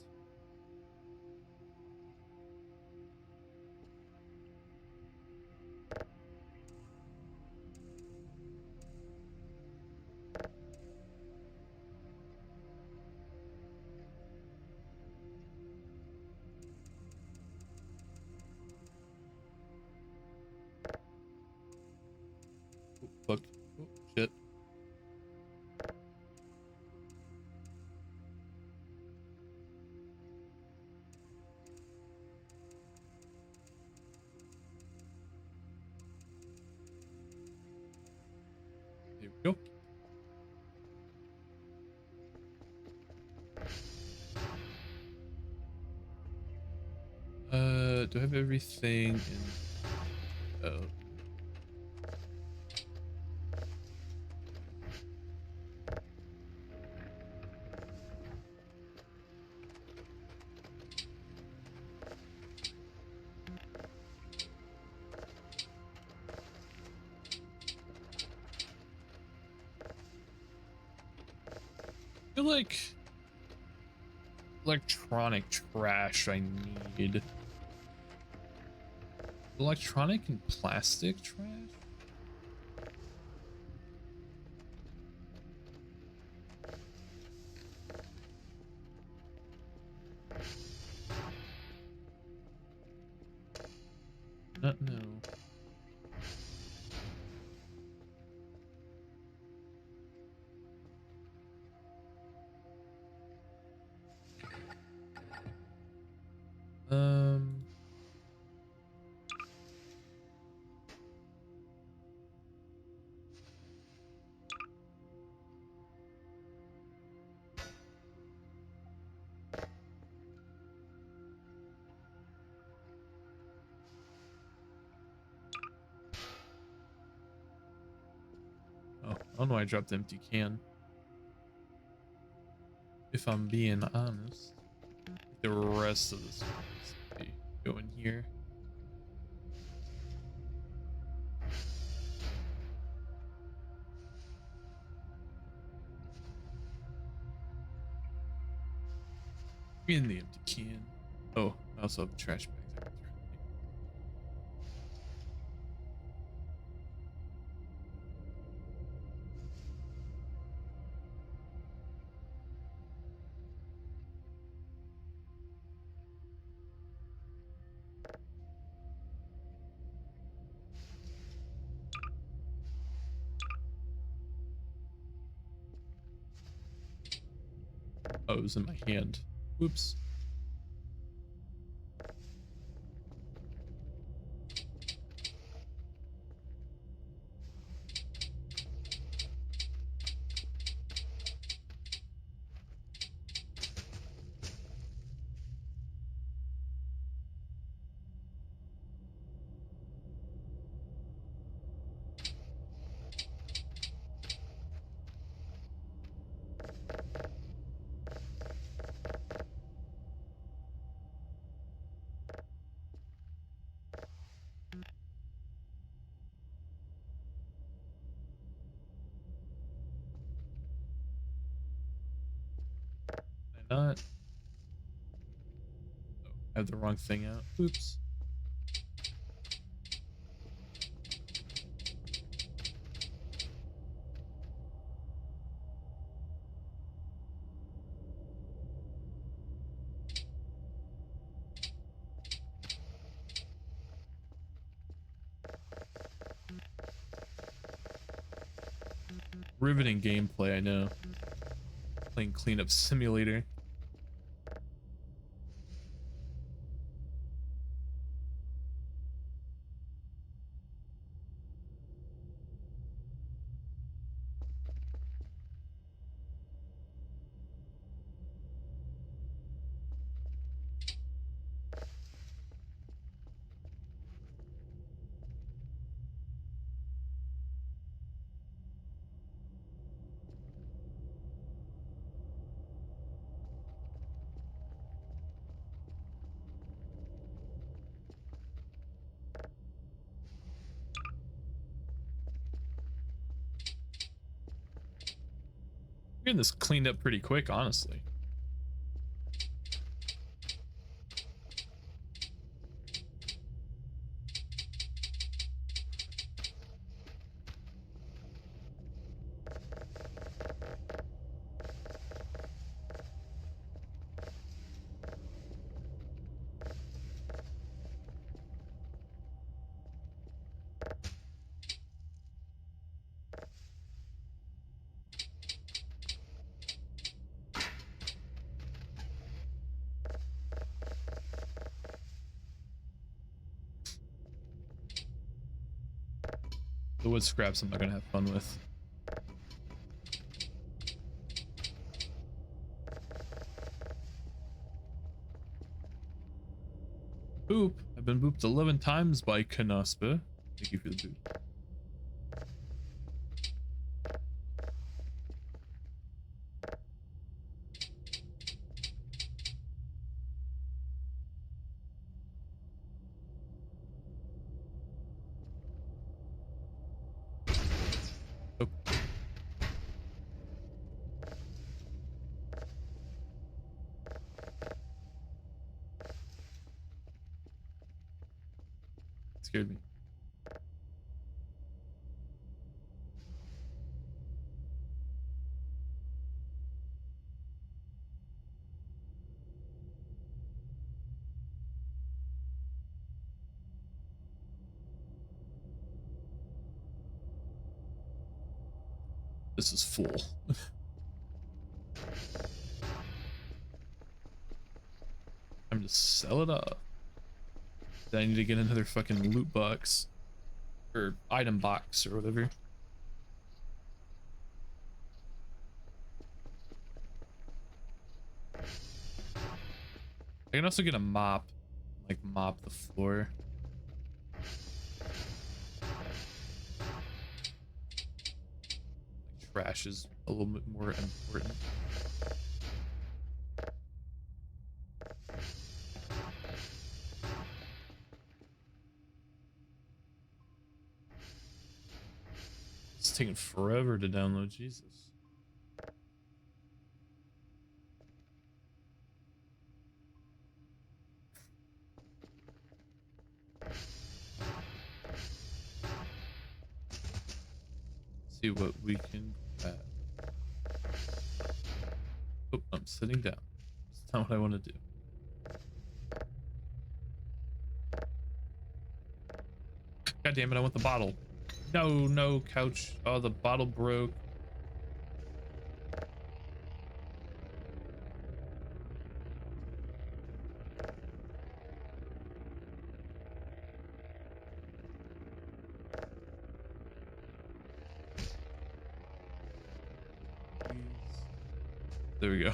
Oh, fuck. Oh, shit. do I have everything in? Oh. I feel like electronic trash I need. Electronic and plastic trash? Not no. Oh, I don't know why I dropped the empty can. If I'm being honest, the rest of this go in here. In the empty can. Oh, I also have trash bags. Oh, it was in my hand. Oops. Not. Oh, I have the wrong thing out. Oops. Riveting gameplay, I know. Playing cleanup simulator. Getting this cleaned up pretty quick, honestly. The wood scraps I'm not gonna have fun with. Poop. I've been booped 11 times by Canaspa. Thank you for the boop. Oh. Scared me. This is full. Time to sell it off. Then I need to get another fucking loot box. Or item box or whatever. I can also get a mop. Like mop the floor. Like trash is a little bit more important. It's taking forever to download, Jesus. See what we can grab. Oh, I'm sitting down. That's not what I want to do. God damn it, I want the bottle. No, no, couch. Oh, the bottle broke. There we go.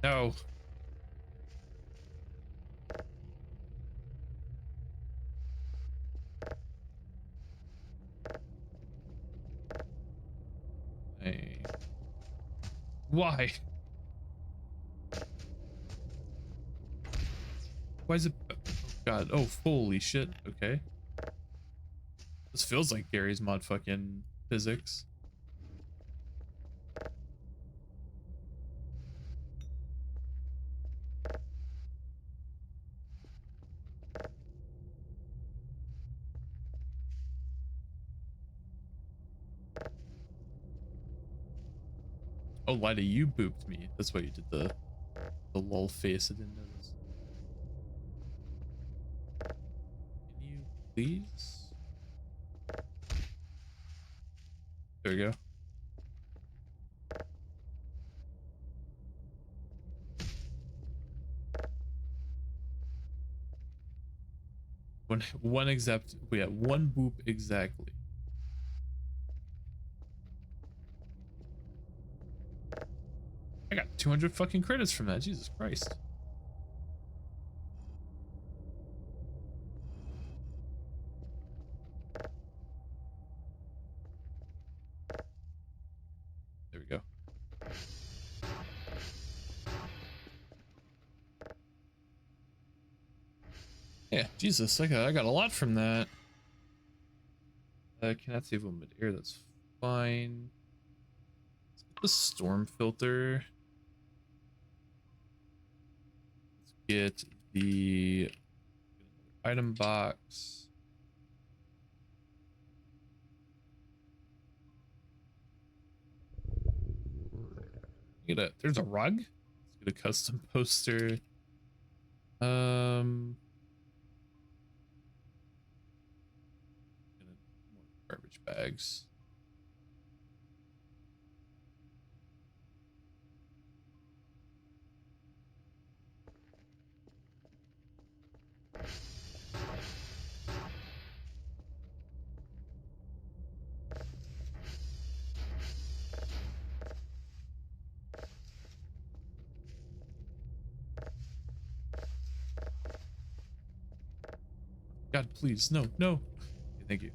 No. Hey. Why? Why is it? Oh God. Oh, holy shit. Okay. This feels like Gary's mod fucking physics. Oh, Lida, you booped me. That's why you did the lol face. I didn't notice. Can you please? There we go. One exact, we have one boop exactly. I got 200 fucking credits from that. Jesus Christ. There we go. Yeah, Jesus, I got a lot from that. Cannot save one mid-air, that's fine. Let's get the storm filter. Let's get the item box. There's a rug. Let's get a custom poster. More garbage bags. God, please, no, no. Okay, thank you.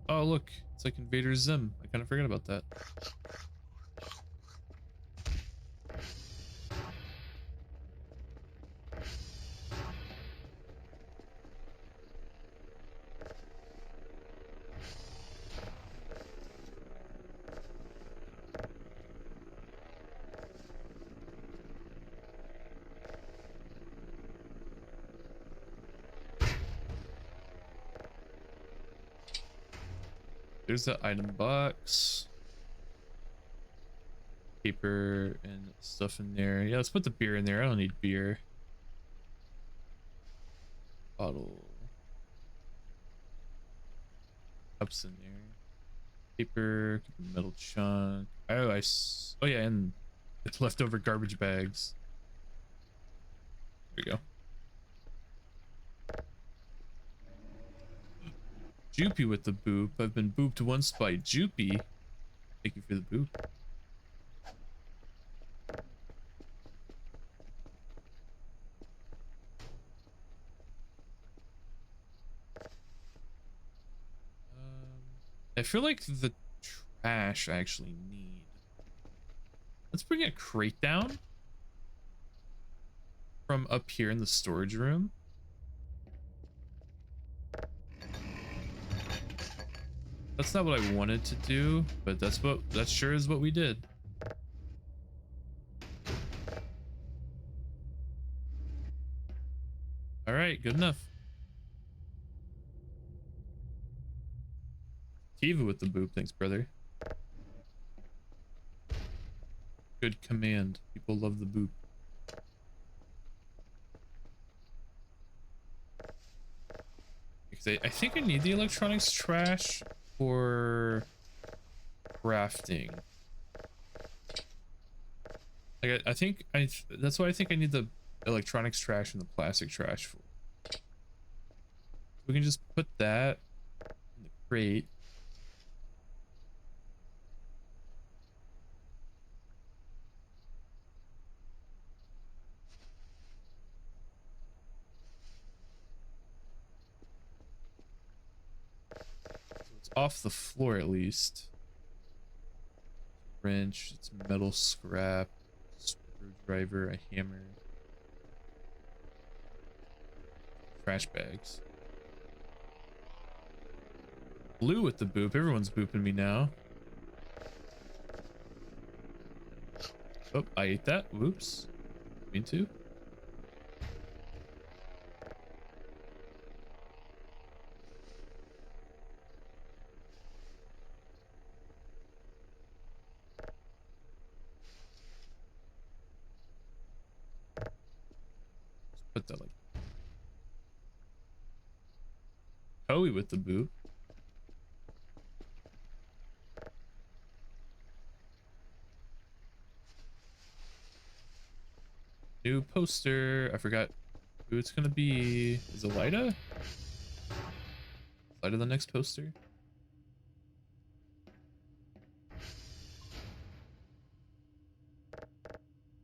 Oh, look, it's like Invader Zim. I kind of forgot about that. There's the item box. Paper and stuff in there. Yeah, let's put the beer in there. I don't need beer. Bottle. Cups in there. Paper. Metal chunk. Oh, oh yeah, and it's leftover garbage bags. There we go. Joopy with the boop. I've been booped once by Joopy. Thank you for the boop. I feel like the trash I actually need. Let's bring a crate down from up here in the storage room. That's not what I wanted to do, but that sure is what we did. All right, good enough. Tiva with the boop, thanks, brother. Good command. People love the boop. Because I think I need the electronics trash for crafting. Like I think that's why I think I need the electronics trash and the plastic trash for. We can just put that in the crate. So it's off the floor at least. Wrench, it's metal scrap, screwdriver, a hammer, trash bags. Blue with the boop. Everyone's booping me now. Oh, I ate that. Whoops. Me too. Put that like Hoey with the boop. New poster. I forgot who it's gonna be. Is it Lida? Lida the next poster?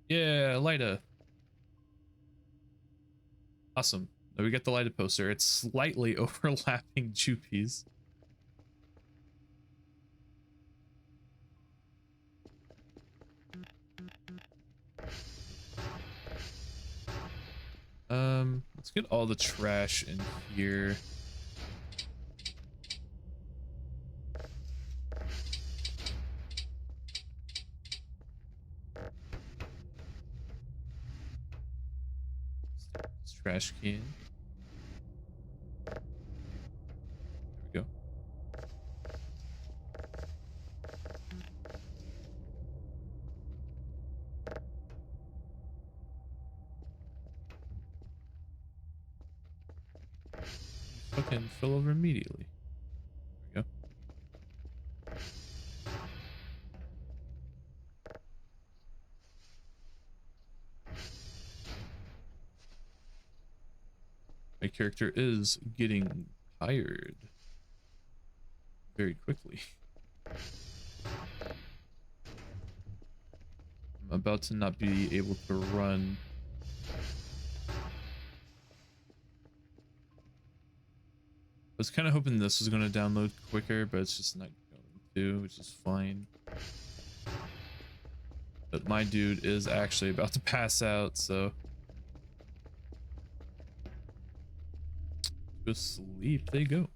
Yeah, Lida. Awesome. Now we get the Lida poster. It's slightly overlapping Juppies. Let's get all the trash in here. This trash can. There we go. Fucking fill over immediately. There we go. My character is getting tired very quickly. I'm about to not be able to run. I was kind of hoping this was going to download quicker, but it's just not going to, which is fine. But my dude is actually about to pass out, so go sleep. There you go.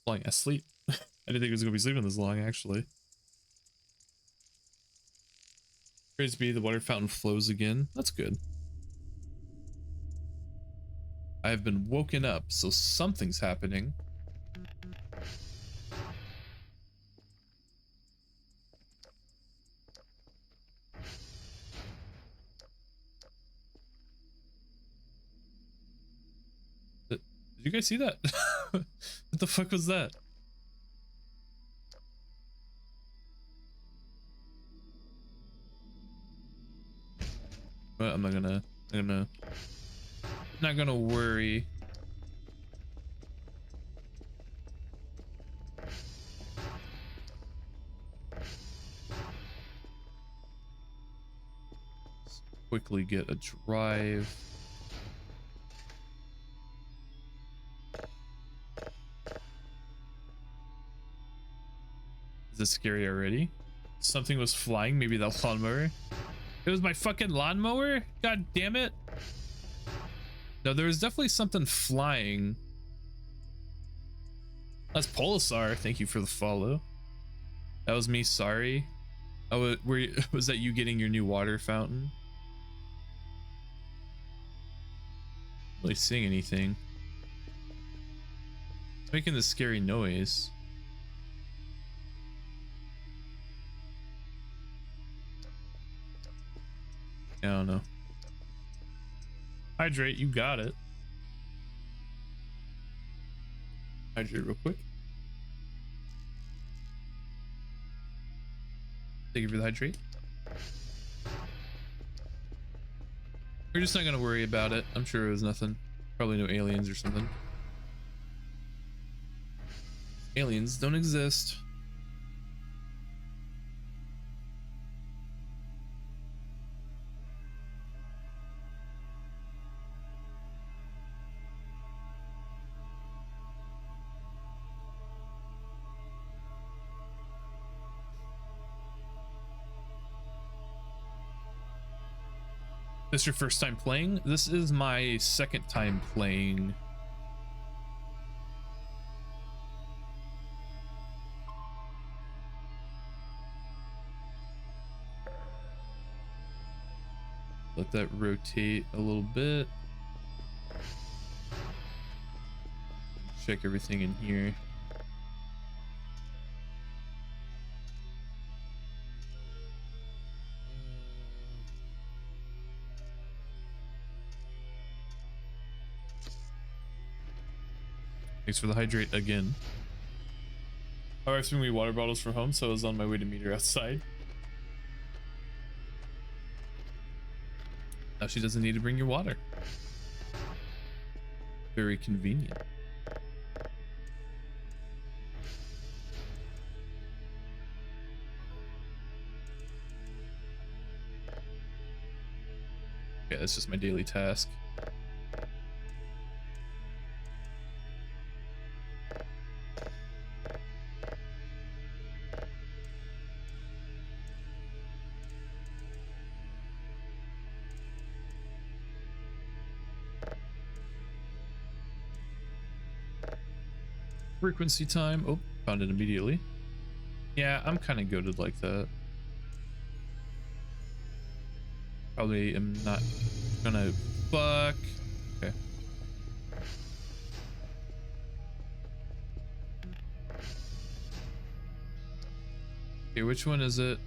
Falling asleep. I didn't think it was gonna be sleeping this long, actually. Praise be, the water fountain flows again. That's good. I have been woken up, so something's happening. Did you guys see that? What the fuck was that? Well, I'm not gonna worry. Let's quickly get a drive. Is this scary already? Something was flying, maybe that lawnmower. It was my fucking lawnmower? God damn it. No, there was definitely something flying. That's Polisar. Thank you for the follow. That was me, sorry. Oh, was that you getting your new water fountain? Not really seeing anything. It's making this scary noise. I don't know. Hydrate, you got it. Hydrate real quick. Thank you for the hydrate. We're just not gonna worry about it. I'm sure it was nothing. Probably no aliens or something. Aliens don't exist. This your first time playing? This is my second time playing. Let that rotate a little bit. Check everything in here. Thanks for the hydrate again. My wife's bringing me water bottles from home, so I was on my way to meet her outside. Now she doesn't need to bring your water. Very convenient. Yeah, that's just my daily task. Frequency time. Oh, found it immediately. Yeah, I'm kind of goated like that. Probably am not gonna fuck. Okay. Okay, which one is it?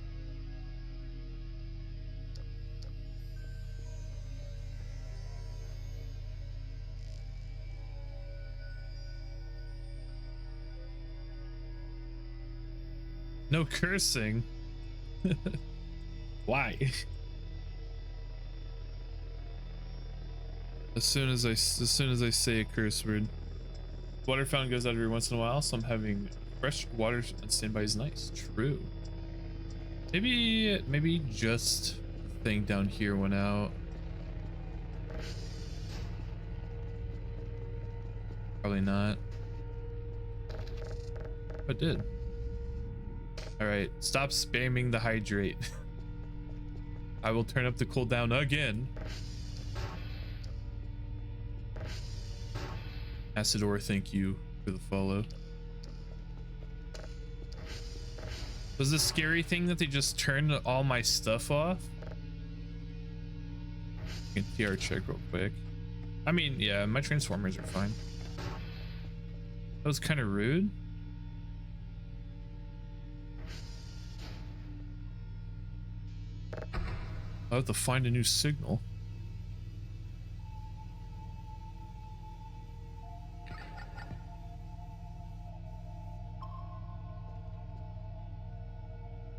No cursing. Why? As soon as I say a curse word, water fountain goes out every once in a while, so I'm having fresh water on standby is nice. True. Maybe just the thing down here went out. Probably not. It did. All right, stop spamming the hydrate. I will turn up the cooldown again. Acidor, thank you for the follow. Was the scary thing that they just turned all my stuff off? You can TR check real quick. I mean, yeah, my transformers are fine. That was kind of rude. I'll have to find a new signal.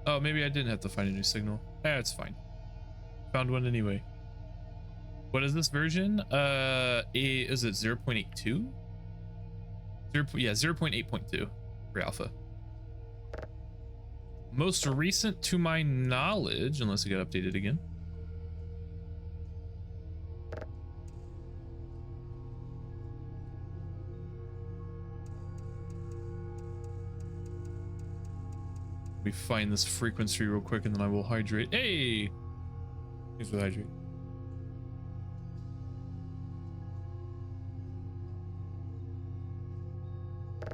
Oh, maybe I didn't have to find a new signal. Yeah, it's fine. Found one anyway. What is this version? Is it 0.82? Yeah, 0.8.2 for alpha. Most recent to my knowledge, unless it got updated again. Let me find this frequency real quick and then I will hydrate. Hey! Thanks for the hydrate.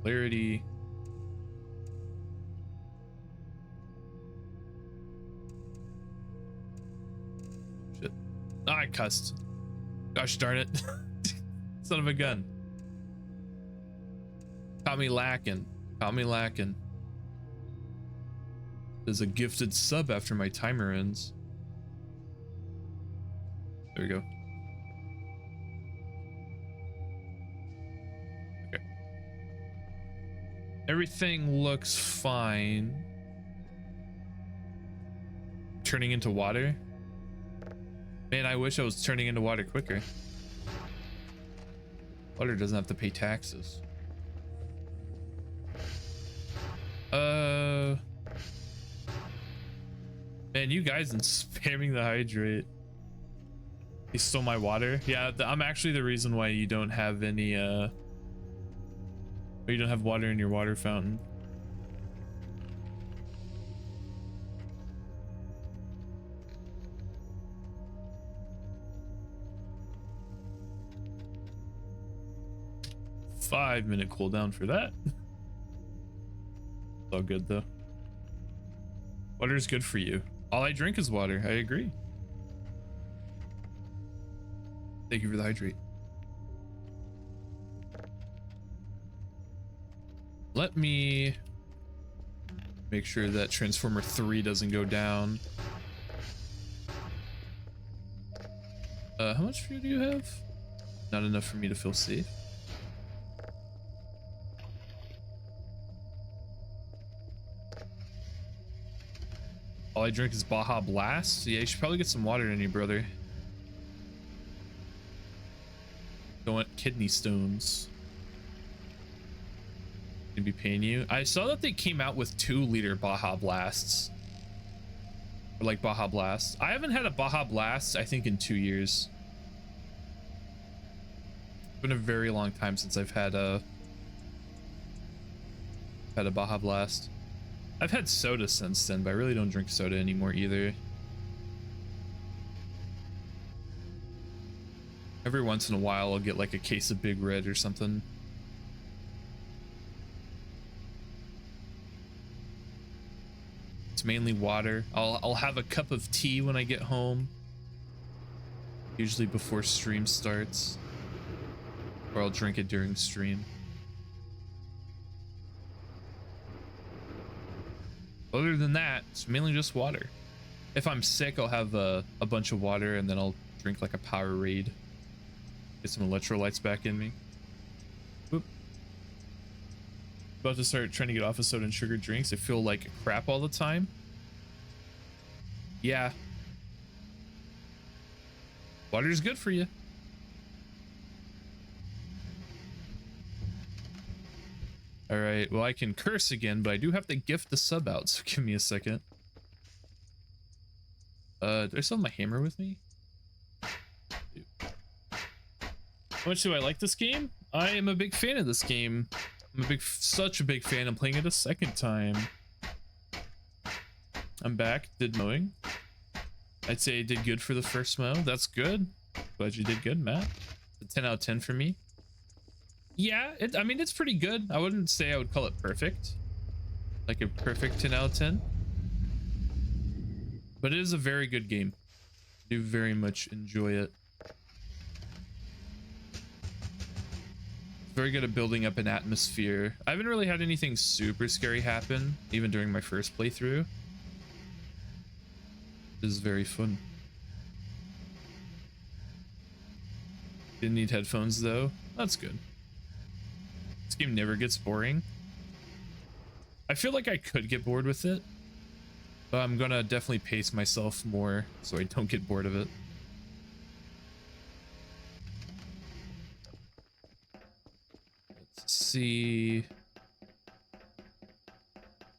Clarity. Shit. Ah, I cussed. Gosh darn it. Son of a gun. Caught me lacking. Caught me lacking. There's a gifted sub after my timer ends. There we go. Okay. Everything looks fine. Turning into water? Man, I wish I was turning into water quicker. Water doesn't have to pay taxes. Man, you guys and spamming the hydrate. He stole my water. Yeah, I'm actually the reason why you don't have any you don't have water in your water fountain. Five-minute cooldown for that. It's all good though. Water is good for you. All I drink is water. I agree. Thank you for the hydrate. Let me make sure that Transformer 3 doesn't go down. How much fuel do you have? Not enough for me to feel safe. All I drink is Baja Blast. Yeah, you should probably get some water in you, brother. Don't want kidney stones. Gonna be paying you. I saw that they came out with 2-liter Baja Blasts. Or like Baja Blast. I haven't had a Baja Blast, I think, in 2 years. It's been a very long time since I've had a Baja Blast. I've had soda since then, but I really don't drink soda anymore either. Every once in a while, I'll get like a case of Big Red or something. It's mainly water. I'll have a cup of tea when I get home. Usually before stream starts. Or I'll drink it during stream. Other than that, it's mainly just water. If I'm sick, I'll have a bunch of water and then I'll drink like a Powerade. Get some electrolytes back in me. Whoop. About to start trying to get off of soda and sugar drinks. I feel like crap all the time. Yeah. Water's good for you. All right, well, I can curse again, but I do have to gift the sub out, so give me a second. Do I still have my hammer with me? How much do I like this game? I am a big fan of this game. I'm such a big fan. I'm playing it a second time. I'm back, did mowing. I'd say I did good for the first mow. That's good. Glad you did good, Matt. A 10 out of 10 for me. Yeah, I mean, it's pretty good. I wouldn't say I would call it perfect. Like a perfect 10 out of 10. But it is a very good game. I do very much enjoy it. Very good at building up an atmosphere. I haven't really had anything super scary happen, even during my first playthrough. It is very fun. Didn't need headphones though. That's good. This game never gets boring. I feel like I could get bored with it, but I'm gonna definitely pace myself more so I don't get bored of it. Let's see.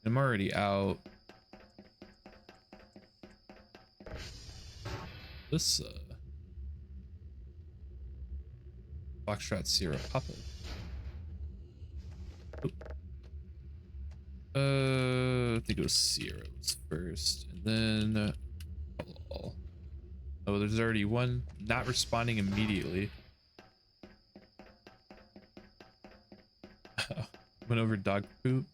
I'm already out. This Foxtrot Sierra Papa. I think it was Sierra was first, and then oh, there's already one not responding immediately. Went over dog poop.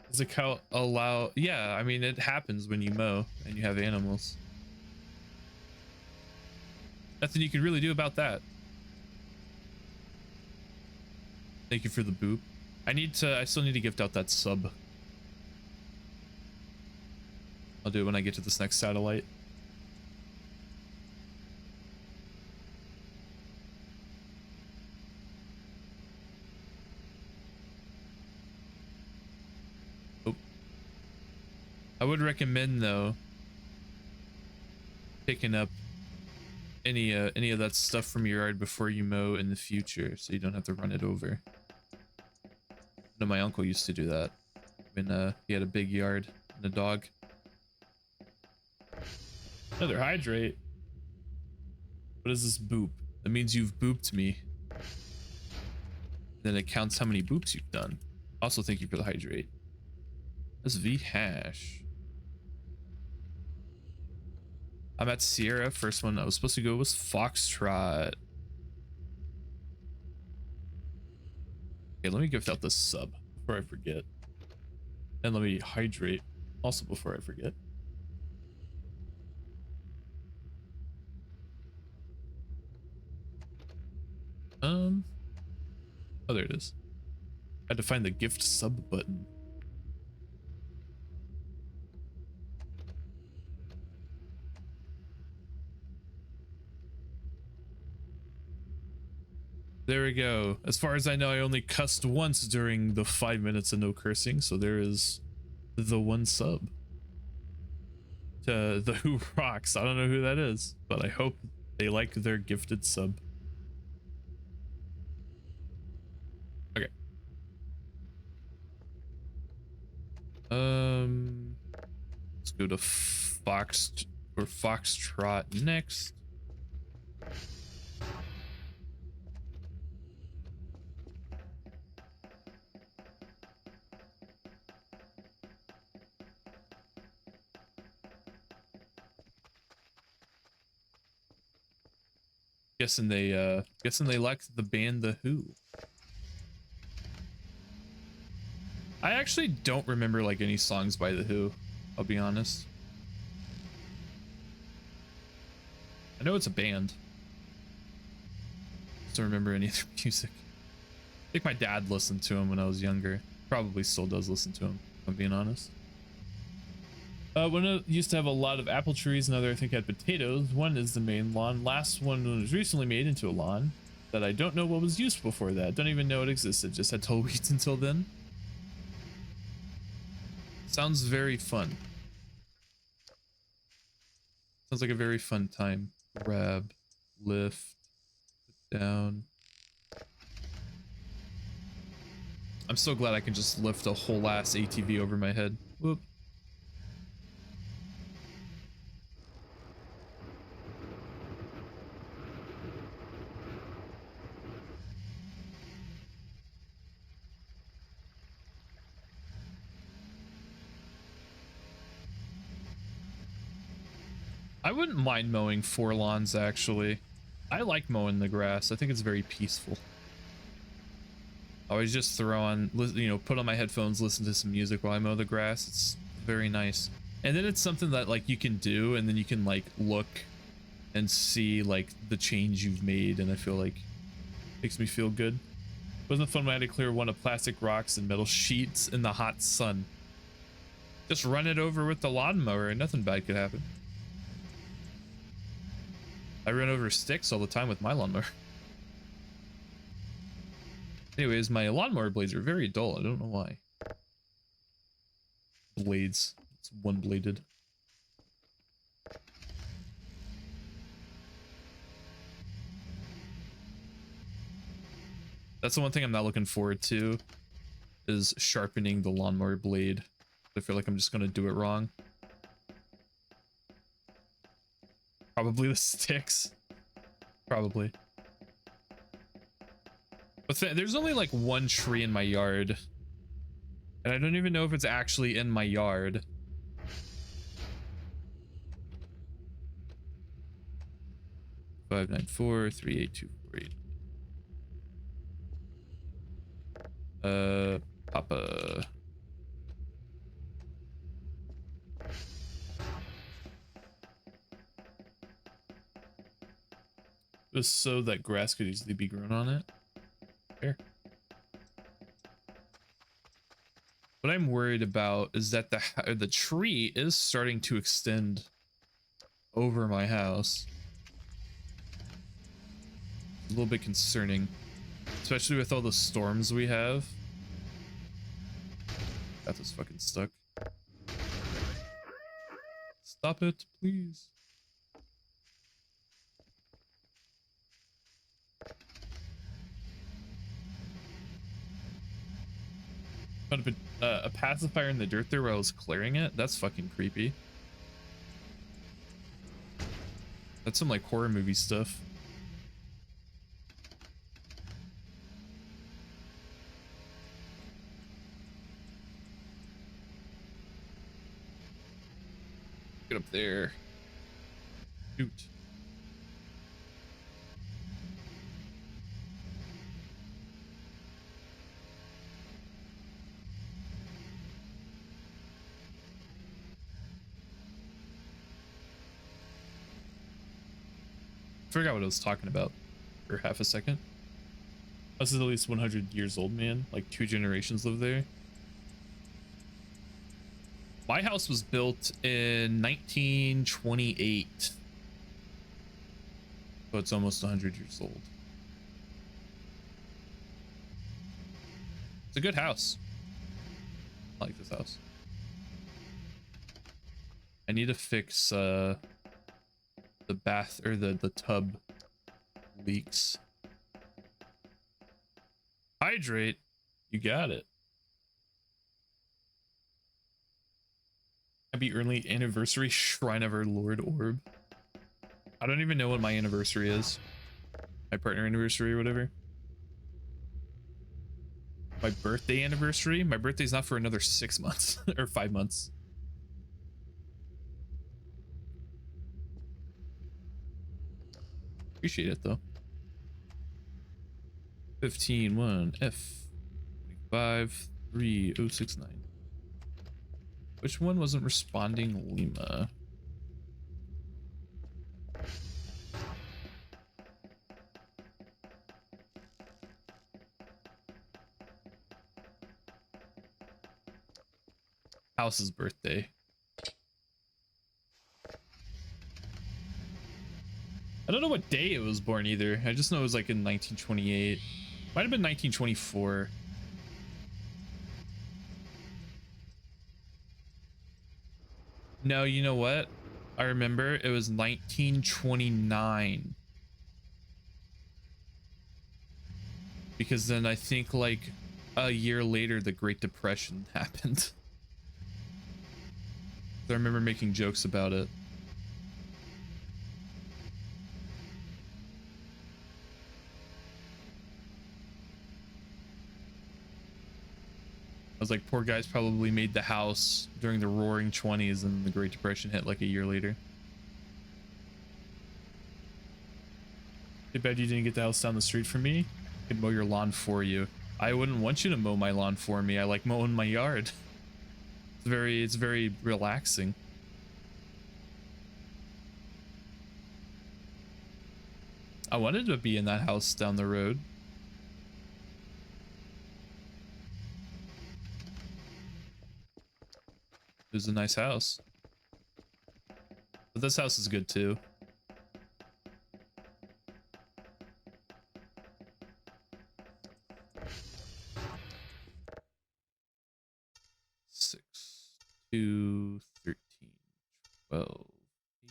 Does the cow allow? Yeah, I mean, it happens when you mow and you have animals. Nothing you can really do about that. Thank you for the boop. I still need to gift out that sub. I'll do it when I get to this next satellite. Oh. I would recommend though picking up any of that stuff from your yard before you mow in the future, so you don't have to run it over. I know my uncle used to do that when he had a big yard and a dog. Another hydrate. What is this boop? That means you've booped me. Then it counts how many boops you've done. Also, thank you for the hydrate. That's V hash. I'm at Sierra. First one I was supposed to go was Foxtrot. Okay, let me gift out the sub before I forget. And let me hydrate also before I forget. Oh, there it is. I had to find the gift sub button. There we go. As far as I know, I only cussed once during the 5 minutes of no cursing, so there is the one sub to the Who Rocks. I don't know who that is, but I hope they like their gifted sub. Okay. Let's go to Foxtrot next. Guessing they like the band The Who. I actually don't remember like any songs by The Who, I'll be honest. I know it's a band. Just don't remember any of their music. I think my dad listened to him when I was younger. Probably still does listen to him, if I'm being honest. One used to have a lot of apple trees, another I think had potatoes. One is the main lawn. Last one was recently made into a lawn that I don't know what was used before that. Don't even know it existed. Just had tall weeds until then. Sounds very fun. Sounds like a very fun time. Grab, lift, put down. I'm so glad I can just lift a whole ass ATV over my head. Whoop. I wouldn't mind mowing 4 lawns, actually. I like mowing the grass. I think it's very peaceful. I always just throw on, you know, put on my headphones, listen to some music while I mow the grass. It's very nice. And then it's something that, like, you can do, and then you can, like, look and see, like, the change you've made, and I feel like it makes me feel good. Wasn't fun when I had to clear one of plastic rocks and metal sheets in the hot sun. Just run it over with the lawnmower and nothing bad could happen. I run over sticks all the time with my lawnmower. Anyways, my lawnmower blades are very dull. I don't know why. Blades. It's one-bladed. That's the one thing I'm not looking forward to, is sharpening the lawnmower blade. I feel like I'm just gonna do it wrong. Probably the sticks. Probably. But there's only like one tree in my yard. And I don't even know if it's actually in my yard. Five nine four 38248. Papa. Just so that grass could easily be grown on it. Fair. What I'm worried about is that the tree is starting to extend over my house. A little bit concerning, especially with all the storms we have. Got this fucking stuck. Stop it, please. Found a pacifier in the dirt there while I was clearing it. That's fucking creepy. That's some like horror movie stuff. Get up there. Shoot. Forgot what I was talking about for half a second. This is at least 100 years old, man. Like 2 generations live there. My house was built in 1928. So it's almost 100 years old. It's a good house. I like this house. I need to fix the bath or the tub leaks. Hydrate. You got it. Happy early anniversary, Shrine of Our Lord Orb. I don't even know what my anniversary is. My partner anniversary or whatever. My birthday anniversary? My birthday's not for another 6 months or 5 months. Appreciate it though. 15-1 F 53069. Which one wasn't responding? Lima. House's birthday. I don't know what day it was born either. I just know it was like in 1928. Might have been 1924. No, you know what? I remember it was 1929. Because then I think like a year later, the Great Depression happened. I remember making jokes about it. I was like, poor guys probably made the house during the roaring 20s and the Great Depression hit like a year later. Too bad you didn't get the house down the street from me. I could mow your lawn for you. I wouldn't want you to mow my lawn for me. I like mowing my yard. It's very relaxing. I wanted to be in that house down the road. It was a nice house. But this house is good too. Six, 2, 13, 12, 8,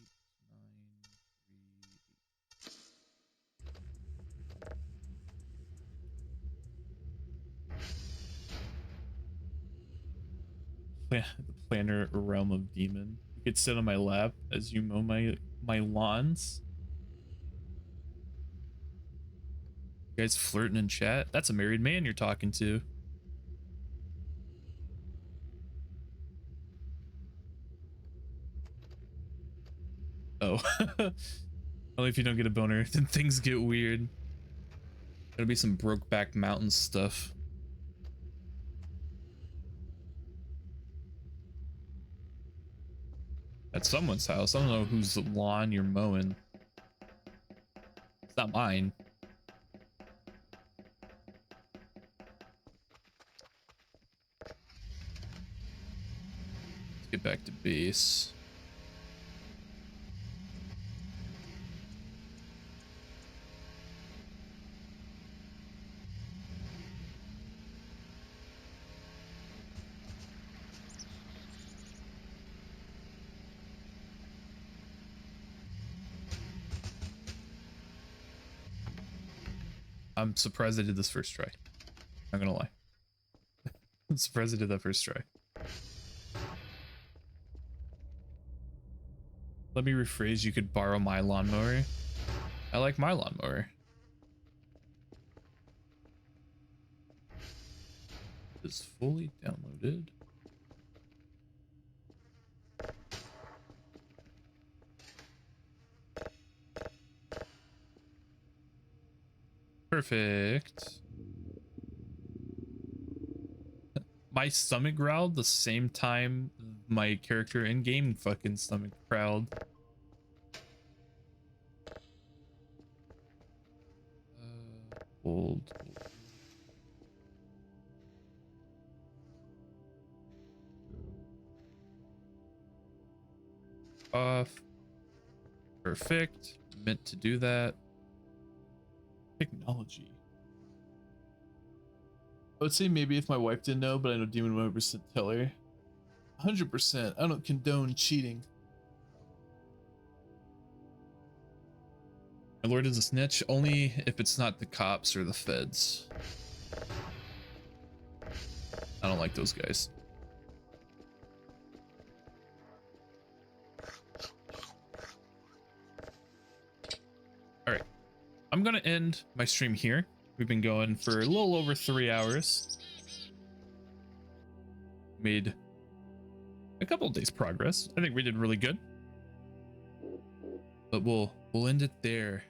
9, 3, 8. The planner realm of demon. You could sit on my lap as you mow my lawns. You guys flirting in chat? That's a married man you're talking to. Oh. Only if you don't get a boner, then things get weird. Gotta be some Brokeback Mountain stuff. At someone's house. I don't know whose lawn you're mowing. It's not mine. Let's get back to base. I'm surprised I did this first try. Not gonna lie. I'm surprised I did that first try. Let me rephrase, you could borrow my lawnmower. I like my lawnmower. It's fully downloaded. Perfect. My stomach growled the same time my character in game fucking stomach growled. Hold. Off. Perfect. Meant to do that. Technology. I would say maybe if my wife didn't know, but I know Demon 100% tell her. 100%. I don't condone cheating. My lord is a snitch only if it's not the cops or the feds. I don't like those guys. All right, I'm gonna end my stream here. We've been going for a little over 3 hours. Made a couple of days progress. I think we did really good. But we'll end it there.